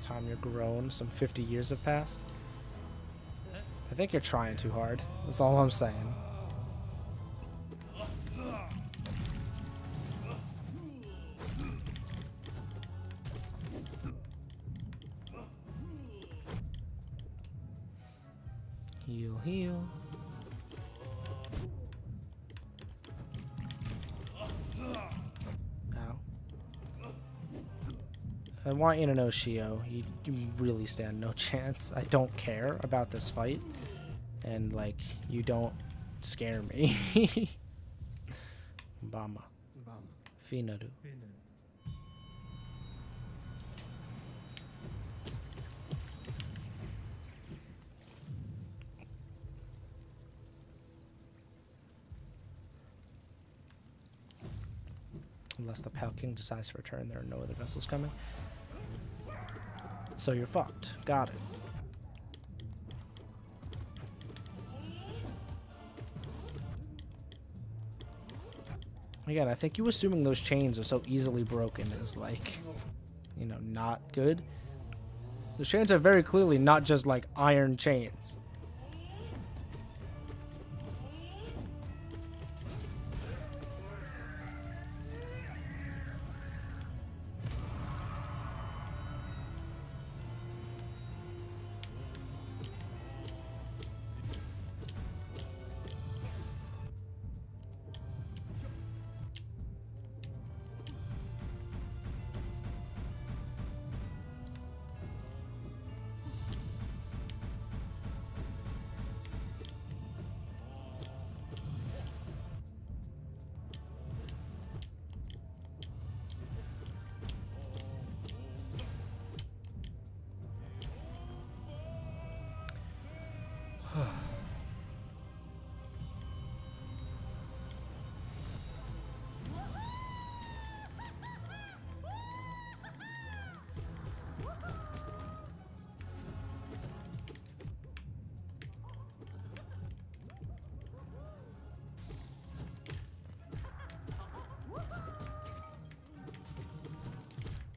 Time you're grown, some 50 years have passed. I think you're trying too hard. That's all I'm saying. Heal, heal. I want you to know, Shio, you really stand no chance. I don't care about this fight. And, like, you don't scare me. Bama. Finaru. Unless the Pale King decides to return, there are no other vessels coming. So you're fucked. Got it. Again, I think you assuming those chains are so easily broken is, like, you know, not good. The chains are very clearly not just, like, iron chains.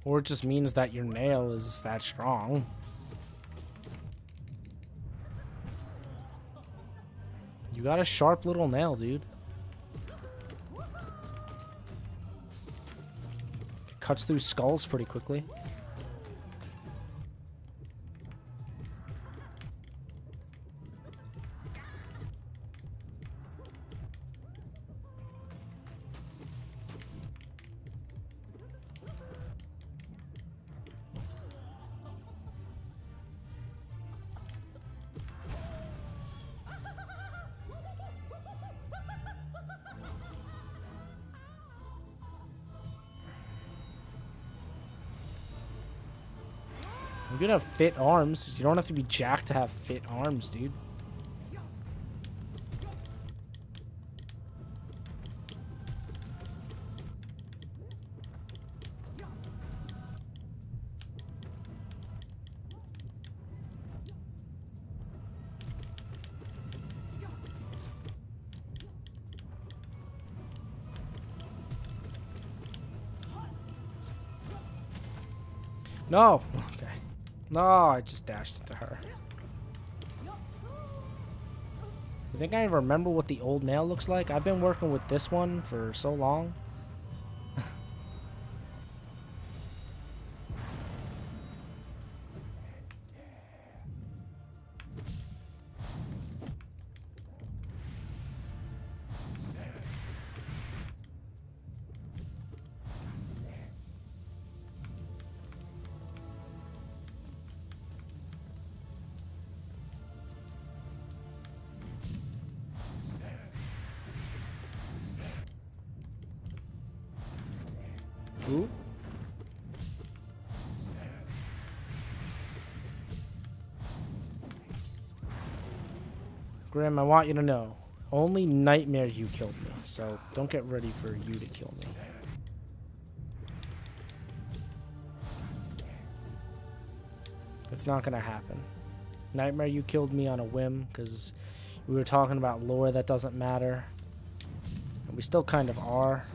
Or it just means that your nail is that strong. You got a sharp little nail, dude. It cuts through skulls pretty quickly. You could have fit arms. You don't have to be jacked to have fit arms, dude. No. Okay. No, I just dashed into her. You think I remember what the old nail looks like? I've been working with this one for so long. Ooh. Grim, I want you to know, only Nightmare you killed me, so don't get ready for you to kill me. It's not gonna happen. Nightmare, you killed me on a whim, because we were talking about lore that doesn't matter. And we still kind of are.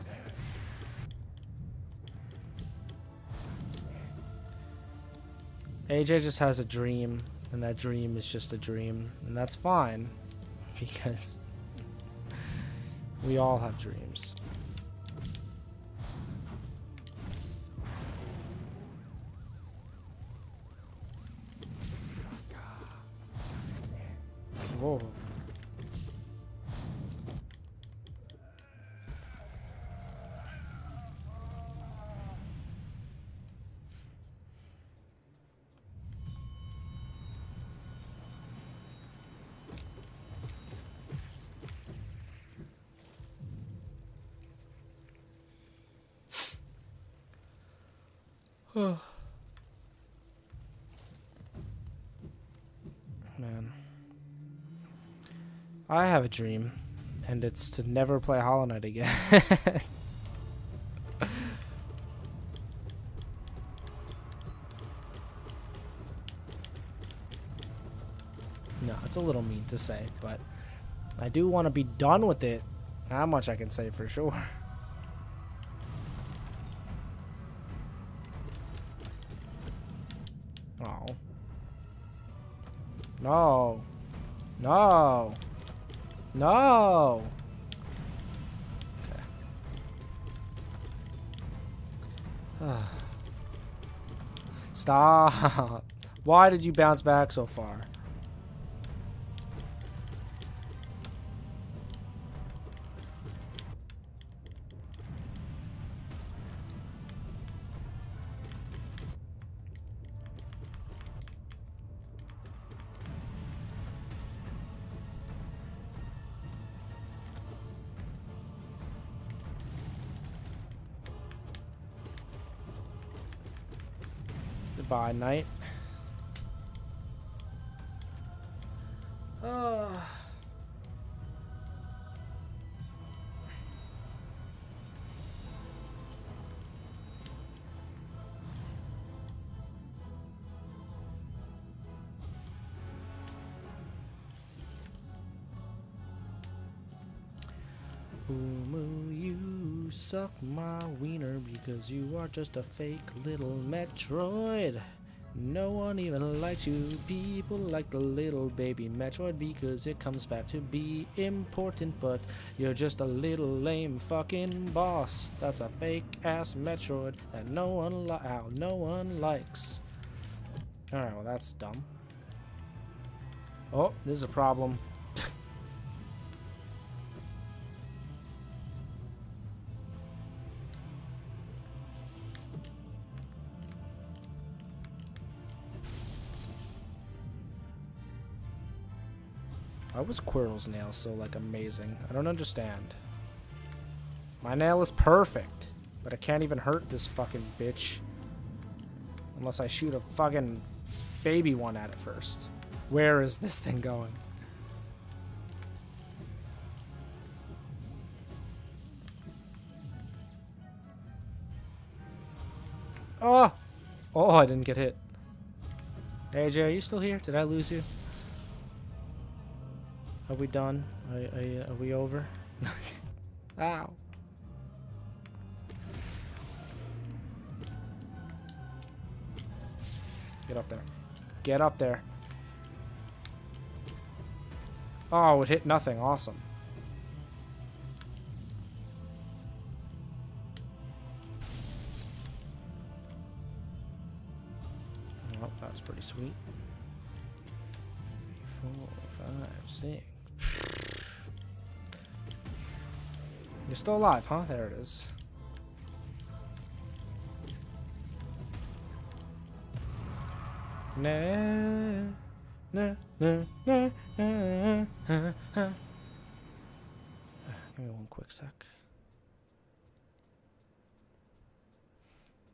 AJ just has a dream, and that dream is just a dream, and that's fine, because we all have dreams. Whoa. Man. I have a dream, and it's to never play Hollow Knight again. No, it's a little mean to say, but I do want to be done with it. How much I can say for sure. Oh. No. No. No. Okay. Stop. Why did you bounce back so far? Goodbye, night. Umu, you You suck my wiener because you are just a fake little Metroid. No one even likes you. People like the little baby Metroid because it comes back to be important, but you're just a little lame fucking boss. That's a fake ass Metroid that no one likes. Alright, well that's dumb. Oh, this is a problem. Why was Quirrell's nail so, like, amazing? I don't understand. My nail is perfect, but I can't even hurt this fucking bitch. Unless I shoot a fucking baby one at it first. Where is this thing going? Oh! Oh, I didn't get hit. AJ, are you still here? Did I lose you? Are we done? Are we over? Ow. Get up there. Get up there. Oh, it hit nothing. Awesome. Oh, that's pretty sweet. 3, 4, 5, 6. You're still alive, huh? There it is. Na, na, na, na, na, na, na. Give me one quick sec.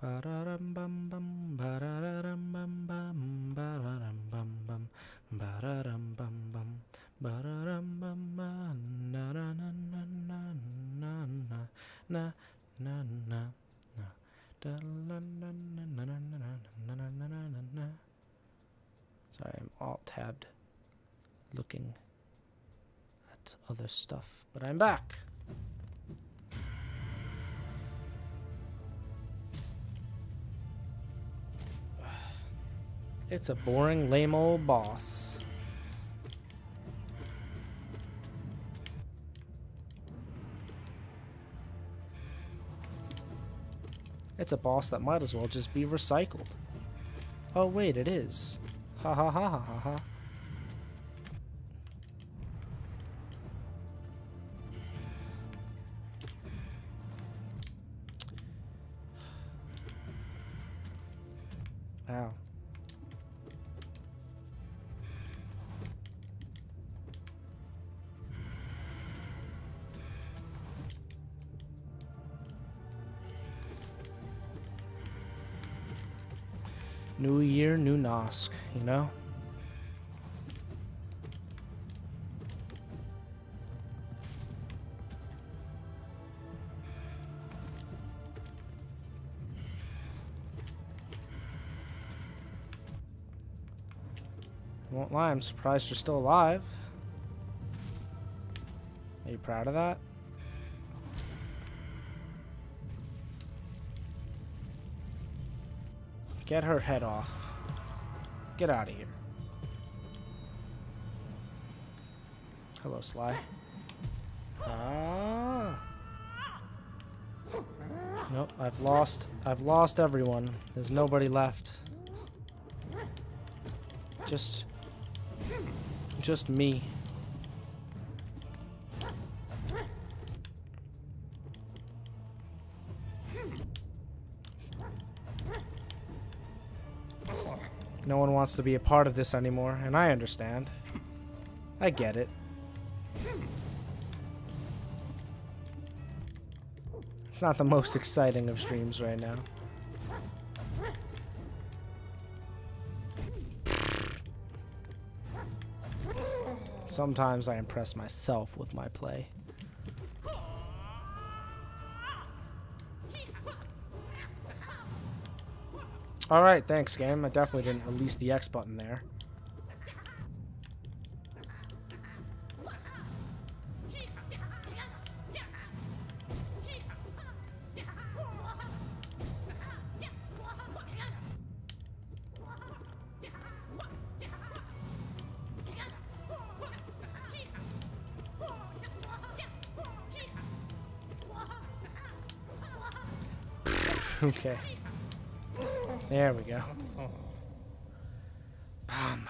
Ba-da-dum bum bum, ba-da-dum bum bum, ba-da-dum bum bum, ba-da-dum bum bum, ba-da-dum bum bum, na na na na na na na na na na, da la na na na na na na na na na. Sorry, I'm alt-tabbed, looking at other stuff, but I'm back. It's a boring, lame old boss. It's a boss that might as well just be recycled. Oh wait, it is. Ha ha ha ha ha ha. Ow. New year, new Nosk, you know? I won't lie, I'm surprised you're still alive. Are you proud of that? Get her head off. Get out of here. Hello, Sly. Ah. Nope, I've lost everyone. There's nobody left. Just me. No one wants to be a part of this anymore, and I understand. I get it. It's not the most exciting of streams right now. Sometimes I impress myself with my play. Alright, thanks game. I definitely didn't release the X button there. Okay. There we go. Bam.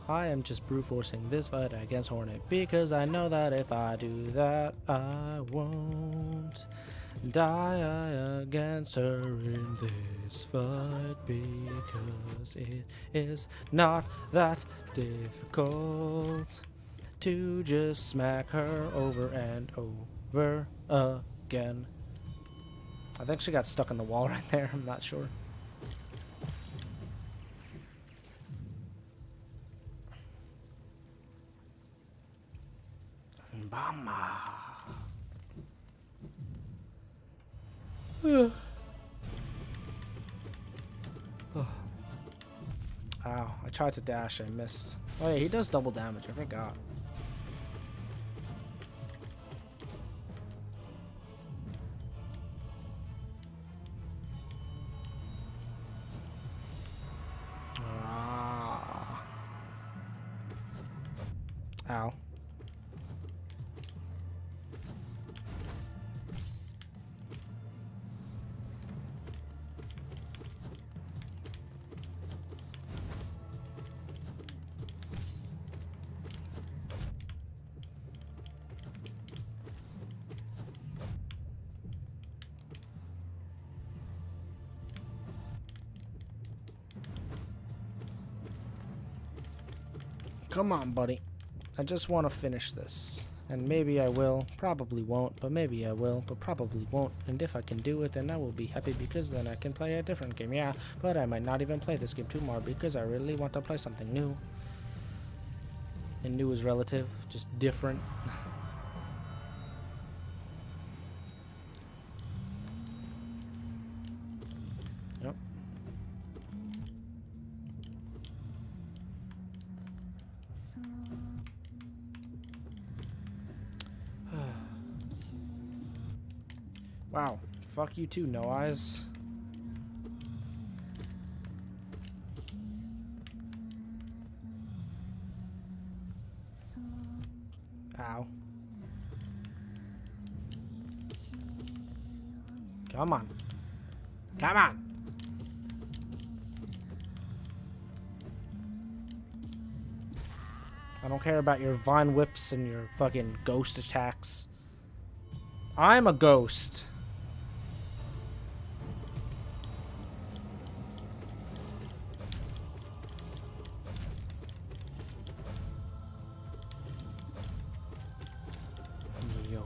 I am just brute forcing this fight against Hornet because I know that if I do that, I won't die against her in this fight because it is not that difficult to just smack her over and over again. I think she got stuck in the wall right there. I'm not sure. Mama. Oh. Ow, I tried to dash, I missed. Oh yeah, he does double damage, I forgot. Ah. Ow. Come on, buddy. I just want to finish this. And maybe I will. Probably won't, but maybe I will, but probably won't. And if I can do it, then I will be happy because then I can play a different game. Yeah, but I might not even play this game tomorrow because I really want to play something new. And new is relative, just different. Yep. Wow. Fuck you too, No Eyes. Ow. Come on. Come on. I don't care about your vine whips and your fucking ghost attacks. I'm a ghost. Yo,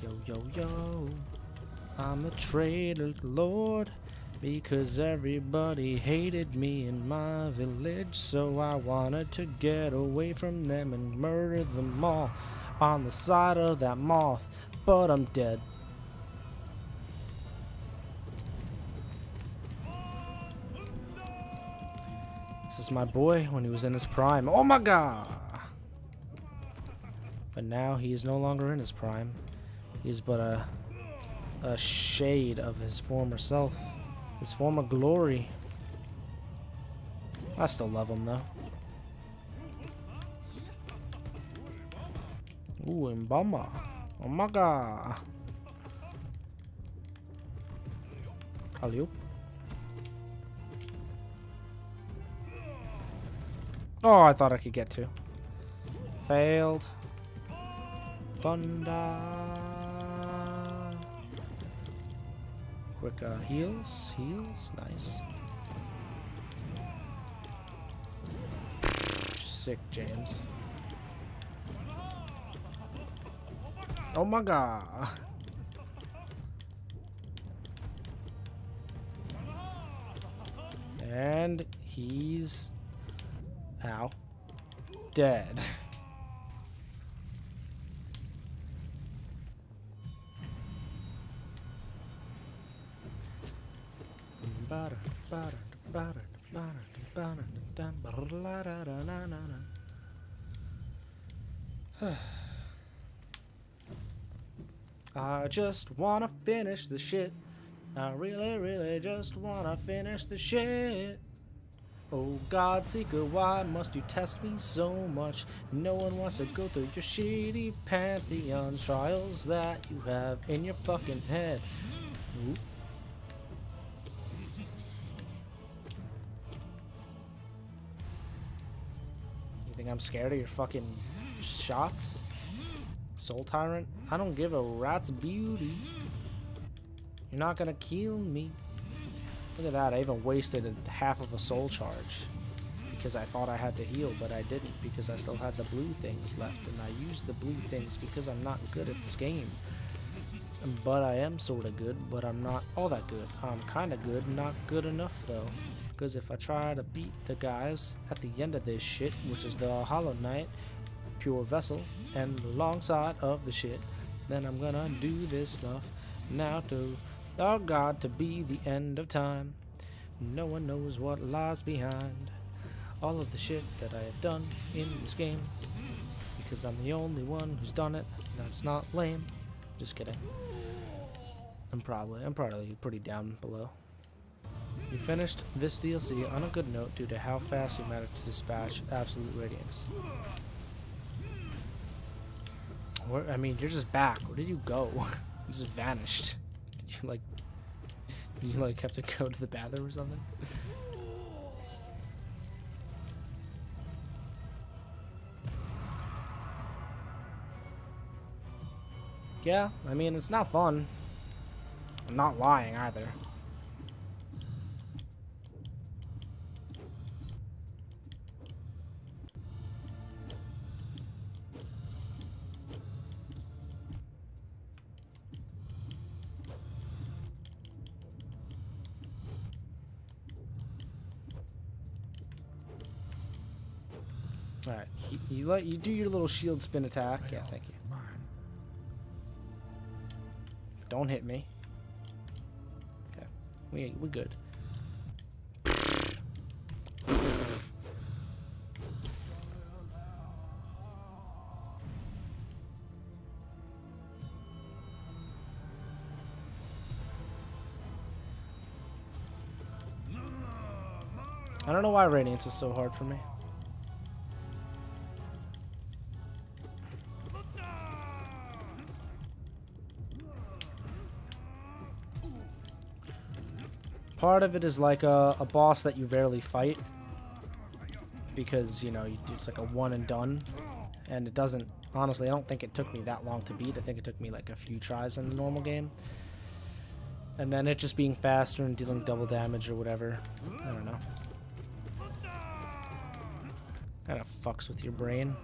yo, yo, yo. I'm a traitor, Lord, because everybody hated me in my village, so I wanted to get away from them and murder them all on the side of that moth, but I'm dead. This is my boy when he was in his prime. Oh my god! But now he is no longer in his prime. He's but a shade of his former self. His former glory. I still love him though. Ooh, Mbama. Oh my god. Alley-oop. Oh, I thought I could get to. Failed. Thunder. Quick heals. Heals. Nice. Sick, James. Oh my god. And he's... Ow. Dead. I just wanna finish the shit. I really, really just wanna finish the shit. Oh God Seeker, why must you test me so much? No one wants to go through your shitty pantheon trials that you have in your fucking head. Ooh. You think I'm scared of your fucking shots? Soul Tyrant? I don't give a rat's beauty. You're not gonna kill me. Look at that, I even wasted half of a soul charge. Because I thought I had to heal, but I didn't. Because I still had the blue things left. And I used the blue things because I'm not good at this game. But I am sorta good, but I'm not all that good. I'm kinda good, not good enough though. Because if I try to beat the guys at the end of this shit, which is the Hollow Knight, Pure Vessel, and the long side of the shit, then I'm gonna do this stuff now to our God to be the end of time. No one knows what lies behind all of the shit that I have done in this game, because I'm the only one who's done it. That's not lame. Just kidding. I'm probably pretty down below. You finished this DLC on a good note due to how fast you managed to dispatch Absolute Radiance. Where, I mean, you're just back. Where did you go? You just vanished. Did you like have to go to the bathroom or something? Yeah, I mean, it's not fun. I'm not lying either. Alright, you do your little shield spin attack. Yeah, thank you. Don't hit me. Okay, we're good. I don't know why Radiance is so hard for me. Part of it is like a boss that you rarely fight, because, you know, it's like a one and done, and it doesn't, honestly, I don't think it took me that long to beat. I think it took me like a few tries in the normal game. And then it just being faster and dealing double damage or whatever. I don't know. Kind of fucks with your brain.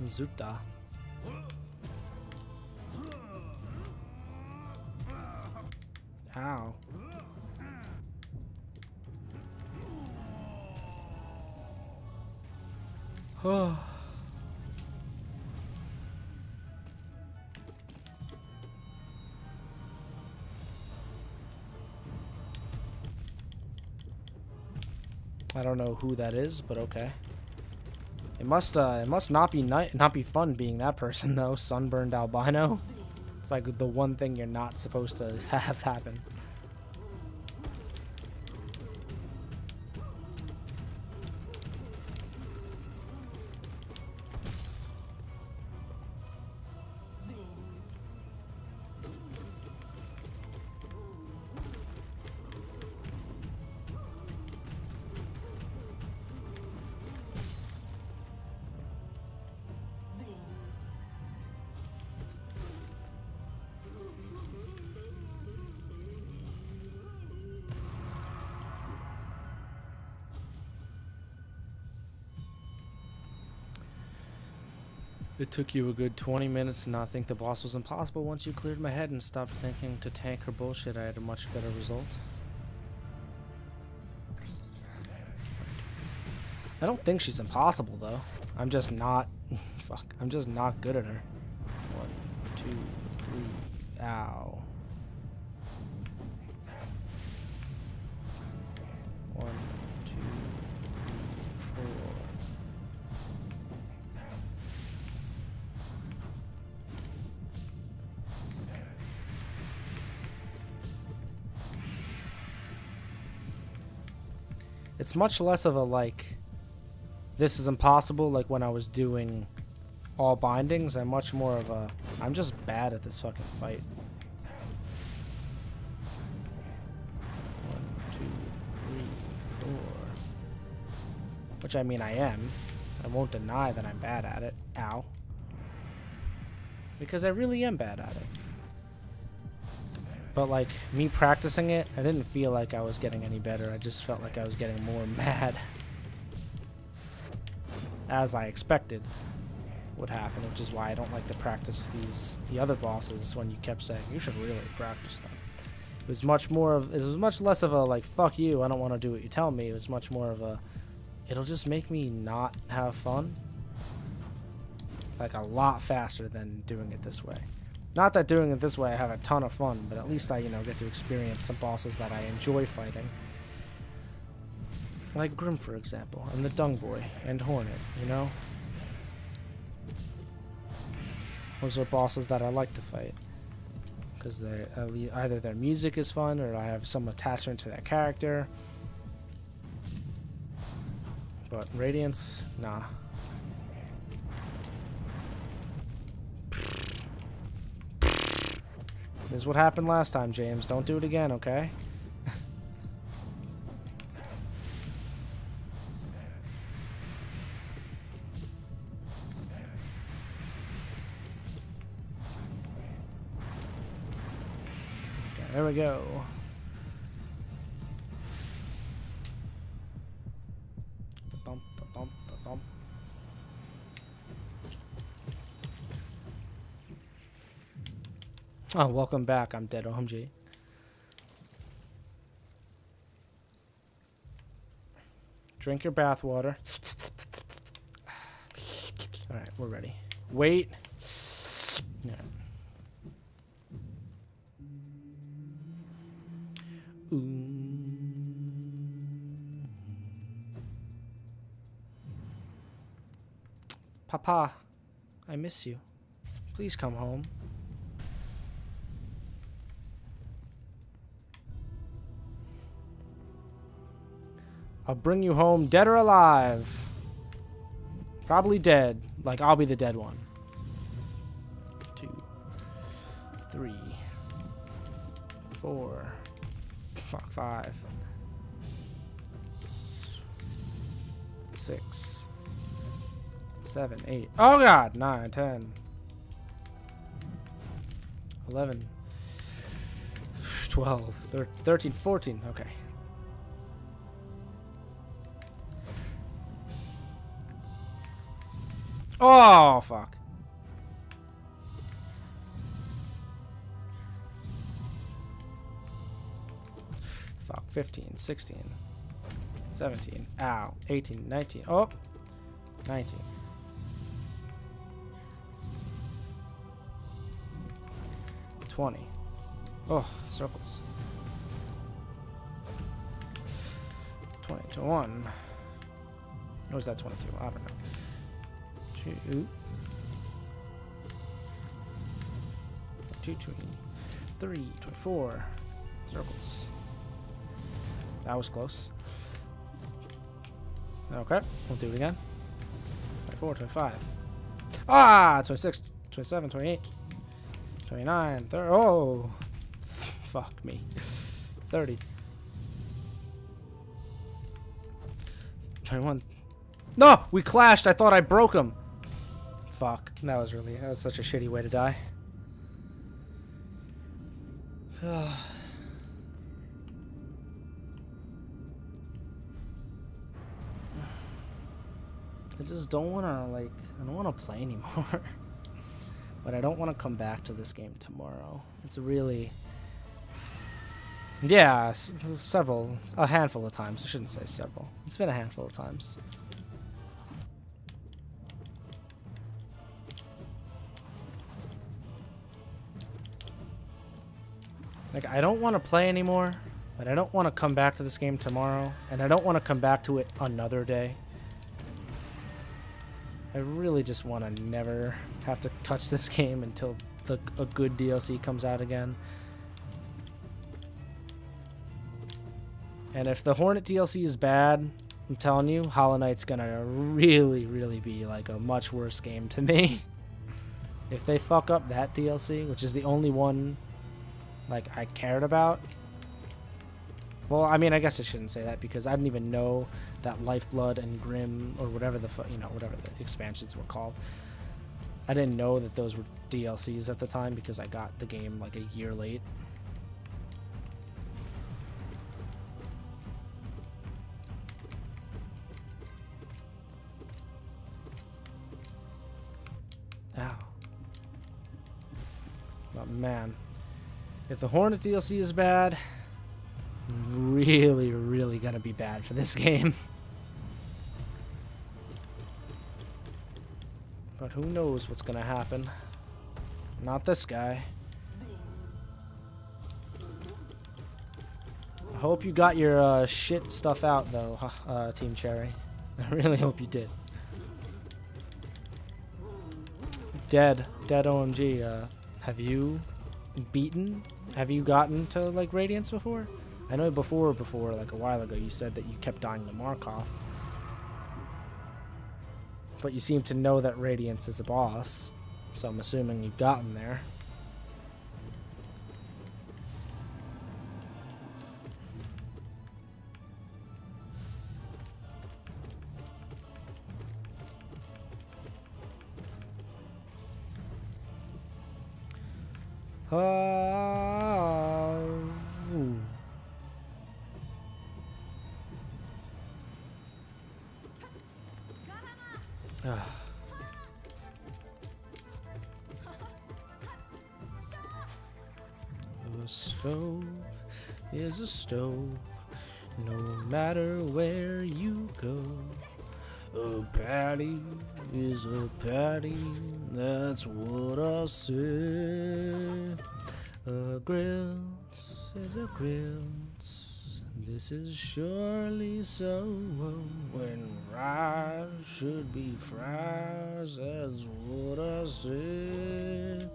Zuta. Ow. Oh. I don't know who that is, but okay. It must not be fun being that person though. Sunburned albino. It's like the one thing you're not supposed to have happen. It took you a good 20 minutes to not think the boss was impossible. Once you cleared my head and stopped thinking to tank her bullshit, I had a much better result. I don't think she's impossible, though. I'm just not... fuck. I'm just not good at her. 1, 2, 3, Ow. 1, 2, 3, 4. It's much less of a like, this is impossible, like when I was doing all bindings, and much more of a, I'm just bad at this fucking fight. 1, 2, 3, 4. Which, I mean, I am. I won't deny that I'm bad at it. Ow. Because I really am bad at it. But, like, me practicing it, I didn't feel like I was getting any better. I just felt like I was getting more mad. As I expected would happen, which is why I don't like to practice the other bosses when you kept saying, you should really practice them. It was much less of a, like, fuck you, I don't want to do what you tell me. It was much more of a, it'll just make me not have fun. Like, a lot faster than doing it this way. Not that doing it this way I have a ton of fun, but at least I, you know, get to experience some bosses that I enjoy fighting. Like Grim, for example, and the Dung Boy, and Hornet, you know? Those are bosses that I like to fight. Because either their music is fun, or I have some attachment to that character. But Radiance, nah. This is what happened last time, James. Don't do it again, okay? Okay, there we go. Bump, bump, bump. Oh, welcome back. I'm Dead OMG. Drink your bath water. All right, we're ready. Wait. Yeah. Papa, I miss you. Please come home. I'll bring you home dead or alive. Probably dead. Like, I'll be the dead one. 2, 3, 4. Fuck, 5. 6. 7, 8. Oh god! 9, 10. 11. 12. 13, 14. Okay. Oh, fuck. Fuck. 15, 16, 17. Ow. 18, 19. Oh. 19. 20. Oh, circles. 20, 21. Or was that 22? I don't know. 2, 23, 24. Circles. That was close. Okay, we'll do it again. 24, 25. Ah, 26, 27, 28, 29, 30. Oh, fuck me. 30. 21. No, we clashed. I thought I broke him. Fuck. That was such a shitty way to die. I just don't want to, like, I don't want to play anymore. But I don't want to come back to this game tomorrow. It's really... Yeah, a handful of times. I shouldn't say several. It's been a handful of times. Like, I don't want to play anymore, but I don't want to come back to this game tomorrow, and I don't want to come back to it another day. I really just want to never have to touch this game until a good DLC comes out again. And if the Hornet DLC is bad, I'm telling you, Hollow Knight's gonna really, really be like a much worse game to me. If they fuck up that DLC, which is the only one like I cared about. Well, I mean, I guess I shouldn't say that because I didn't even know that Lifeblood and Grim or whatever whatever the expansions were called. I didn't know that those were DLCs at the time because I got the game like a year late. Ow. But man, if the Hornet DLC is bad, really, really gonna be bad for this game. But who knows what's gonna happen? Not this guy. I hope you got your shit stuff out though, Team Cherry. I really hope you did. Dead OMG. Have you gotten to like Radiance before? I know before like a while ago you said that you kept dying to Markov. But you seem to know that Radiance is a boss, so I'm assuming you've gotten there. A stove is a stove, no matter where you go. A patty is a patty, that's what I say. A grill is a grill, this is surely so. When fries should be fries, that's what I say.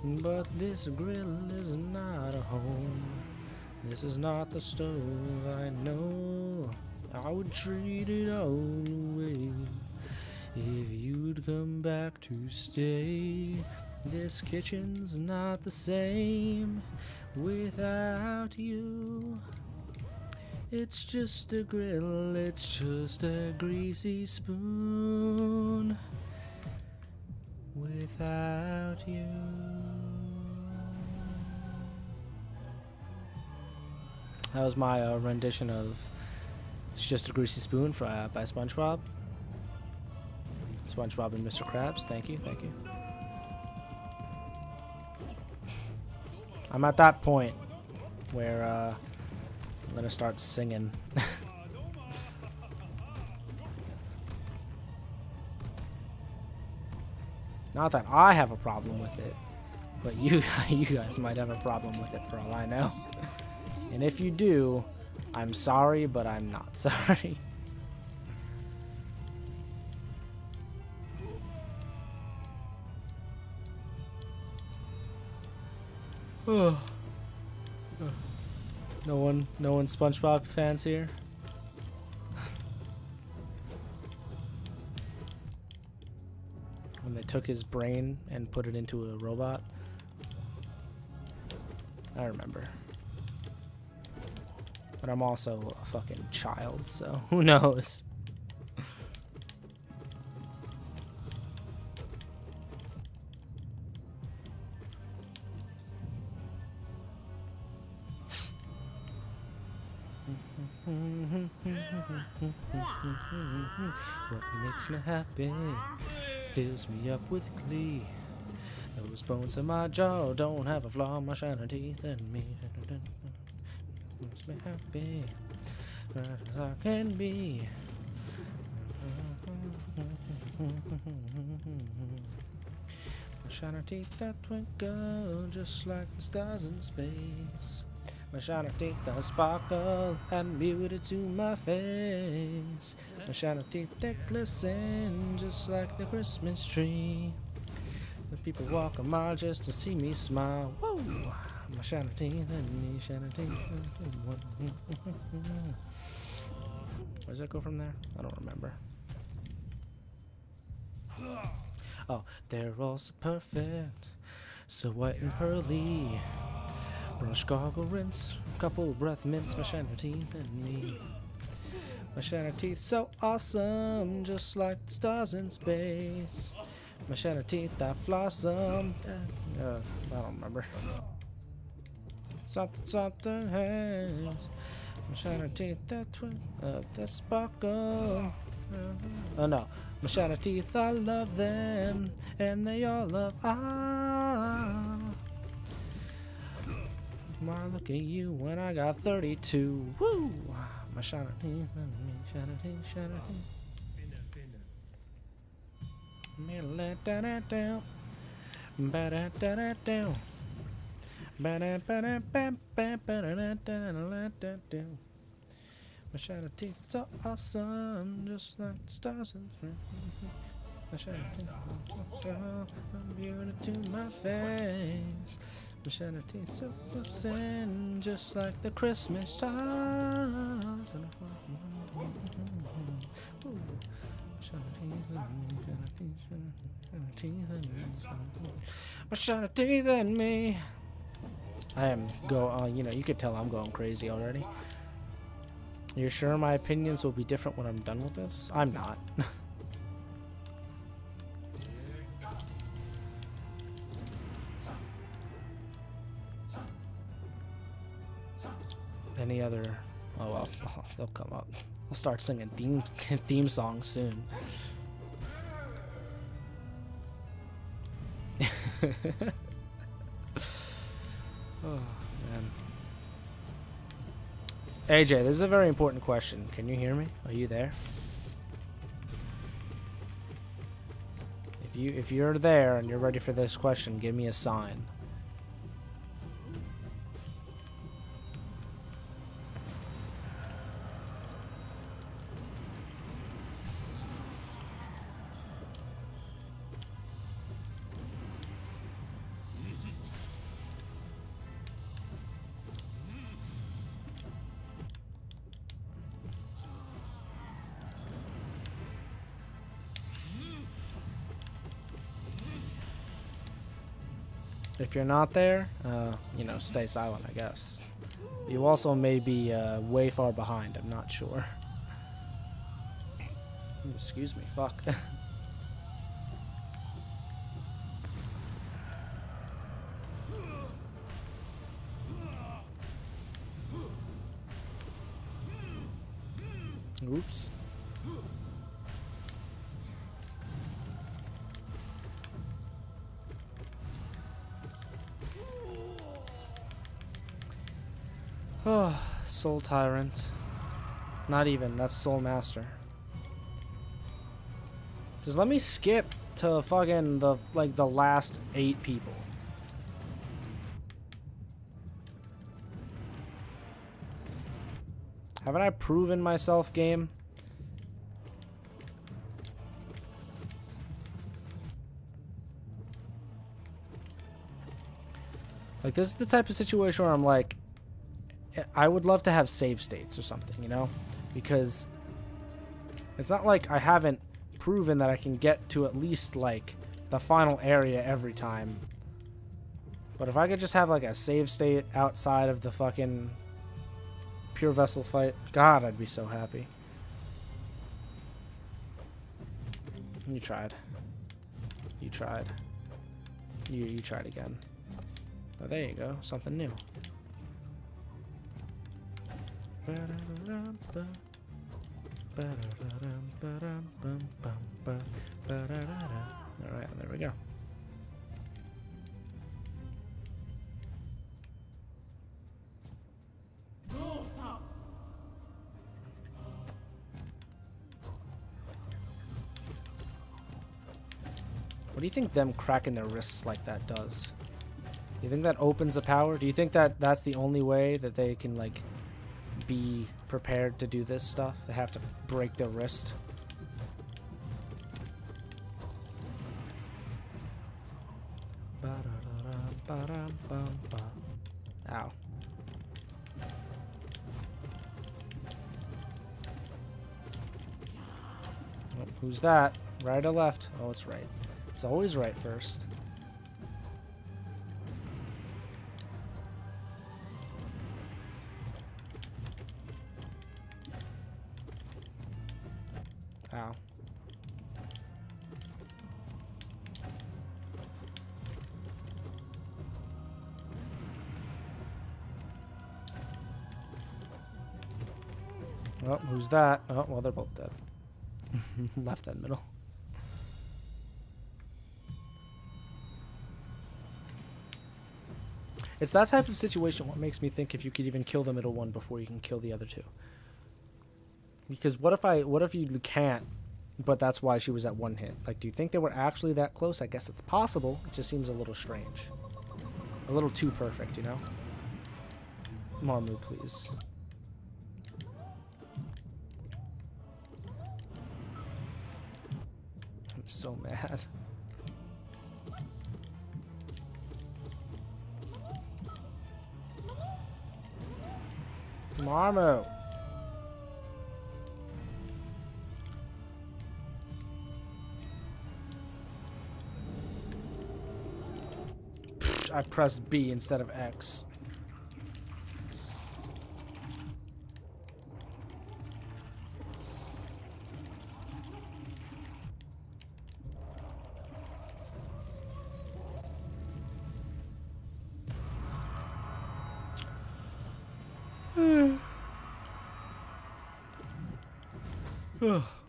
But this grill is not a home, this is not the stove I know. I would treat it all away if you'd come back to stay. This kitchen's not the same without you. It's just a grill, it's just a greasy spoon without you. That was my rendition of It's Just a Greasy Spoon by SpongeBob. SpongeBob and Mr. Krabs, thank you, thank you. I'm at that point where I'm gonna start singing. Not that I have a problem with it, but you guys might have a problem with it for all I know. And if you do, I'm sorry, but I'm not sorry. No one SpongeBob fans here. When they took his brain and put it into a robot. I remember. But I'm also a fucking child, so who knows? What makes me happy fills me up with glee. Those bones in my jaw don't have a flaw, my shining teeth and me. Makes me happy as I can be. My shiny teeth that twinkle just like the stars in space. My shiny teeth that sparkle and beauty to my face. My shiny teeth that glisten just like the Christmas tree. The people walk a mile just to see me smile. Whoa! My shiny teeth and me, shiny teeth. Where does that go from there? I don't remember. Oh, they're all so perfect, so white and pearly. Brush, gargle, rinse, couple breath mints, my shiny teeth and me. My shiny teeth so awesome, just like the stars in space. My shiny teeth that blossom. I don't remember. Something, something has. My shiny teeth that sparkle. Oh no. My shiny teeth, I love them, and they all love I. My look at you when I got 32. Woo! My shiny teeth, shiny teeth, shiny teeth. Me let that down, ba da da da down, ba da ba da bam bam ba da da da let that down. My shiny teeth so awesome, just like the stars in spring. My shiny teeth, beauty to my face. My shiny teeth so glisten, just like the Christmas stars. My shiny teeth and me. I am you know, you could tell I'm going crazy already. You're sure my opinions will be different when I'm done with this? I'm not. Any other? Oh well, they'll come up. I'll start singing theme songs soon. Oh man. AJ, this is a very important question. Can you hear me? Are you there? If you're there and you're ready for this question, give me a sign. If you're not there, you know, stay silent, I guess. You also may be way far behind, I'm not sure. Excuse me, fuck. Oops. Oh, Soul Tyrant. Not even, that's Soul Master. Just let me skip to fucking the last 8 people. Haven't I proven myself, game? Like, this is the type of situation where I'm like, I would love to have save states or something, you know? Because it's not like I haven't proven that I can get to at least, like, the final area every time. But if I could just have, like, a save state outside of the fucking pure vessel fight, God, I'd be so happy. You tried. You tried. You tried again. Oh, there you go. Something new. Alright, there we go. What do you think them cracking their wrists like that does? You think that opens the power? Do you think that that's the only way that they can, like, be prepared to do this stuff? They have to break their wrist? Ow. Oh, who's that? Right or left? Oh, it's right. It's always right first. Ow. Oh, who's that? Oh, well, they're both dead. Left and middle. It's that type of situation what makes me think if you could even kill the middle one before you can kill the other two. Because what if you can't, but that's why she was at one hit? Like, do you think they were actually that close? I guess it's possible. It just seems a little strange. A little too perfect, you know? Marmu, please. I'm so mad. Marmu! I pressed B instead of X.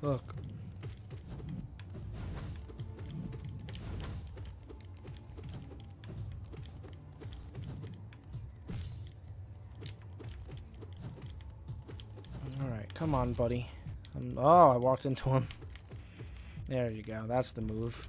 Look. Alright, come on, buddy. Oh, I walked into him. There you go. That's the move.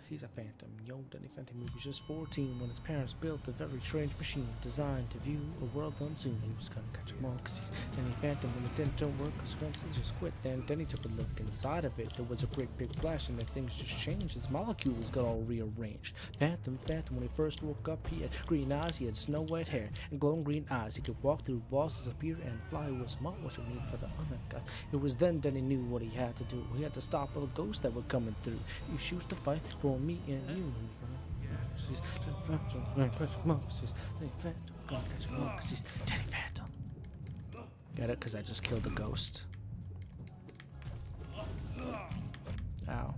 He's a phantom. Young Danny Phantom was just 14 when his parents built a very strange machine designed to view a world unseen. He was gonna catch them all because he's Danny Phantom. When it didn't work, his friends just quit. Then Danny took a look inside of it. There was a great big flash and then things just changed. His molecules got all rearranged. Phantom, when he first woke up, he had green eyes, he had snow white hair and glowing green eyes. He could walk through walls, disappear, and fly with smart what you need for the undercut. It was then Danny knew what he had to do. He had to stop all the ghosts that were coming through. He chose to fight for me and you. Danny Phantom. Get it? Because I just killed the ghost. Ow.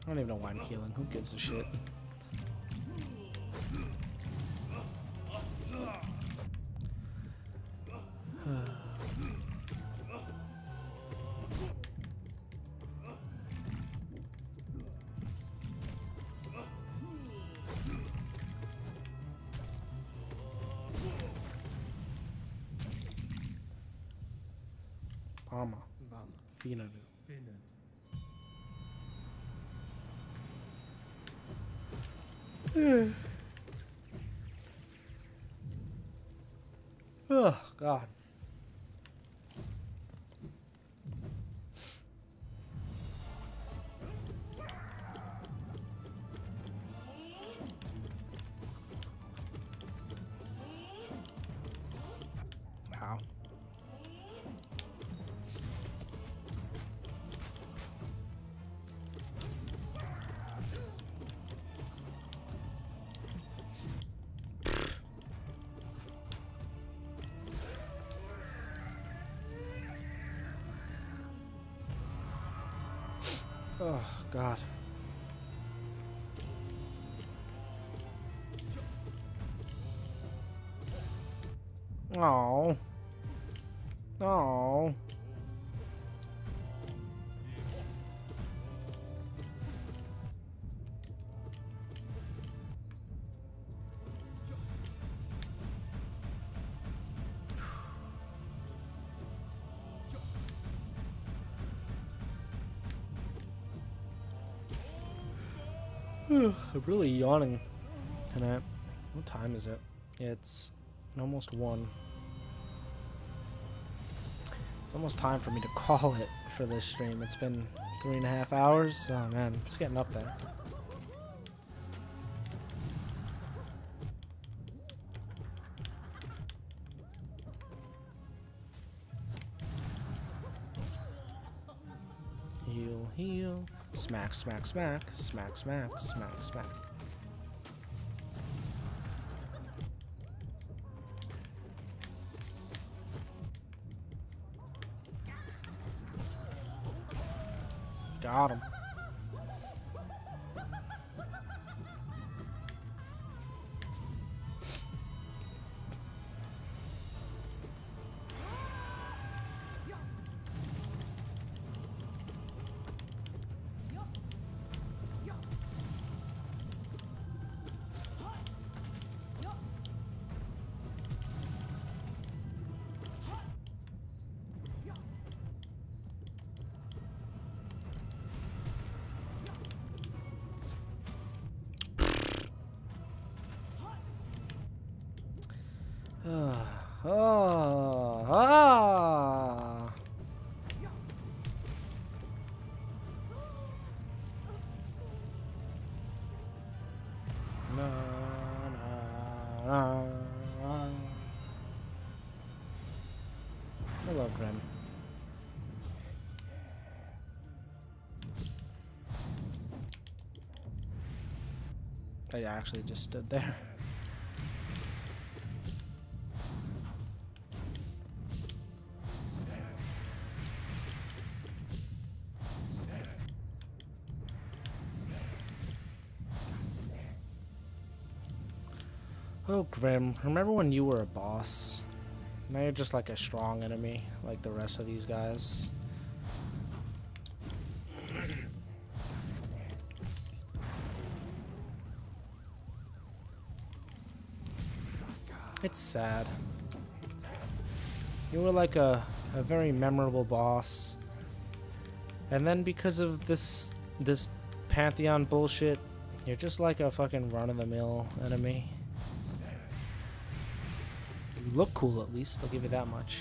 I don't even know why I'm healing. Who gives a shit? Palma. Finaru. Oh, God. Wow. Oh, God. Oh. Oh. I'm really yawning tonight. What time is it? It's almost 1. It's almost time for me to call it for this stream. It's been 3.5 hours. Oh man, it's getting up there. Heal, heal. Smack, smack, smack. Smack, smack, smack, smack. Got him. Hello, Grim. I actually just stood there. Oh, Grim, remember when you were a boss? Now you're just like a strong enemy, like the rest of these guys. It's sad. You were like a very memorable boss. And then because of this Pantheon bullshit, you're just like a fucking run-of-the-mill enemy. You look cool at least, I'll give you that much.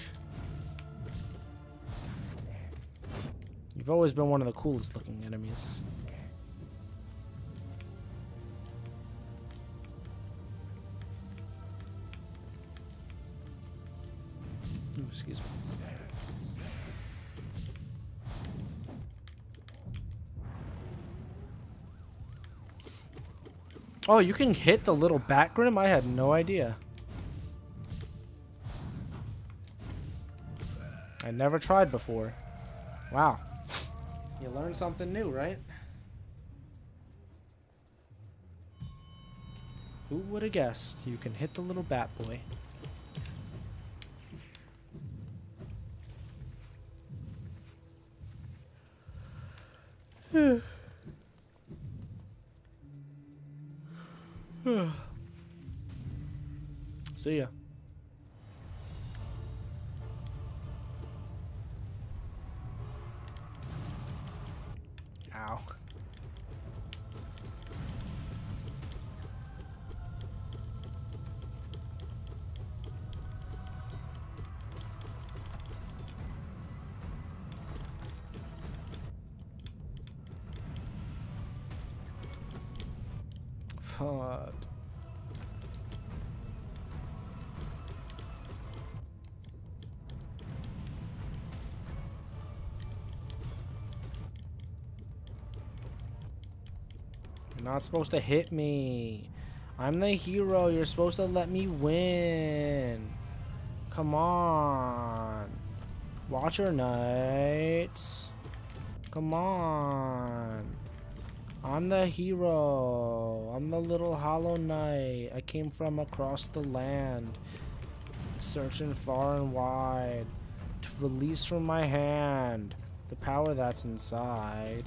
You've always been one of the coolest looking enemies. Ooh, excuse me. Oh, you can hit the little bat Grim? I had no idea. I never tried before. Wow. You learn something new, right? Who would have guessed you can hit the little bat boy? See ya. Ow. Fuck. You're not supposed to hit me. I'm the hero. You're supposed to let me win. Come on. Watch your knights. Come on. I'm the hero. I'm the little hollow knight. I came from across the land, searching far and wide to release from my hand the power that's inside.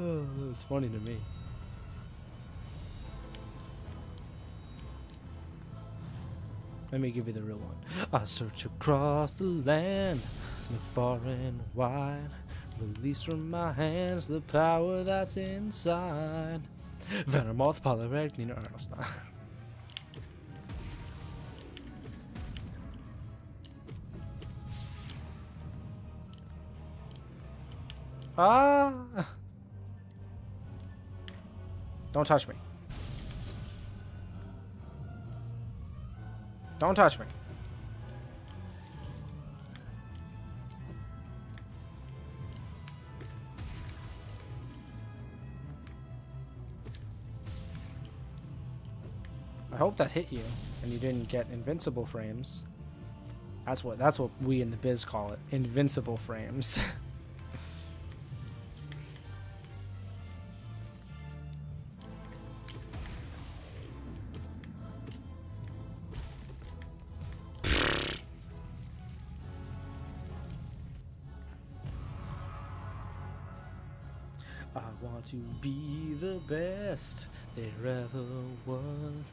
Oh, that's funny to me. Let me give you the real one. I search across the land, look far and wide, release from my hands the power that's inside. Venomoth, Polyragnina, Arnold. Ah! Don't touch me. Don't touch me. I hope that hit you and you didn't get invincible frames. That's what we in the biz call it. Invincible frames. I want to be the best there ever was,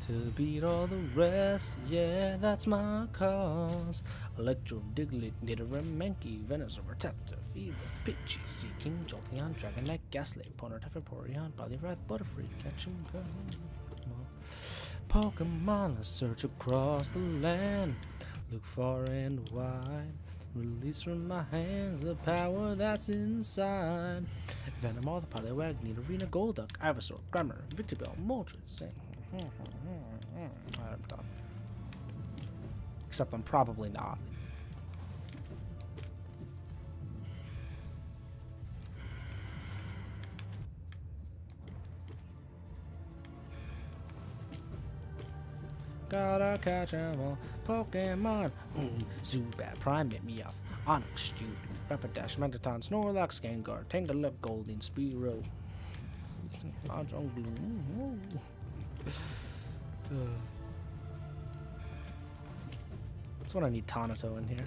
to beat all the rest, yeah, that's my cause. Electro, Diglett, Nidoran, Mankey, Venusaur, Protector, Fever, Pidgey, Seeking, Jolteon, Dragonite, Gaslight, Ponert, Vaporeon, Poliwrath, Butterfree, Catch 'em, go. Pokemon, let's search across the land, look far and wide, release from my hands the power that's inside. Venomoth, Poliwag, Nidorina, Golduck, Ivysaur, Grimer, Victobel, Moltres. I'm done. Except I'm probably not. Gotta catch 'em all. Pokemon. Zubat, Primate, Meowth, Onix, Stew, Rapidash, Magneton, Snorlax, Gengar, Tangela, Goldeen, Spearow. Mahjong Gloom. That's what I need Tanato in here.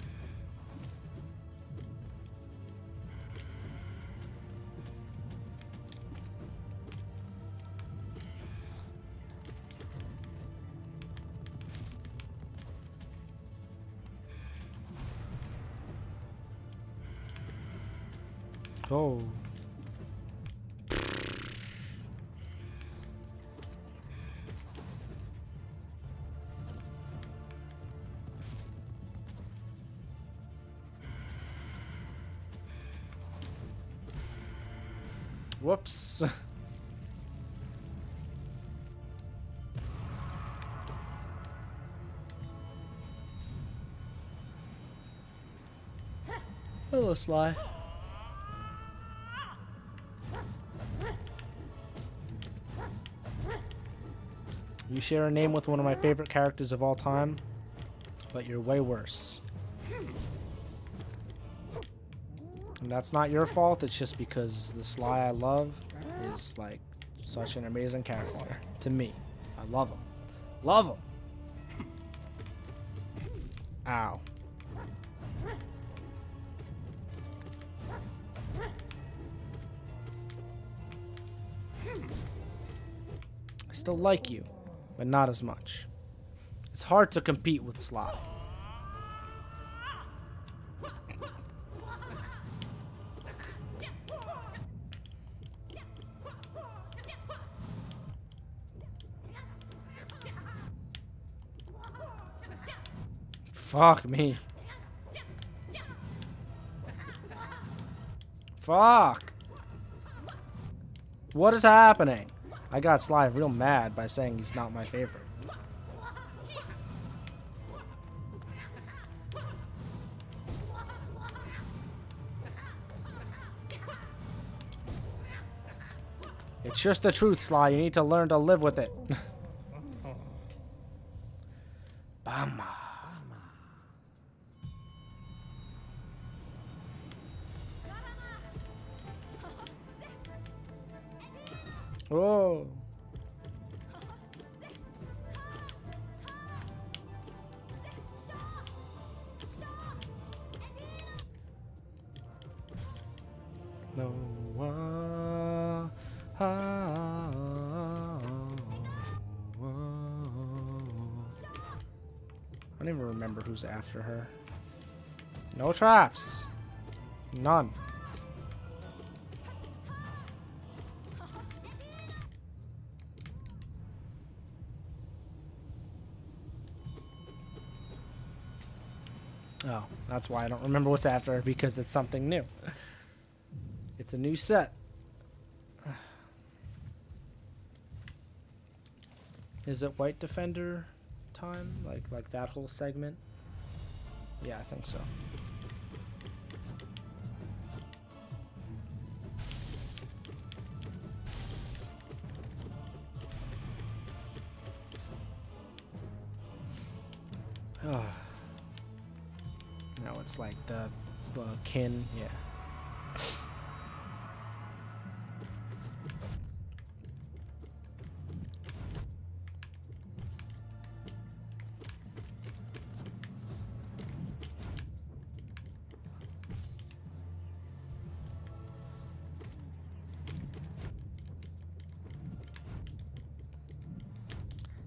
Oh. Whoops. Hello, Sly. You share a name with one of my favorite characters of all time, but you're way worse. And that's not your fault, it's just because the Sly I love is like such an amazing character to me. I love him. Love him! Ow. I still like you, but not as much. It's hard to compete with Sly. Fuck me. Fuck. What is happening? I got Sly real mad by saying he's not my favorite. It's just the truth, Sly. You need to learn to live with it. Bama. Whoa. No one. don't even remember who's after her. No traps. None. Oh, that's why I don't remember what's after her, because it's something new. It's a new set. Is it White Defender time? Like that whole segment? Yeah, I think so. Oh. No, it's like the kin, yeah.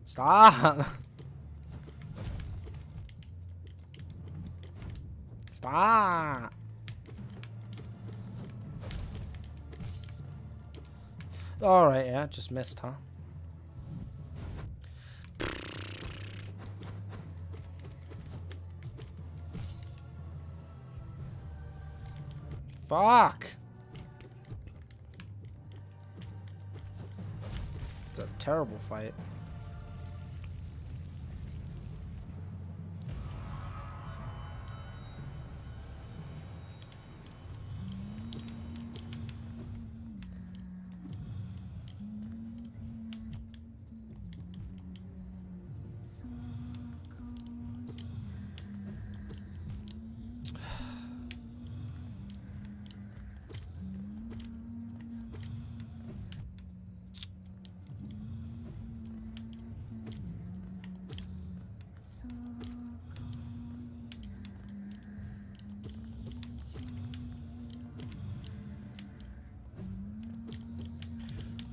Stop! Stop! Alright, yeah, just missed, huh? Fuck! It's a terrible fight.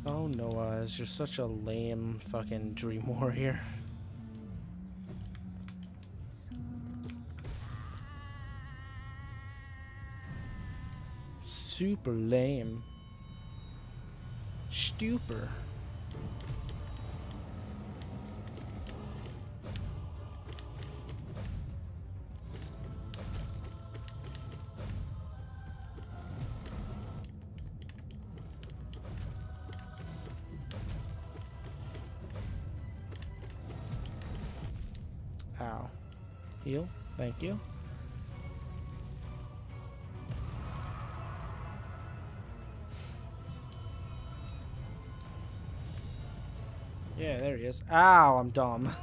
Oh, Noah, you're such a lame fucking dream warrior. Super lame. Stuper. Ow. Heal. Thank you. Yeah, there he is. Ow, I'm dumb.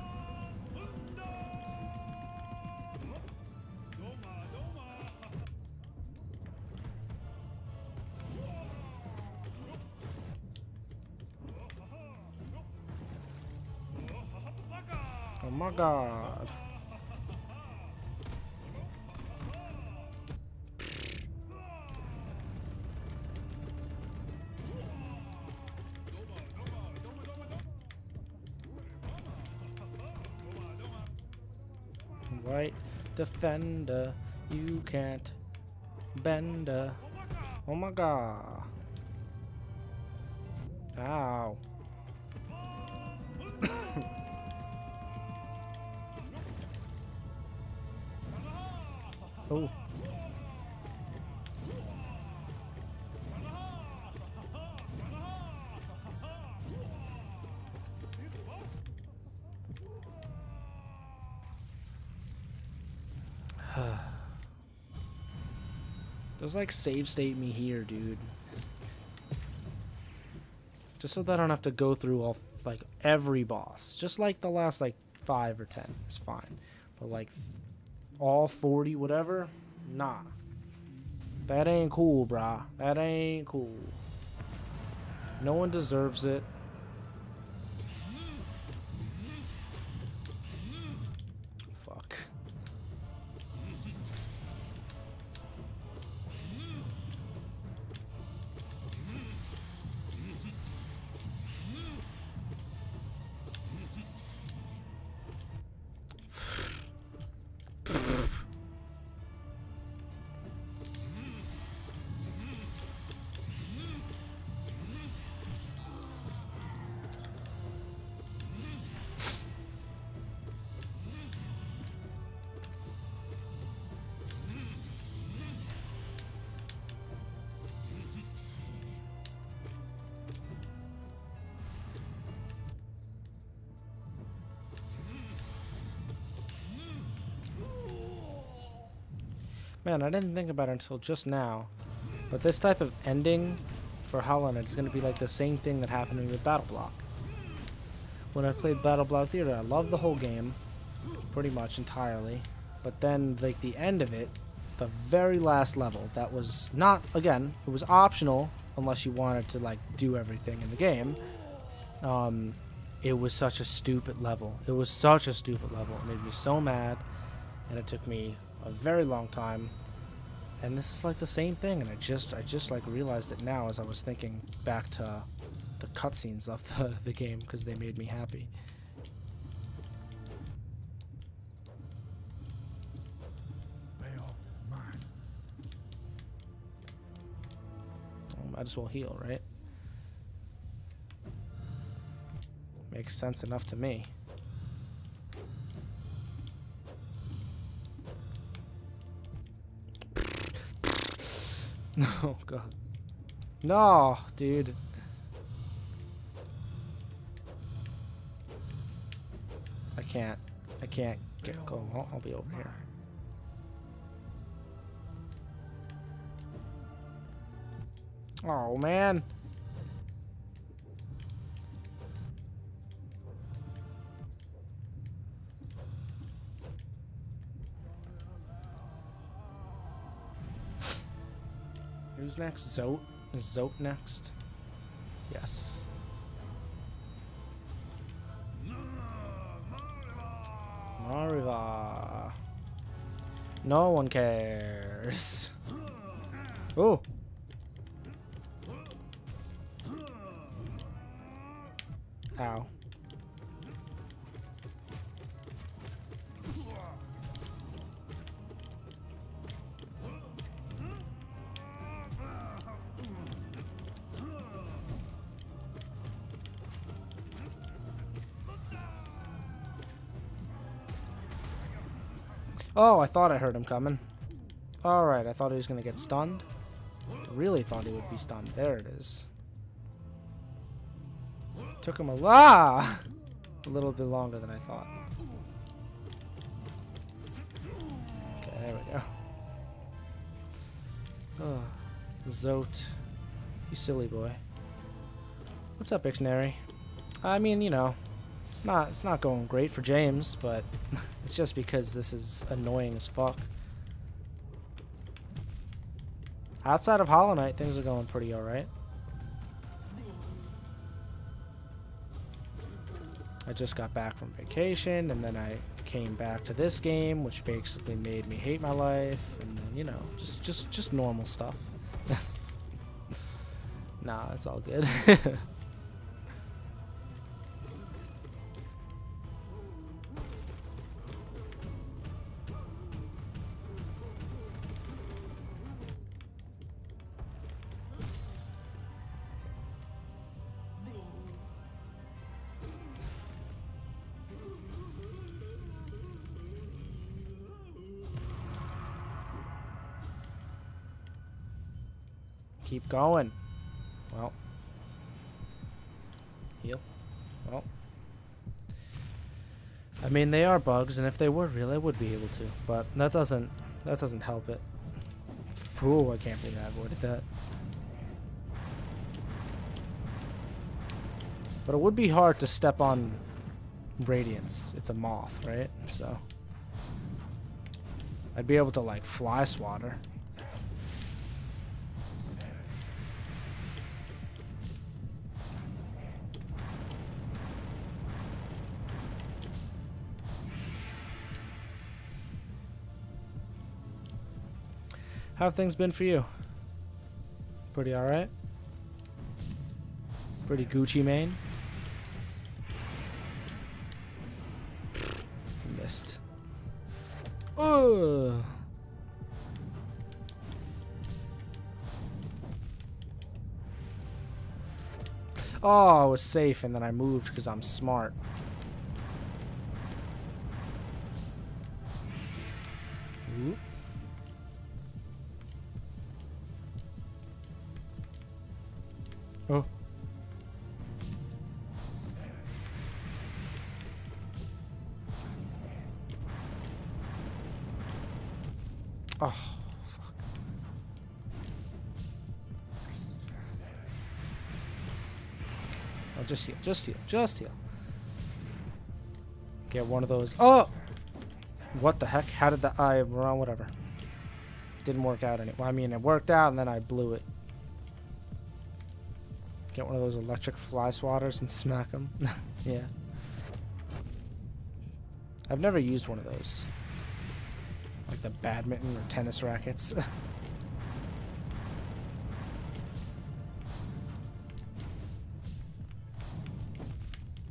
Oh my god. White defender, you can't bend. Oh my god. Ow. Oh. Just like save state me here, dude. Just so that I don't have to go through all like every boss. Just like the last like 5 or 10 is fine. But like all 40 whatever, nah. That ain't cool, brah. That ain't cool. No one deserves it. Fuck. Man, I didn't think about it until just now. But this type of ending for Hollow Knight is going to be like the same thing that happened to me with Battle Block. When I played Battle Block Theater, I loved the whole game. Pretty much entirely. But then, like, the end of it, the very last level, that was not, again, it was optional unless you wanted to, like, do everything in the game. It was such a stupid level. It was such a stupid level. It made me so mad. And it took me a very long time. And this is like the same thing. And I just like realized it now as I was thinking back to the cutscenes of the game because they made me happy. Might as well heal, right? Makes sense enough to me. Oh god. No, dude. I can't get going. I'll be over here. Oh man. Who's next? Zote? Is Zote next? Yes. Mariva. No one cares. Oh. Ow. Oh, I thought I heard him coming. Alright, I thought he was going to get stunned. Really thought he would be stunned. There it is. Took him a little bit longer than I thought. Okay, there we go. Oh, Zote. You silly boy. What's up, Ixnary? I mean, you know, it's not going great for James, but it's just because this is annoying as fuck. Outside of Hollow Knight, things are going pretty alright. I just got back from vacation, and then I came back to this game, which basically made me hate my life, and then, you know, just normal stuff. Nah, it's all good. Keep going. Well. Heal. Well. I mean, they are bugs, and if they were real, I would be able to. But that doesn't help it. Ooh, I can't believe I avoided that. But it would be hard to step on Radiance. It's a moth, right? So I'd be able to, like, fly swatter. How have things been for you? Pretty alright? Pretty Gucci Mane? Missed. Ugh. Oh, I was safe and then I moved because I'm smart. Ooh. Oh. Oh. Oh, just heal. Just heal. Just heal. Get one of those. Oh! What the heck? How did that... well, whatever. Didn't work out anyway. Well, I mean, it worked out and then I blew it. Get one of those electric fly swatters and smack them. Yeah. I've never used one of those. Like the badminton or tennis rackets.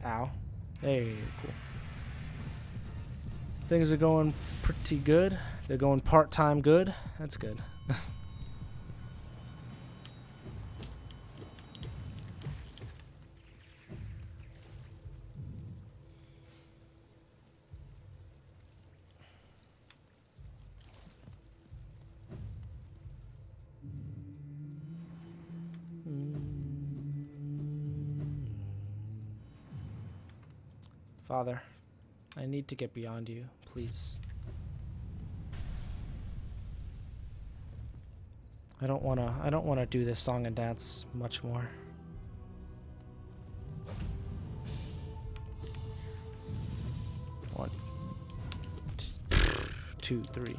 Ow. Hey, cool. Things are going pretty good. They're going part-time good. That's good. Father, I need to get beyond you, please. I don't wanna do this song and dance much more. One, two, 3,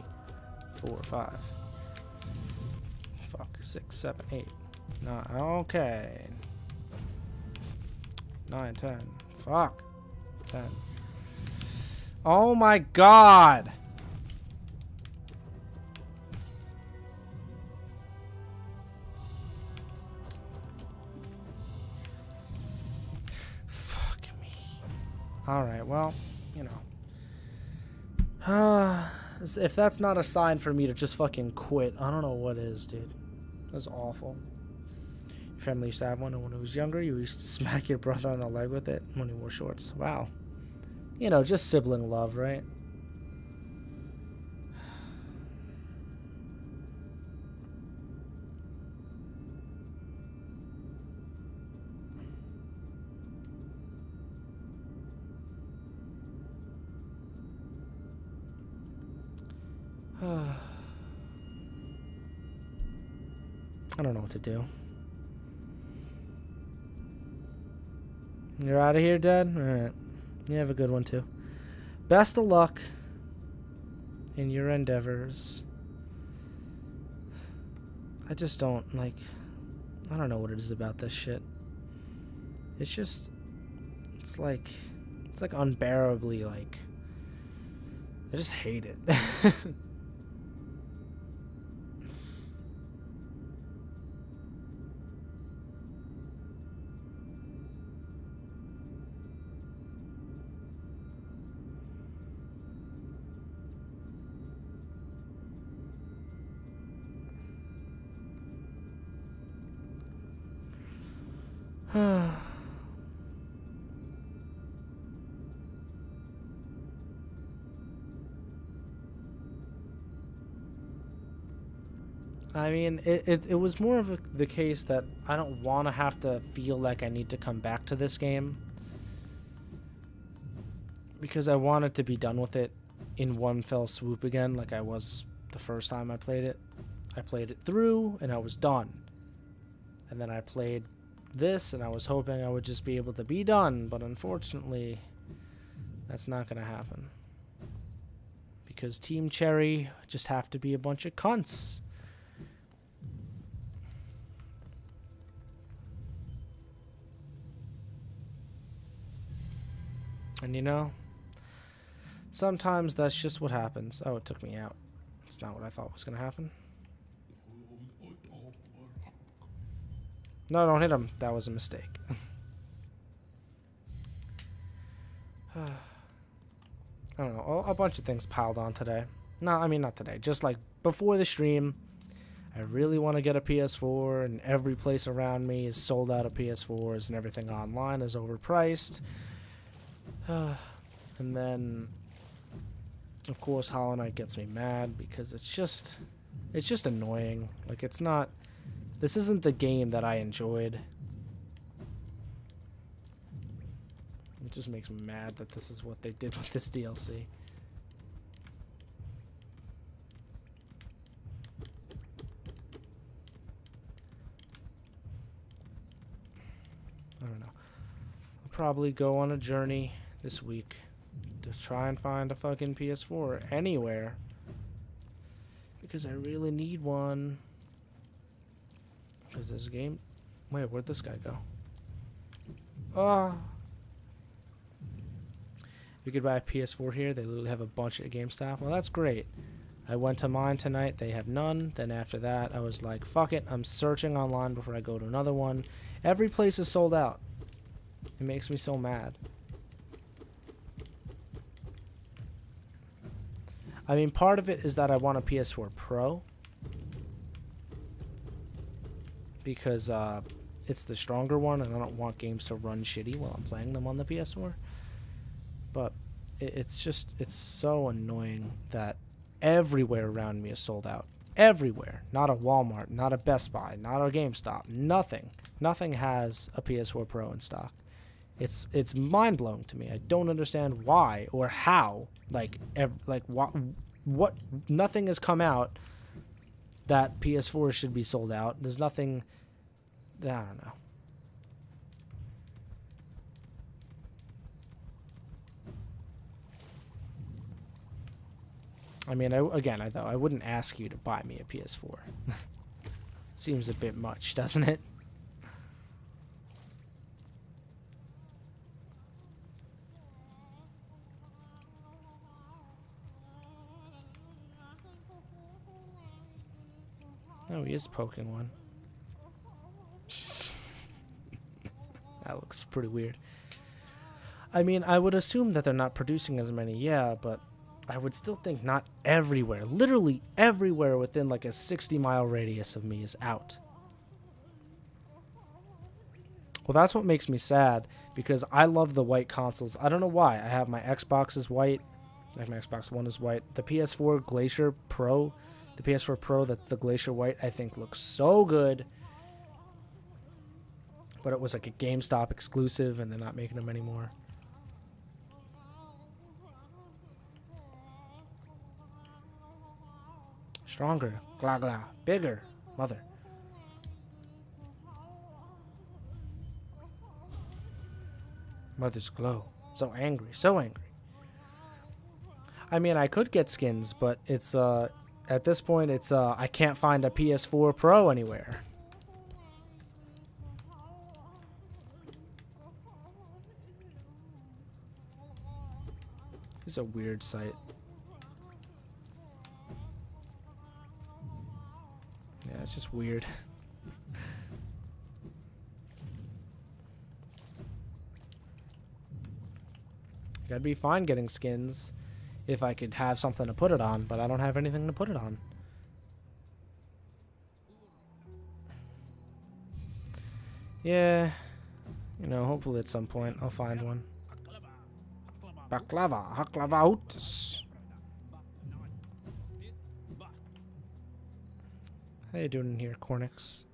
4, 5. Fuck, 6, 7, 8, 9. Okay. 9, 10. Fuck. 10. Oh my god! Fuck me. Alright, well, you know. If that's not a sign for me to just fucking quit, I don't know what is, dude. That's awful. Your family used to have one, and when it was younger, you used to smack your brother on the leg with it when he wore shorts. Wow. You know, just sibling love, right? I don't know what to do. You're out of here, Dad? Alright. You have a good one, too. Best of luck in your endeavors. I just don't, like... I don't know what it is about this shit. It's just... It's like unbearably, like... I just hate it. I mean, it was more of the case that I don't want to have to feel like I need to come back to this game. Because I wanted to be done with it in one fell swoop again, like I was the first time I played it. I played it through, and I was done. And then I played this, and I was hoping I would just be able to be done, but unfortunately, that's not going to happen. Because Team Cherry just have to be a bunch of cunts. And you know, sometimes that's just what happens. Oh, it took me out. It's not what I thought was going to happen. No, don't hit him. That was a mistake. I don't know. A bunch of things piled on today. No, I mean, not today. Just like before the stream, I really want to get a PS4, and every place around me is sold out of PS4s, and everything online is overpriced. And then, of course, Hollow Knight gets me mad because it's just annoying. Like, it's not... This isn't the game that I enjoyed. It just makes me mad that this is what they did with this DLC. I don't know. probably go on a journey this week to try and find a fucking PS4 anywhere. Because I really need one. Because this game... Wait, where'd this guy go? Ah. You could buy a PS4 here. They literally have a bunch at GameStop. Well, that's great. I went to mine tonight. They have none. Then after that, I was like, fuck it. I'm searching online before I go to another one. Every place is sold out. It makes me so mad. I mean, part of it is that I want a PS4 Pro. Because it's the stronger one, and I don't want games to run shitty while I'm playing them on the PS4. But it's so annoying that everywhere around me is sold out. Everywhere. Not a Walmart, not a Best Buy, not a GameStop. Nothing. Nothing has a PS4 Pro in stock. It's mind-blowing to me. I don't understand why or how. What nothing has come out that PS4 should be sold out. There's nothing. I don't know. I mean, I wouldn't ask you to buy me a PS4. Seems a bit much, doesn't it? Oh, he is poking one. That looks pretty weird. I mean, I would assume that they're not producing as many, yeah, but I would still think not everywhere. Literally everywhere within like a 60-mile radius of me is out. Well, that's what makes me sad, because I love the white consoles. I don't know why. I have my Xbox is white. Like my Xbox One is white. The PS4 Glacier Pro, the PS4 Pro that's the Glacier White, I think looks so good. But it was like a GameStop exclusive, and they're not making them anymore. Stronger. Glah glah. Bigger. Mother. Mother's glow. So angry. So angry. I mean, I could get skins, but it's, at this point, it's, I can't find a PS4 Pro anywhere. It's a weird site. Yeah, it's just weird. I'd be fine getting skins if I could have something to put it on, but I don't have anything to put it on. Yeah, you know, hopefully at some point I'll find one. Baklava, haklavautus. How you doing in here, Cornix?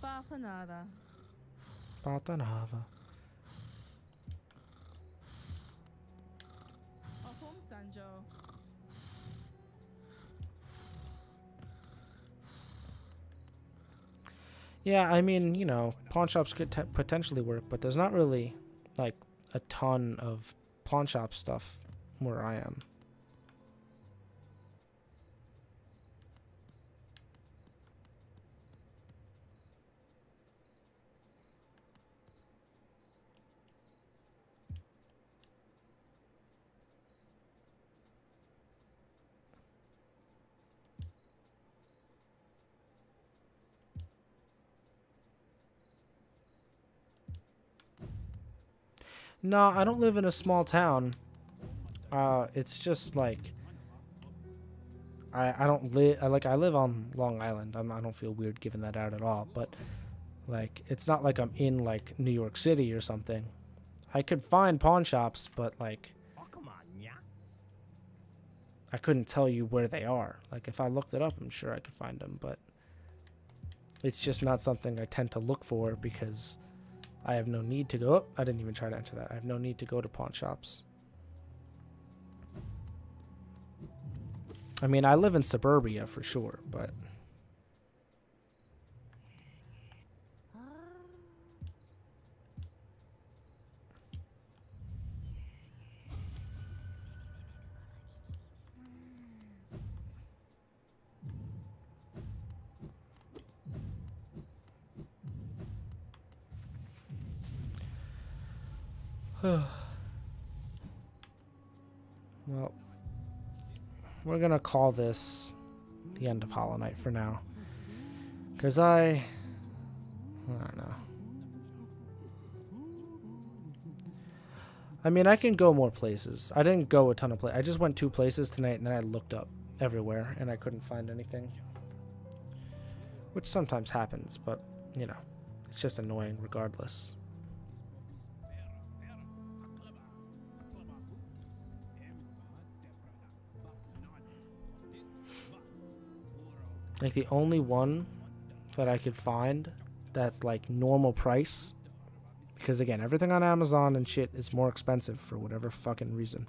Bapanada. Batanava. Ahom Sanjo. Yeah, I mean, you know, pawn shops could potentially work, but there's not really, like, a ton of pawn shop stuff where I am. No, I don't live in a small town. It's just like I don't live I live on Long Island. I don't feel weird giving that out at all, but like it's not like I'm in like New York City or something. I could find pawn shops, but like I couldn't tell you where they are. Like if I looked it up, I'm sure I could find them, but it's just not something I tend to look for because I have no need to go. Oh, I didn't even try to enter that. I have no need to go to pawn shops. I mean, I live in suburbia for sure, but Well, we're gonna call this the end of Hollow Knight for now. Because I don't know. I mean, I can go more places. I didn't go a ton of places. I just went 2 places tonight, and then I looked up everywhere, and I couldn't find anything. Which sometimes happens, but, you know, it's just annoying regardless. Like, the only one that I could find that's, like, normal price, because, again, everything on Amazon and shit is more expensive for whatever fucking reason.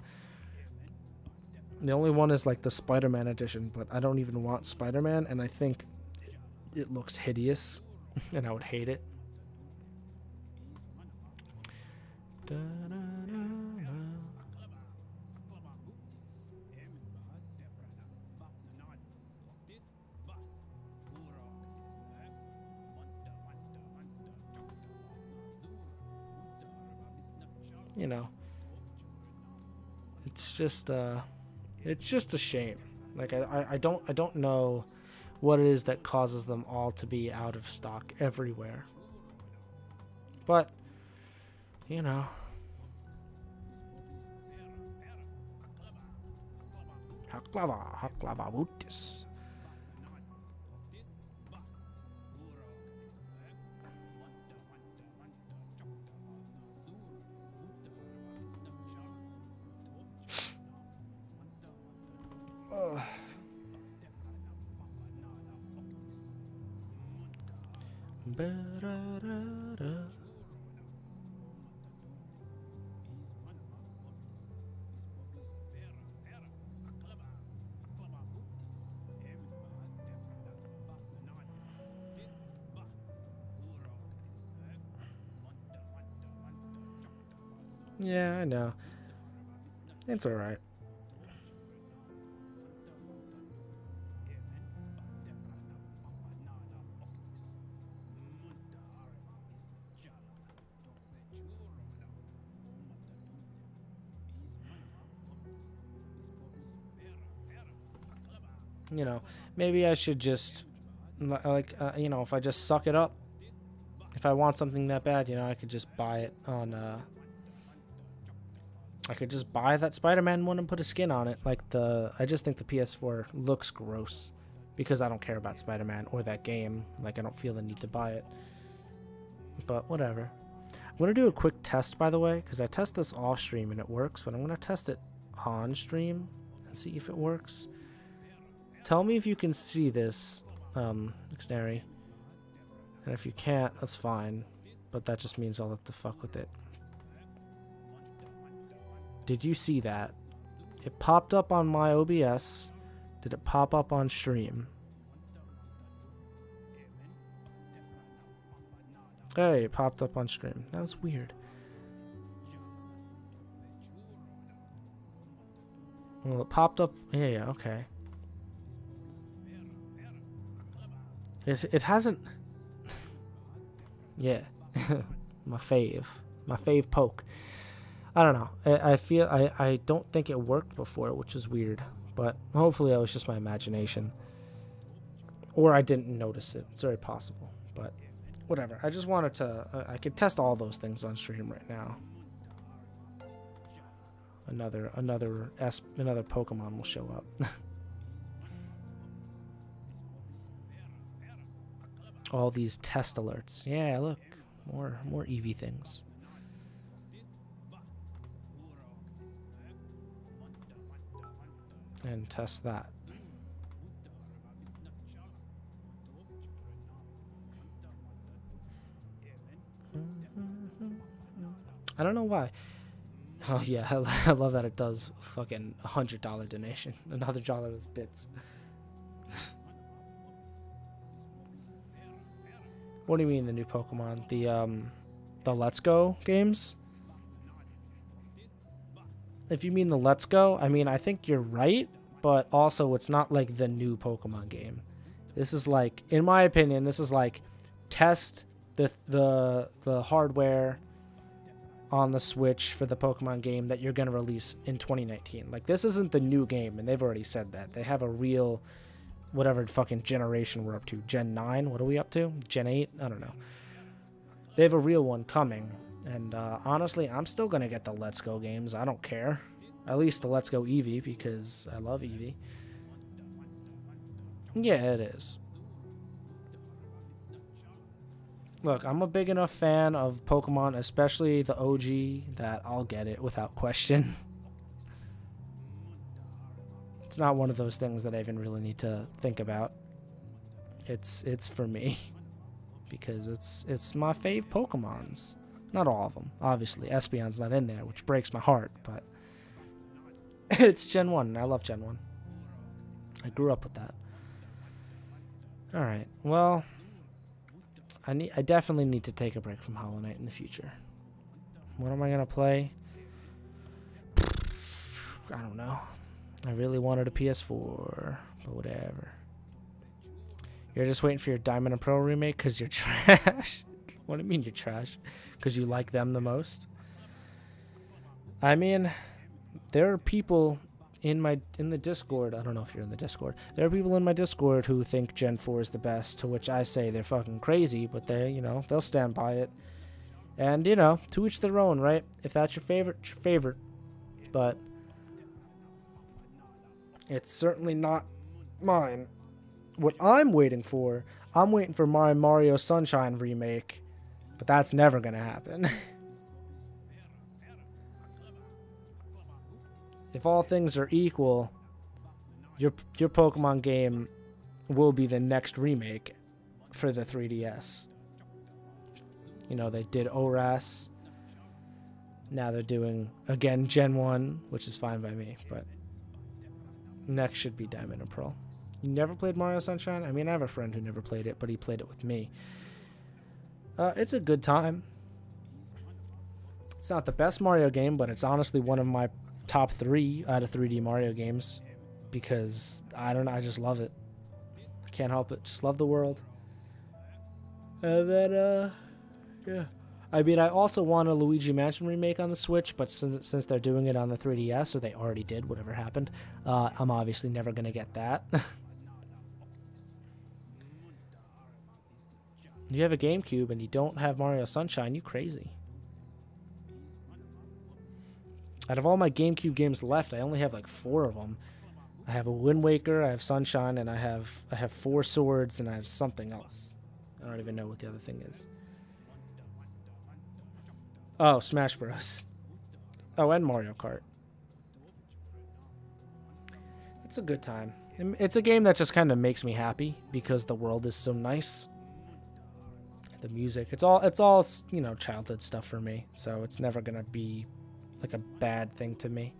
The only one is, like, the Spider-Man edition, but I don't even want Spider-Man, and I think it looks hideous, and I would hate it. You know, it's just a shame. Like I don't know what it is that causes them all to be out of stock everywhere. But you know, haklava bootis. Yeah, I know. It's alright. You know, maybe I should just, like, you know, if I just suck it up, if I want something that bad, you know, I could just buy it on, I could just buy that Spider-Man one and put a skin on it. Like, I just think the PS4 looks gross because I don't care about Spider-Man or that game. Like, I don't feel the need to buy it. But whatever. I'm going to do a quick test, by the way, because I test this off stream and it works, but I'm going to test it on stream and see if it works. Tell me if you can see this, Dictionary. And if you can't, that's fine. But that just means I'll have to fuck with it. Did you see that? It popped up on my OBS. Did it pop up on stream? Hey, it popped up on stream. That was weird. Well, it popped up. Yeah, okay. It hasn't. Yeah. My fave poke. I don't know. I feel I don't think it worked before, which is weird. But hopefully that was just my imagination. Or I didn't notice it. It's very possible. But whatever. I just wanted to... I could test all those things on stream right now. Another Pokemon will show up. All these test alerts. Yeah, look. More Eevee things. And test that. I don't know why. Oh yeah, I love that it does fucking $100 donation. Another dollar with bits. What do you mean the new Pokemon? The Let's Go games? If you mean the Let's Go, I mean, I think you're right, but also it's not like the new Pokemon game. This is like, in my opinion, this is like test the hardware on the Switch for the Pokemon game that you're going to release in 2019. Like, this isn't the new game, and they've already said that. They have a real, whatever fucking generation we're up to. Gen 9? What are we up to? Gen 8? I don't know. They have a real one coming. And honestly, I'm still going to get the Let's Go games. I don't care. At least the Let's Go Eevee, because I love Eevee. Yeah, it is. Look, I'm a big enough fan of Pokemon, especially the OG, that I'll get it without question. It's not one of those things that I even really need to think about. It's for me. Because it's my fave Pokemons. Not all of them, obviously. Espeon's not in there, which breaks my heart, but it's Gen 1, and I love Gen 1. I grew up with that. Alright, well, I definitely need to take a break from Hollow Knight in the future. What am I going to play? I don't know. I really wanted a PS4, but whatever. You're just waiting for your Diamond and Pearl remake because you're trash? What do you mean you're trash? Because you like them the most? I mean, there are people in the Discord. I don't know if you're in the Discord. There are people in my Discord who think Gen 4 is the best, to which I say they're fucking crazy, but they'll stand by it. And, to each their own, right? If that's your favorite, it's your favorite. But it's certainly not mine. What I'm waiting for my Mario Sunshine remake, but that's never going to happen. If all things are equal, your Pokemon game will be the next remake for the 3DS. They did ORAS. Now they're doing, again, Gen 1, which is fine by me, but next should be Diamond and Pearl. You never played Mario Sunshine? I mean, I have a friend who never played it, but he played it with me. It's a good time. It's not the best Mario game, but it's honestly one of my top 3 out of 3D Mario games, because I don't know, I just love it. I can't help it. Just love the world. And then yeah. I mean, I also want a Luigi Mansion remake on the Switch, but since they're doing it on the 3DS, or they already did, whatever happened, I'm obviously never going to get that. You have a GameCube and you don't have Mario Sunshine, you crazy. Out of all my GameCube games left, I only have like 4 of them. I have a Wind Waker, I have Sunshine, and I have 4 Swords, and I have something else. I don't even know what the other thing is. Oh, Smash Bros. Oh, and Mario Kart. It's a good time. It's a game that just kind of makes me happy because the world is so nice. The music, it's all childhood stuff for me, so it's never gonna be like a bad thing to me.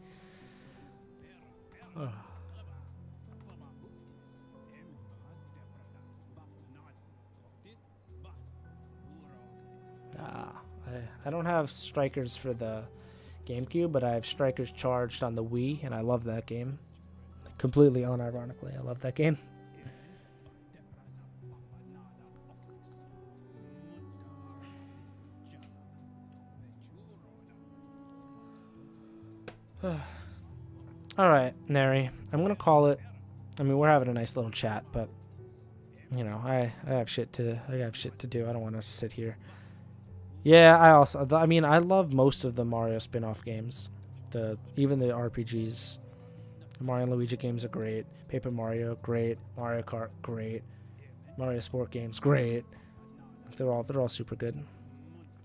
I don't have Strikers for the GameCube, but I have Strikers Charged on the Wii, and I love that game. Completely unironically, I love that game. Alright, Neri. I'm going to call it. I mean, we're having a nice little chat, but, I have shit to do. I don't want to sit here. Yeah, I love most of the Mario spin-off games. Even the RPGs. The Mario and Luigi games are great. Paper Mario, great. Mario Kart, great. Mario Sport games, great. They're all super good.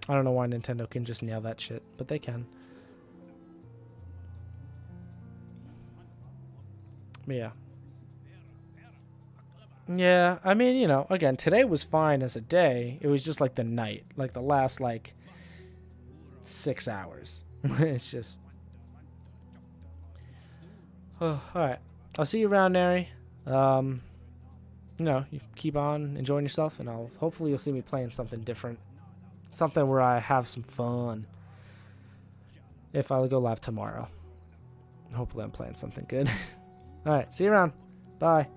I don't know why Nintendo can just nail that shit, but they can. Yeah. Yeah, I mean, again, today was fine as a day. It was just like the night, like the last 6 hours. It's just. Oh, all right. I'll see you around, Neri. You keep on enjoying yourself, and hopefully you'll see me playing something different, something where I have some fun. If I go live tomorrow, hopefully I'm playing something good. All right, see you around. Bye.